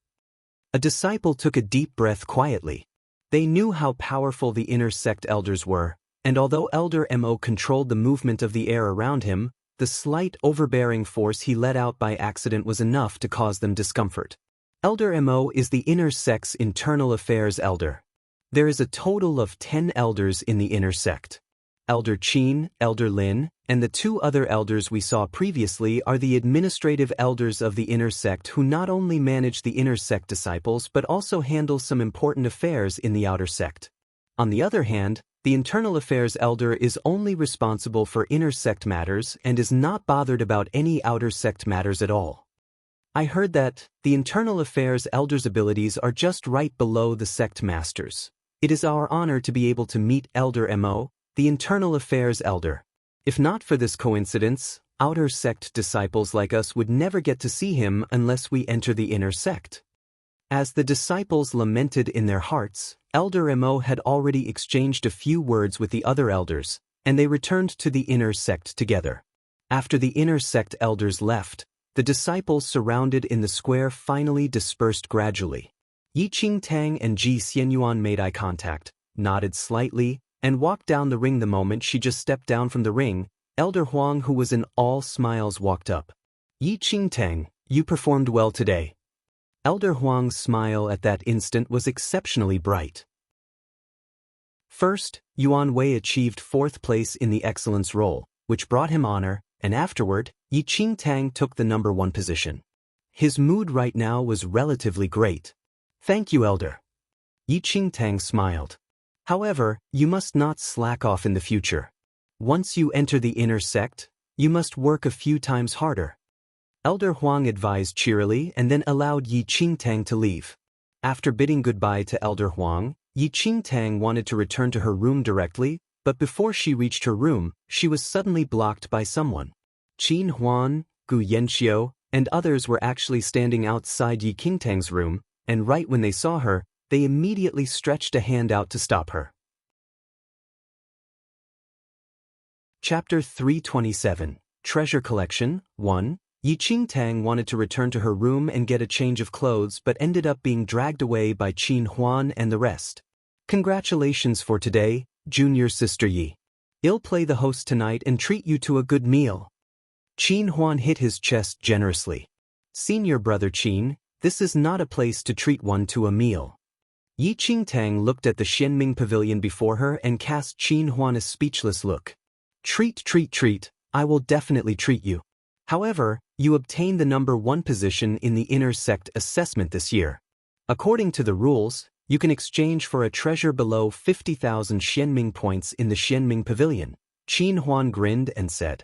A disciple took a deep breath quietly. They knew how powerful the inner sect elders were, and although Elder Mo controlled the movement of the air around him, the slight overbearing force he let out by accident was enough to cause them discomfort. Elder Mo is the inner sect's internal affairs elder. There is a total of 10 elders in the inner sect. Elder Qin, Elder Lin, and the two other elders we saw previously are the administrative elders of the inner sect who not only manage the inner sect disciples but also handle some important affairs in the outer sect. On the other hand, the internal affairs elder is only responsible for inner sect matters and is not bothered about any outer sect matters at all. I heard that the internal affairs elder's abilities are just right below the sect master's. It is our honor to be able to meet Elder Mo, the internal affairs elder. If not for this coincidence, outer sect disciples like us would never get to see him unless we enter the inner sect. As the disciples lamented in their hearts, Elder Mo had already exchanged a few words with the other elders, and they returned to the inner sect together. After the inner sect elders left, the disciples surrounded in the square finally dispersed gradually. Yi Qingtang and Ji Xianyuan made eye contact, nodded slightly, and walked down the ring. The moment she just stepped down from the ring, Elder Huang, who was in all smiles, walked up. Yi Qingtang, you performed well today. Elder Huang's smile at that instant was exceptionally bright. First, Yuan Wei achieved 4th place in the excellence role, which brought him honor, and afterward, Yi Qingtang took the number 1 position. His mood right now was relatively great. Thank you, Elder. Yi Qingtang smiled. However, you must not slack off in the future. Once you enter the inner sect, you must work a few times harder. Elder Huang advised cheerily and then allowed Yi Qingtang to leave. After bidding goodbye to Elder Huang, Yi Qingtang wanted to return to her room directly, but before she reached her room, she was suddenly blocked by someone. Qin Huan, Gu Yanxiu, and others were actually standing outside Yi Qingtang's room, and right when they saw her, they immediately stretched a hand out to stop her. Chapter 327, Treasure Collection, 1. Yi Qingtang wanted to return to her room and get a change of clothes but ended up being dragged away by Qin Huan and the rest. Congratulations for today, junior sister Yi. I'll play the host tonight and treat you to a good meal. Qin Huan hit his chest generously. Senior brother Qin, this is not a place to treat one to a meal. Yi Qingtang looked at the Xianming pavilion before her and cast Qin Huan a speechless look. Treat, I will definitely treat you. However, you obtained the number 1 position in the inner sect assessment this year. According to the rules, you can exchange for a treasure below 50,000 Xianming points in the Xianming pavilion. Qin Huan grinned and said,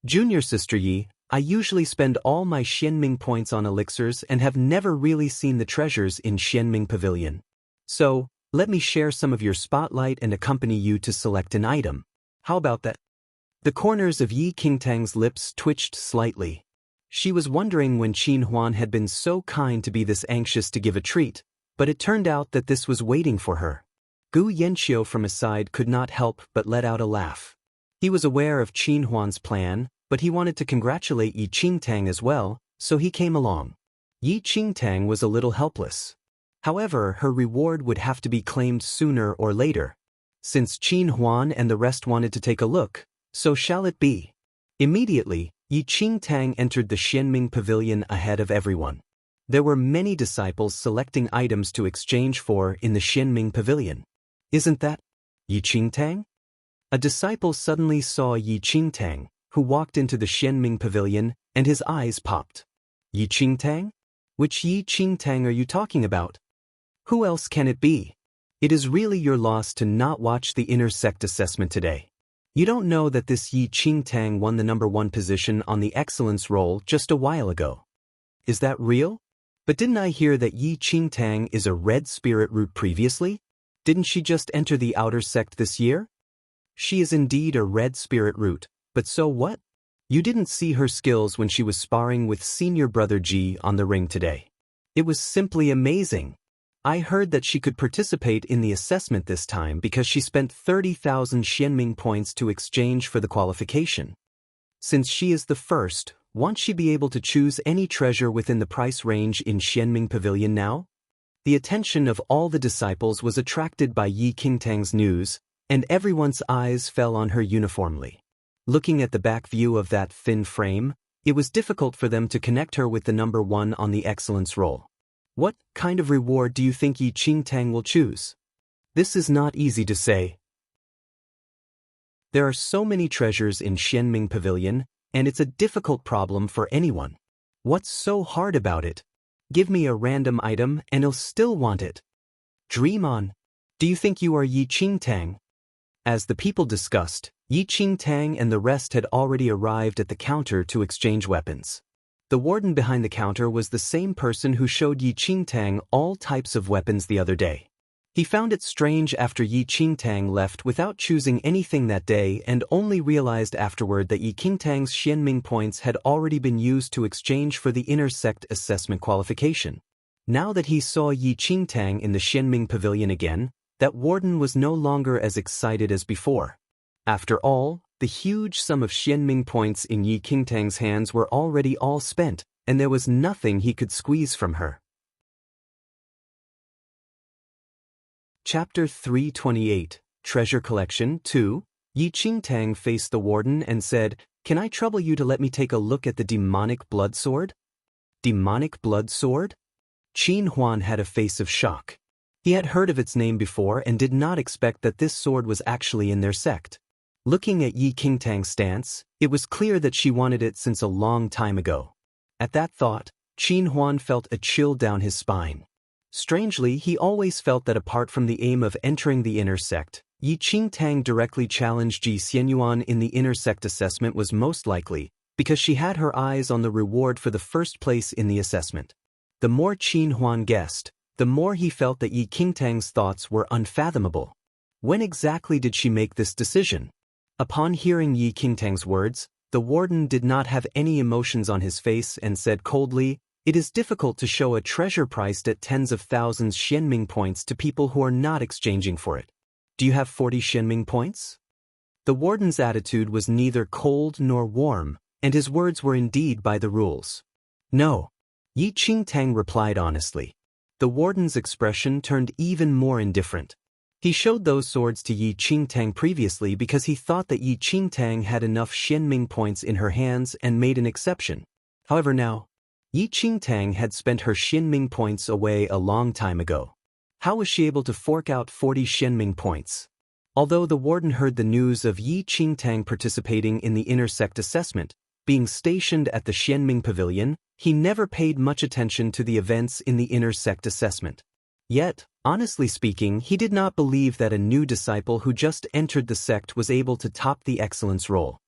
Junior sister Yi, I usually spend all my Xianming points on elixirs and have never really seen the treasures in Xianming pavilion. So, let me share some of your spotlight and accompany you to select an item. How about that? The corners of Yi Qingtang's lips twitched slightly. She was wondering when Qin Huan had been so kind to be this anxious to give a treat, but it turned out that this was waiting for her. Gu Yanxiu from his side could not help but let out a laugh. He was aware of Qin Huan's plan, but he wanted to congratulate Yi Qingtang as well, so he came along. Yi Qingtang was a little helpless. However, her reward would have to be claimed sooner or later. Since Qin Huan and the rest wanted to take a look, so shall it be. Immediately, Yi Qingtang entered the Xianming pavilion ahead of everyone. There were many disciples selecting items to exchange for in the Xianming pavilion. Isn't that Yi Qingtang? A disciple suddenly saw Yi Qingtang, who walked into the Xianming pavilion, and his eyes popped. Yi Qingtang? Which Yi Qingtang are you talking about? Who else can it be? It is really your loss to not watch the inner sect assessment today. You don't know that this Yi Qingtang won the number 1 position on the excellence roll just a while ago. Is that real? But didn't I hear that Yi Qingtang is a red spirit root previously? Didn't she just enter the outer sect this year? She is indeed a red spirit root, but so what? You didn't see her skills when she was sparring with senior brother Ji on the ring today. It was simply amazing. I heard that she could participate in the assessment this time because she spent 30,000 Xianming points to exchange for the qualification. Since she is the first, won't she be able to choose any treasure within the price range in Xianming Pavilion now? The attention of all the disciples was attracted by Yi Qingtang's news, and everyone's eyes fell on her uniformly. Looking at the back view of that thin frame, it was difficult for them to connect her with the number 1 on the excellence roll. What kind of reward do you think Yi Qingtang will choose? This is not easy to say. There are so many treasures in Xianming Pavilion, and it's a difficult problem for anyone. What's so hard about it? Give me a random item and I'll still want it. Dream on. Do you think you are Yi Qingtang? As the people discussed, Yi Qingtang and the rest had already arrived at the counter to exchange weapons. The warden behind the counter was the same person who showed Yi Qingtang all types of weapons the other day. He found it strange after Yi Qingtang left without choosing anything that day and only realized afterward that Yi Qingtang's Xianming points had already been used to exchange for the inner sect assessment qualification. Now that he saw Yi Qingtang in the Xianming Pavilion again, that warden was no longer as excited as before. After all, the huge sum of Xianming points in Yi Qingtang's hands were already all spent, and there was nothing he could squeeze from her. Chapter 328, Treasure Collection 2. Yi Qingtang faced the warden and said, "Can I trouble you to let me take a look at the demonic blood sword?" Demonic blood sword? Qin Huan had a face of shock. He had heard of its name before and did not expect that this sword was actually in their sect. Looking at Yi Qingtang's stance, it was clear that she wanted it since a long time ago. At that thought, Qin Huan felt a chill down his spine. Strangely, he always felt that apart from the aim of entering the inner sect, Yi Qingtang directly challenged Ji Xianyuan in the inner sect assessment was most likely, because she had her eyes on the reward for the first place in the assessment. The more Qin Huan guessed, the more he felt that Yi Qingtang's thoughts were unfathomable. When exactly did she make this decision? Upon hearing Yi Qingtang's words, the warden did not have any emotions on his face and said coldly, "It is difficult to show a treasure priced at tens of thousands Xianming points to people who are not exchanging for it. Do you have 40 Xianming points?" The warden's attitude was neither cold nor warm, and his words were indeed by the rules. "No." Yi Qingtang replied honestly. The warden's expression turned even more indifferent. He showed those swords to Yi Qingtang previously because he thought that Yi Qingtang had enough Xianming points in her hands and made an exception. However now, Yi Qingtang had spent her Xianming points away a long time ago. How was she able to fork out 40 Xianming points? Although the warden heard the news of Yi Qingtang participating in the inner sect assessment, being stationed at the Xianming Pavilion, he never paid much attention to the events in the inner sect assessment. Yet, honestly speaking, he did not believe that a new disciple who just entered the sect was able to top the excellence roll.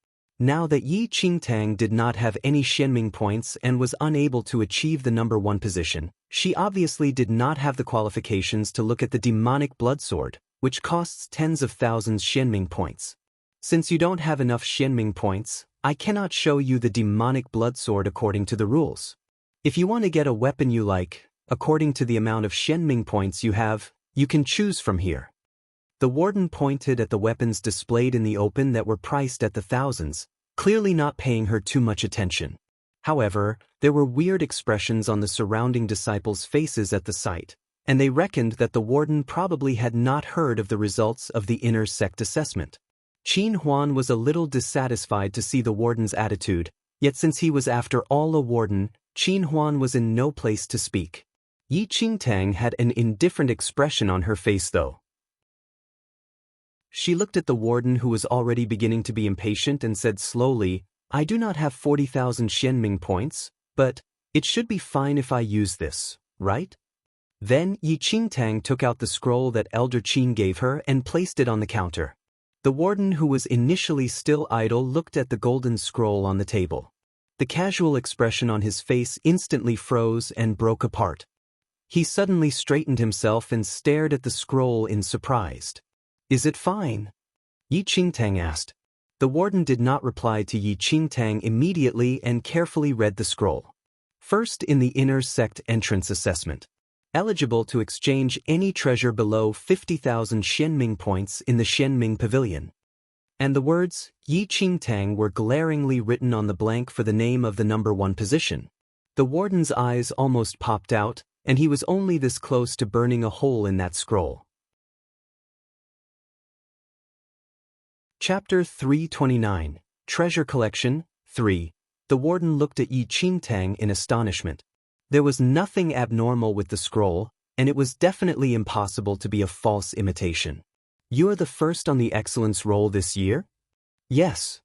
Now that Yi Qingtang did not have any Xianming points and was unable to achieve the number 1 position, she obviously did not have the qualifications to look at the demonic blood sword, which costs tens of thousands Xianming points. "Since you don't have enough Xianming points, I cannot show you the demonic blood sword according to the rules. If you want to get a weapon you like, according to the amount of Xianming points you have, you can choose from here." The warden pointed at the weapons displayed in the open that were priced at the thousands, clearly not paying her too much attention. However, there were weird expressions on the surrounding disciples' faces at the sight, and they reckoned that the warden probably had not heard of the results of the inner sect assessment. Qin Huan was a little dissatisfied to see the warden's attitude, yet since he was after all a warden, Qin Huan was in no place to speak. Yi Qingtang had an indifferent expression on her face though. She looked at the warden who was already beginning to be impatient and said slowly, "I do not have 40,000 Xianming points, but it should be fine if I use this, right?" Then Yi Qingtang took out the scroll that Elder Qin gave her and placed it on the counter. The warden who was initially still idle looked at the golden scroll on the table. The casual expression on his face instantly froze and broke apart. He suddenly straightened himself and stared at the scroll in surprise. "Is it fine?" Yi Qingtang asked. The warden did not reply to Yi Qingtang immediately and carefully read the scroll. First in the inner sect entrance assessment. Eligible to exchange any treasure below 50,000 Xianming points in the Xianming Pavilion. And the words, Yi Qingtang, were glaringly written on the blank for the name of the number 1 position. The warden's eyes almost popped out, and he was only this close to burning a hole in that scroll. Chapter 329, Treasure Collection 3. The warden looked at Yi Qingtang in astonishment. There was nothing abnormal with the scroll, and it was definitely impossible to be a false imitation. "You are the first on the excellence roll this year?" Yes.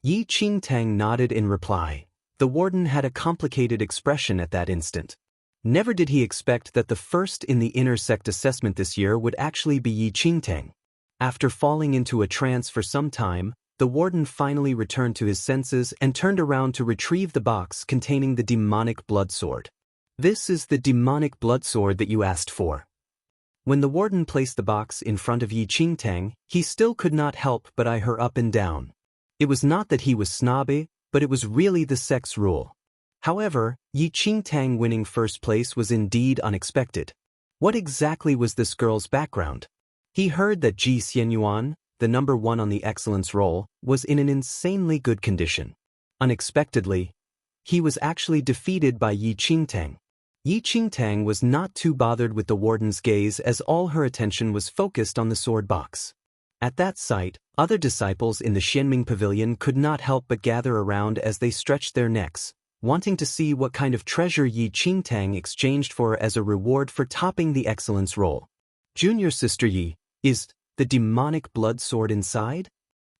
Yi Qingtang nodded in reply. The warden had a complicated expression at that instant. Never did he expect that the first in the inner sect assessment this year would actually be Yi Qingtang. After falling into a trance for some time, the warden finally returned to his senses and turned around to retrieve the box containing the demonic blood sword. This is the demonic blood sword that you asked for. When the warden placed the box in front of Yi Qingtang, he still could not help but eye her up and down. It was not that he was snobby, but it was really the sex rule. However, Yi Qingtang winning first place was indeed unexpected. What exactly was this girl's background? He heard that Ji Xianyuan, the number 1 on the excellence roll, was in an insanely good condition. Unexpectedly, he was actually defeated by Yi Qingtang. Yi Qingtang was not too bothered with the warden's gaze as all her attention was focused on the sword box. At that sight, other disciples in the Xianming Pavilion could not help but gather around as they stretched their necks, wanting to see what kind of treasure Yi Qingtang exchanged for as a reward for topping the excellence roll. Junior Sister Yi, is the demonic blood sword inside?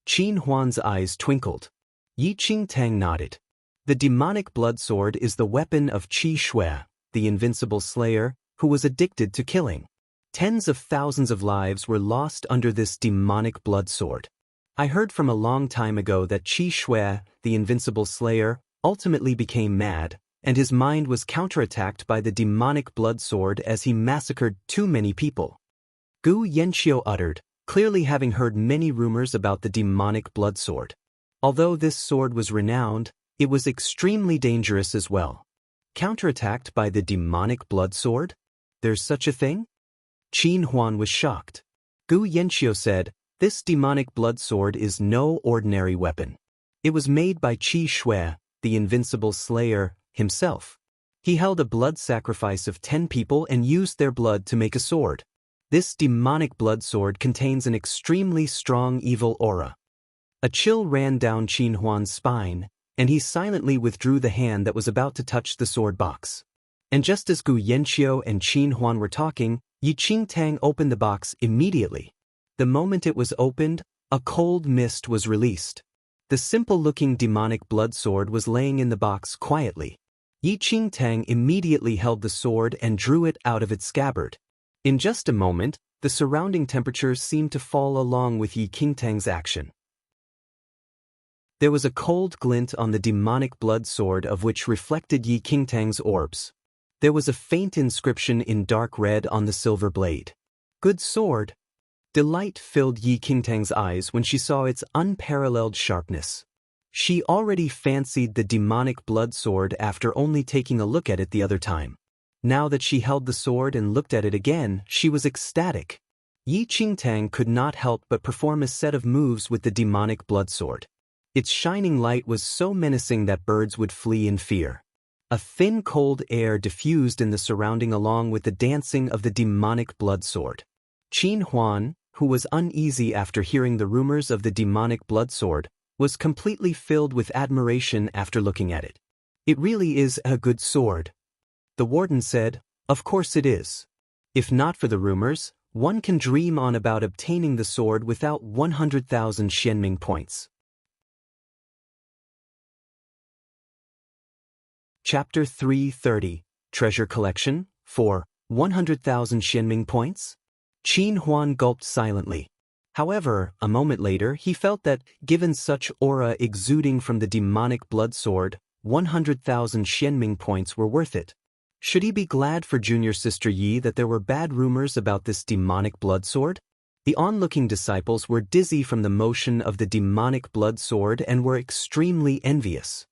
Qin Huan's eyes twinkled. Yi Qingtang nodded. The demonic blood sword is the weapon of Qi Shui, the invincible slayer, who was addicted to killing. Tens of thousands of lives were lost under this demonic blood sword. I heard from a long time ago that Qi Shui, the invincible slayer, ultimately became mad, and his mind was counterattacked by the demonic blood sword as he massacred too many people. Gu Yanqiu uttered, clearly having heard many rumors about the demonic blood sword. Although this sword was renowned, it was extremely dangerous as well. Counterattacked by the demonic blood sword? There's such a thing? Qin Huan was shocked. Gu Yanqiu said, this demonic blood sword is no ordinary weapon. It was made by Qi Shui, the invincible slayer, himself. He held a blood sacrifice of 10 people and used their blood to make a sword. This demonic blood sword contains an extremely strong evil aura. A chill ran down Qin Huan's spine, and he silently withdrew the hand that was about to touch the sword box. And just as Gu Yanqiu and Qin Huan were talking, Yi Qingtang opened the box immediately. The moment it was opened, a cold mist was released. The simple-looking demonic blood sword was laying in the box quietly. Yi Qingtang immediately held the sword and drew it out of its scabbard. In just a moment, the surrounding temperatures seemed to fall along with Yi Qingtang's action. There was a cold glint on the demonic blood sword of which reflected Yi Qingtang's orbs. There was a faint inscription in dark red on the silver blade. Good sword. Delight filled Yi Qingtang's eyes when she saw its unparalleled sharpness. She already fancied the demonic blood sword after only taking a look at it the other time. Now that she held the sword and looked at it again, she was ecstatic. Yi Qingtang could not help but perform a set of moves with the demonic blood sword. Its shining light was so menacing that birds would flee in fear. A thin cold air diffused in the surrounding along with the dancing of the demonic blood sword. Qin Huan, who was uneasy after hearing the rumors of the demonic blood sword, was completely filled with admiration after looking at it. It really is a good sword. The warden said, of course it is. If not for the rumors, one can dream on about obtaining the sword without 100,000 Xianming points. Chapter 330, Treasure Collection, for 100,000 Xianming points? Qin Huan gulped silently. However, a moment later he felt that, given such aura exuding from the demonic blood sword, 100,000 Xianming points were worth it. Should he be glad for Junior Sister Yi that there were bad rumors about this demonic blood sword? The onlooking disciples were dizzy from the motion of the demonic blood sword and were extremely envious.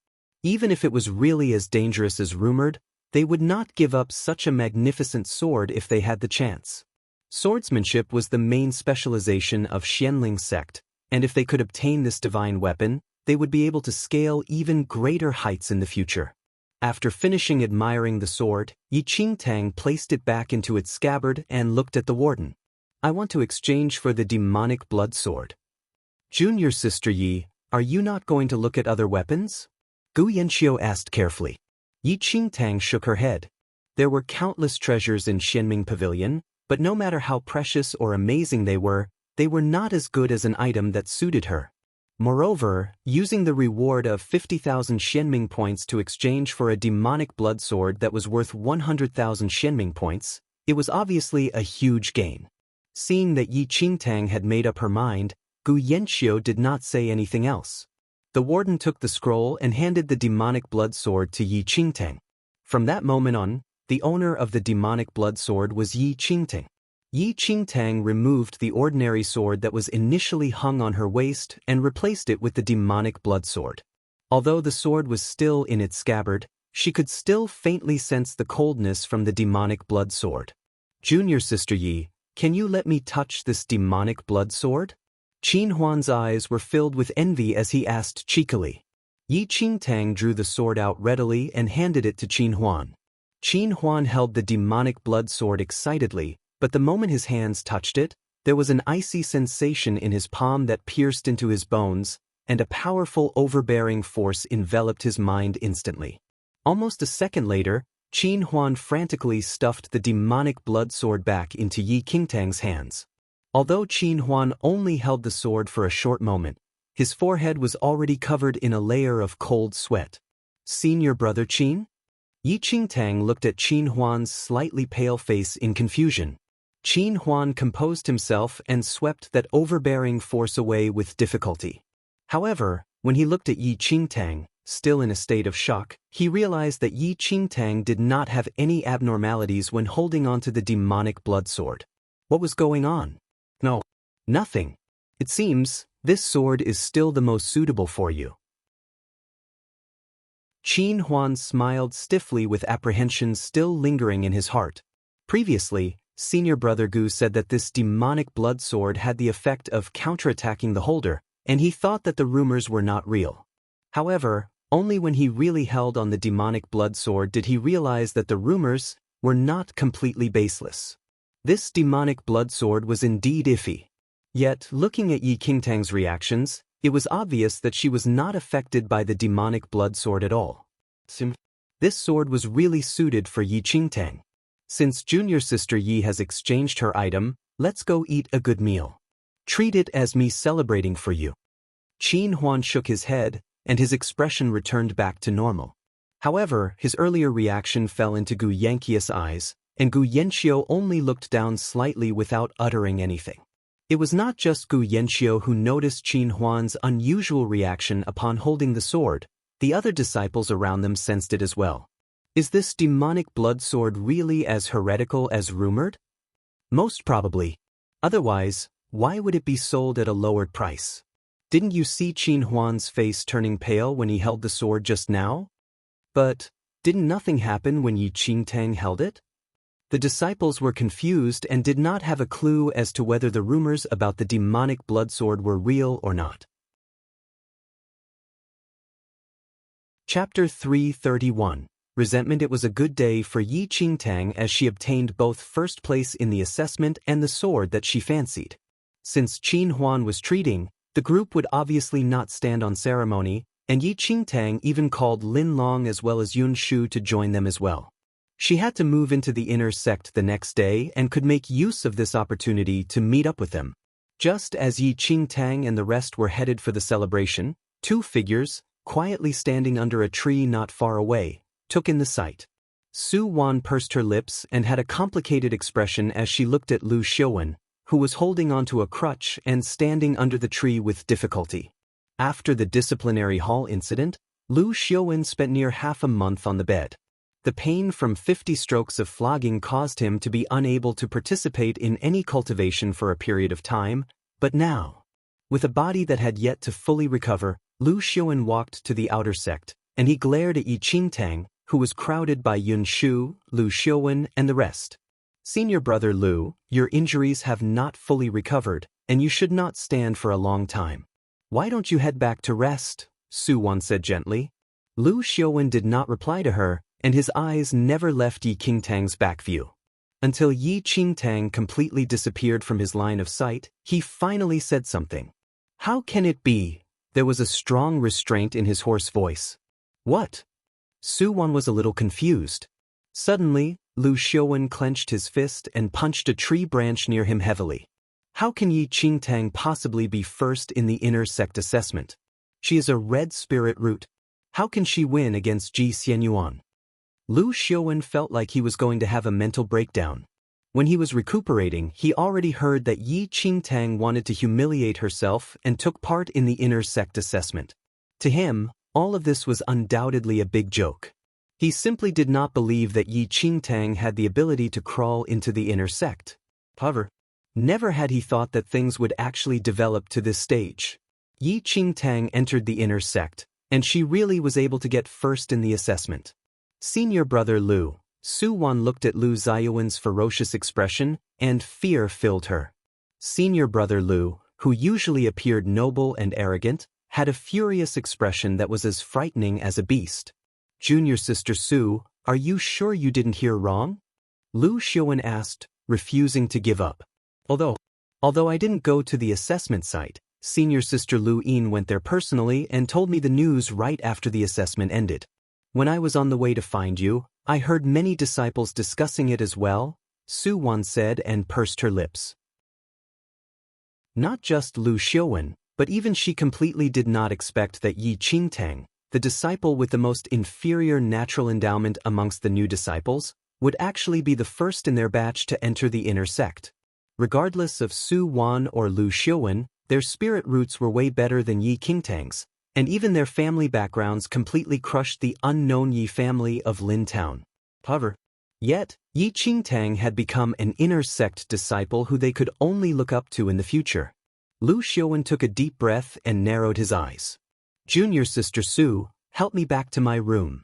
Even if it was really as dangerous as rumored, they would not give up such a magnificent sword if they had the chance. Swordsmanship was the main specialization of Xianling sect, and if they could obtain this divine weapon, they would be able to scale even greater heights in the future. After finishing admiring the sword, Yi Qingtang placed it back into its scabbard and looked at the warden. I want to exchange for the demonic blood sword. Junior Sister Yi, are you not going to look at other weapons? Gu Yanqiu asked carefully. Yi Qingtang shook her head. There were countless treasures in Xianming Pavilion, but no matter how precious or amazing they were not as good as an item that suited her. Moreover, using the reward of 50,000 Xianming points to exchange for a demonic blood sword that was worth 100,000 Xianming points, it was obviously a huge gain. Seeing that Yi Qingtang had made up her mind, Gu Yanqiu did not say anything else. The warden took the scroll and handed the demonic blood sword to Yi Qingtang. From that moment on, the owner of the demonic blood sword was Yi Qingtang. Yi Qingtang removed the ordinary sword that was initially hung on her waist and replaced it with the demonic blood sword. Although the sword was still in its scabbard, she could still faintly sense the coldness from the demonic blood sword. "Junior sister Yi, can you let me touch this demonic blood sword?" Qin Huan's eyes were filled with envy as he asked cheekily. Yi Qingtang drew the sword out readily and handed it to Qin Huan. Qin Huan held the demonic blood sword excitedly, but the moment his hands touched it, there was an icy sensation in his palm that pierced into his bones, and a powerful overbearing force enveloped his mind instantly. Almost a second later, Qin Huan frantically stuffed the demonic blood sword back into Yi Qingtang's hands. Although Qin Huan only held the sword for a short moment, his forehead was already covered in a layer of cold sweat. "Senior brother Qin?" Yi Qingtang looked at Qin Huan's slightly pale face in confusion. Qin Huan composed himself and swept that overbearing force away with difficulty. However, when he looked at Yi Qingtang, still in a state of shock, he realized that Yi Qingtang did not have any abnormalities when holding onto the demonic blood sword. What was going on? No, nothing. It seems, this sword is still the most suitable for you. Qin Huan smiled stiffly with apprehension still lingering in his heart. Previously, Senior Brother Gu said that this demonic blood sword had the effect of counterattacking the holder, and he thought that the rumors were not real. However, only when he really held on the demonic blood sword did he realize that the rumors were not completely baseless. This demonic blood sword was indeed iffy. Yet, looking at Yi Qingtang's reactions, it was obvious that she was not affected by the demonic blood sword at all. This sword was really suited for Yi Qingtang. "Since junior sister Yi has exchanged her item, let's go eat a good meal. Treat it as me celebrating for you." Qin Huan shook his head, and his expression returned back to normal. However, his earlier reaction fell into Gu Yanqiu's eyes, and Gu Yanqiu only looked down slightly without uttering anything. It was not just Gu Yanqiu who noticed Qin Huan's unusual reaction upon holding the sword, the other disciples around them sensed it as well. Is this demonic blood sword really as heretical as rumored? Most probably. Otherwise, why would it be sold at a lowered price? Didn't you see Qin Huan's face turning pale when he held the sword just now? But, didn't nothing happen when Yi Qingtang held it? The disciples were confused and did not have a clue as to whether the rumors about the demonic blood sword were real or not. Chapter 331. Resentment. It was a good day for Yi Qingtang as she obtained both first place in the assessment and the sword that she fancied. Since Qin Huan was treating, the group would obviously not stand on ceremony, and Yi Qingtang even called Lin Long as well as Yun Shu to join them as well. She had to move into the inner sect the next day and could make use of this opportunity to meet up with them. Just as Yi Qingtang and the rest were headed for the celebration, two figures, quietly standing under a tree not far away, took in the sight. Su Wan pursed her lips and had a complicated expression as she looked at Lu Xiuwen, who was holding onto a crutch and standing under the tree with difficulty. After the disciplinary hall incident, Lu Xiuwen spent near half a month on the bed. The pain from 50 strokes of flogging caused him to be unable to participate in any cultivation for a period of time, but now, with a body that had yet to fully recover, Lu Xiuwen walked to the outer sect, and he glared at Yi Qingtang, who was crowded by Yun Shu, Lu Xiuwen, and the rest. "Senior brother Lu, your injuries have not fully recovered, and you should not stand for a long time. Why don't you head back to rest?" Su Wan said gently. Lu Xiuwen did not reply to her, and his eyes never left Yi Qingtang's back view. Until Yi Qingtang completely disappeared from his line of sight, he finally said something. "How can it be?" There was a strong restraint in his hoarse voice. "What?" Su Wan was a little confused. Suddenly, Lu Xiuwen clenched his fist and punched a tree branch near him heavily. How can Yi Qingtang possibly be first in the inner sect assessment? She is a red spirit root. How can she win against Ji Xianyuan? Lu Xiaowen felt like he was going to have a mental breakdown. When he was recuperating, he already heard that Yi Qingtang wanted to humiliate herself and took part in the inner sect assessment. To him, all of this was undoubtedly a big joke. He simply did not believe that Yi Qingtang had the ability to crawl into the inner sect. However, never had he thought that things would actually develop to this stage. Yi Qingtang entered the inner sect, and she really was able to get first in the assessment. Senior brother Lu, Su-wan looked at Lu Ziyuan's ferocious expression, and fear filled her. Senior brother Lu, who usually appeared noble and arrogant, had a furious expression that was as frightening as a beast. Junior sister Su, are you sure you didn't hear wrong? Lu Xiaowen asked, refusing to give up. Although I didn't go to the assessment site, senior sister Lu Yin went there personally and told me the news right after the assessment ended. When I was on the way to find you, I heard many disciples discussing it as well, Su-wan said and pursed her lips. Not just Lu Xiaowen, but even she completely did not expect that Yi Qingtang, the disciple with the most inferior natural endowment amongst the new disciples, would actually be the first in their batch to enter the inner sect. Regardless of Su-wan or Lu Xiaowen, their spirit roots were way better than Yi Qingtang's, and even their family backgrounds completely crushed the unknown Yi family of Lin Town. However, yet, Yi Qingtang had become an inner sect disciple who they could only look up to in the future. Lu Xiaowen took a deep breath and narrowed his eyes. Junior sister Su, help me back to my room.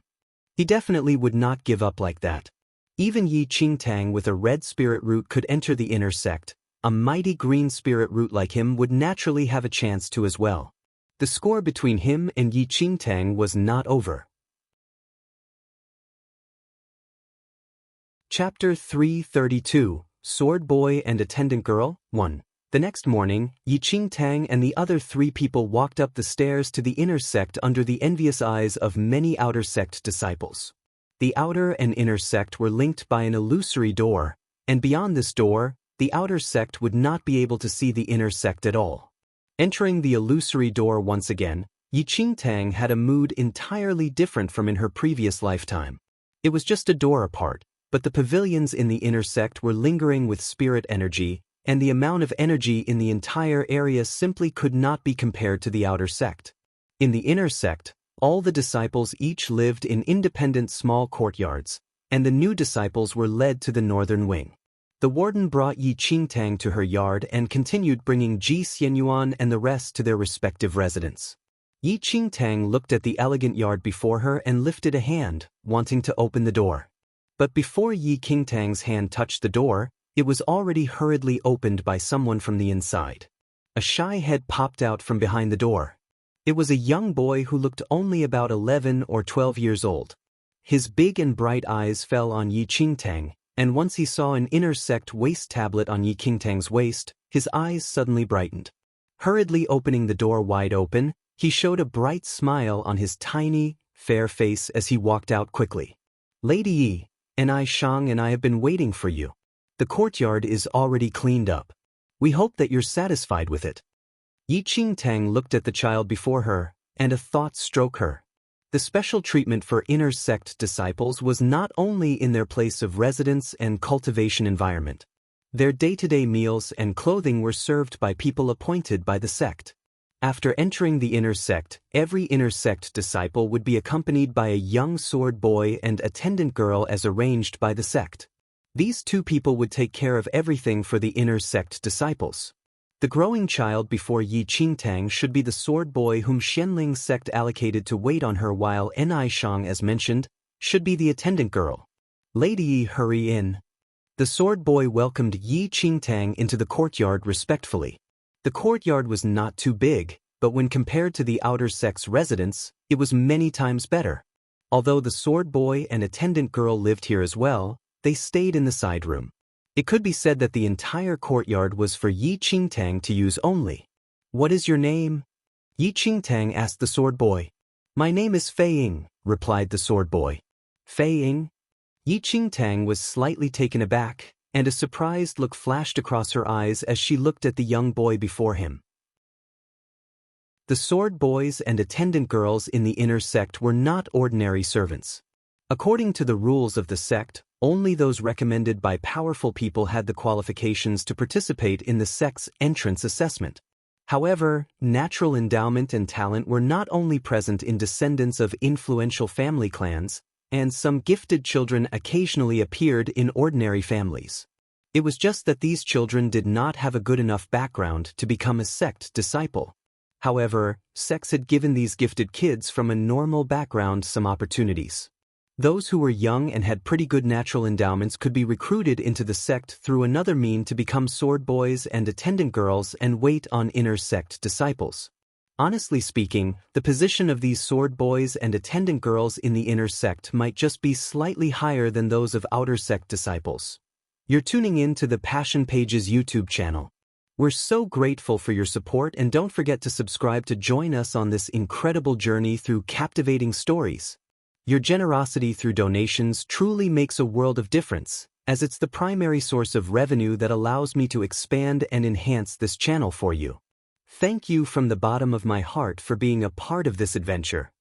He definitely would not give up like that. Even Yi Qingtang with a red spirit root could enter the inner sect. A mighty green spirit root like him would naturally have a chance to as well. The score between him and Yi Qingtang was not over. Chapter 332, Sword Boy and Attendant Girl, 1. The next morning, Yi Qingtang and the other 3 people walked up the stairs to the inner sect under the envious eyes of many outer sect disciples. The outer and inner sect were linked by an illusory door, and beyond this door, the outer sect would not be able to see the inner sect at all. Entering the illusory door once again, Yi Qingtang had a mood entirely different from in her previous lifetime. It was just a door apart, but the pavilions in the inner sect were lingering with spirit energy, and the amount of energy in the entire area simply could not be compared to the outer sect. In the inner sect, all the disciples each lived in independent small courtyards, and the new disciples were led to the northern wing. The warden brought Yi Qingtang to her yard and continued bringing Ji Xianyuan and the rest to their respective residence. Yi Qingtang looked at the elegant yard before her and lifted a hand, wanting to open the door. But before Yi Qingtang's hand touched the door, it was already hurriedly opened by someone from the inside. A shy head popped out from behind the door. It was a young boy who looked only about 11 or 12 years old. His big and bright eyes fell on Yi Qingtang, and once he saw an inner sect waist tablet on Yi Qingtang's waist, his eyes suddenly brightened. Hurriedly opening the door wide open, he showed a bright smile on his tiny, fair face as he walked out quickly. Lady Yi, I Shang and I have been waiting for you. The courtyard is already cleaned up. We hope that you're satisfied with it. Yi Qingtang looked at the child before her, and a thought struck her. The special treatment for inner sect disciples was not only in their place of residence and cultivation environment. Their day-to-day meals and clothing were served by people appointed by the sect. After entering the inner sect, every inner sect disciple would be accompanied by a young sword boy and attendant girl as arranged by the sect. These 2 people would take care of everything for the inner sect disciples. The growing child before Yi Qingtang should be the sword boy whom Xianling's sect allocated to wait on her, while Ni Shang, as mentioned, should be the attendant girl. Lady Yi, hurry in. The sword boy welcomed Yi Qingtang into the courtyard respectfully. The courtyard was not too big, but when compared to the outer sect's residence, it was many times better. Although the sword boy and attendant girl lived here as well, they stayed in the side room. It could be said that the entire courtyard was for Yi Qingtang to use only. What is your name? Yi Qingtang asked the sword boy. My name is Fei Ying, replied the sword boy. Fei Ying? Yi Qingtang was slightly taken aback, and a surprised look flashed across her eyes as she looked at the young boy before him. The sword boys and attendant girls in the inner sect were not ordinary servants. According to the rules of the sect, only those recommended by powerful people had the qualifications to participate in the sect's entrance assessment. However, natural endowment and talent were not only present in descendants of influential family clans, and some gifted children occasionally appeared in ordinary families. It was just that these children did not have a good enough background to become a sect disciple. However, sects had given these gifted kids from a normal background some opportunities. Those who were young and had pretty good natural endowments could be recruited into the sect through another mean to become sword boys and attendant girls and wait on inner sect disciples. Honestly speaking, the position of these sword boys and attendant girls in the inner sect might just be slightly higher than those of outer sect disciples. You're tuning in to the Passion Pages YouTube channel. We're so grateful for your support, and don't forget to subscribe to join us on this incredible journey through captivating stories. Your generosity through donations truly makes a world of difference, as it's the primary source of revenue that allows me to expand and enhance this channel for you. Thank you from the bottom of my heart for being a part of this adventure.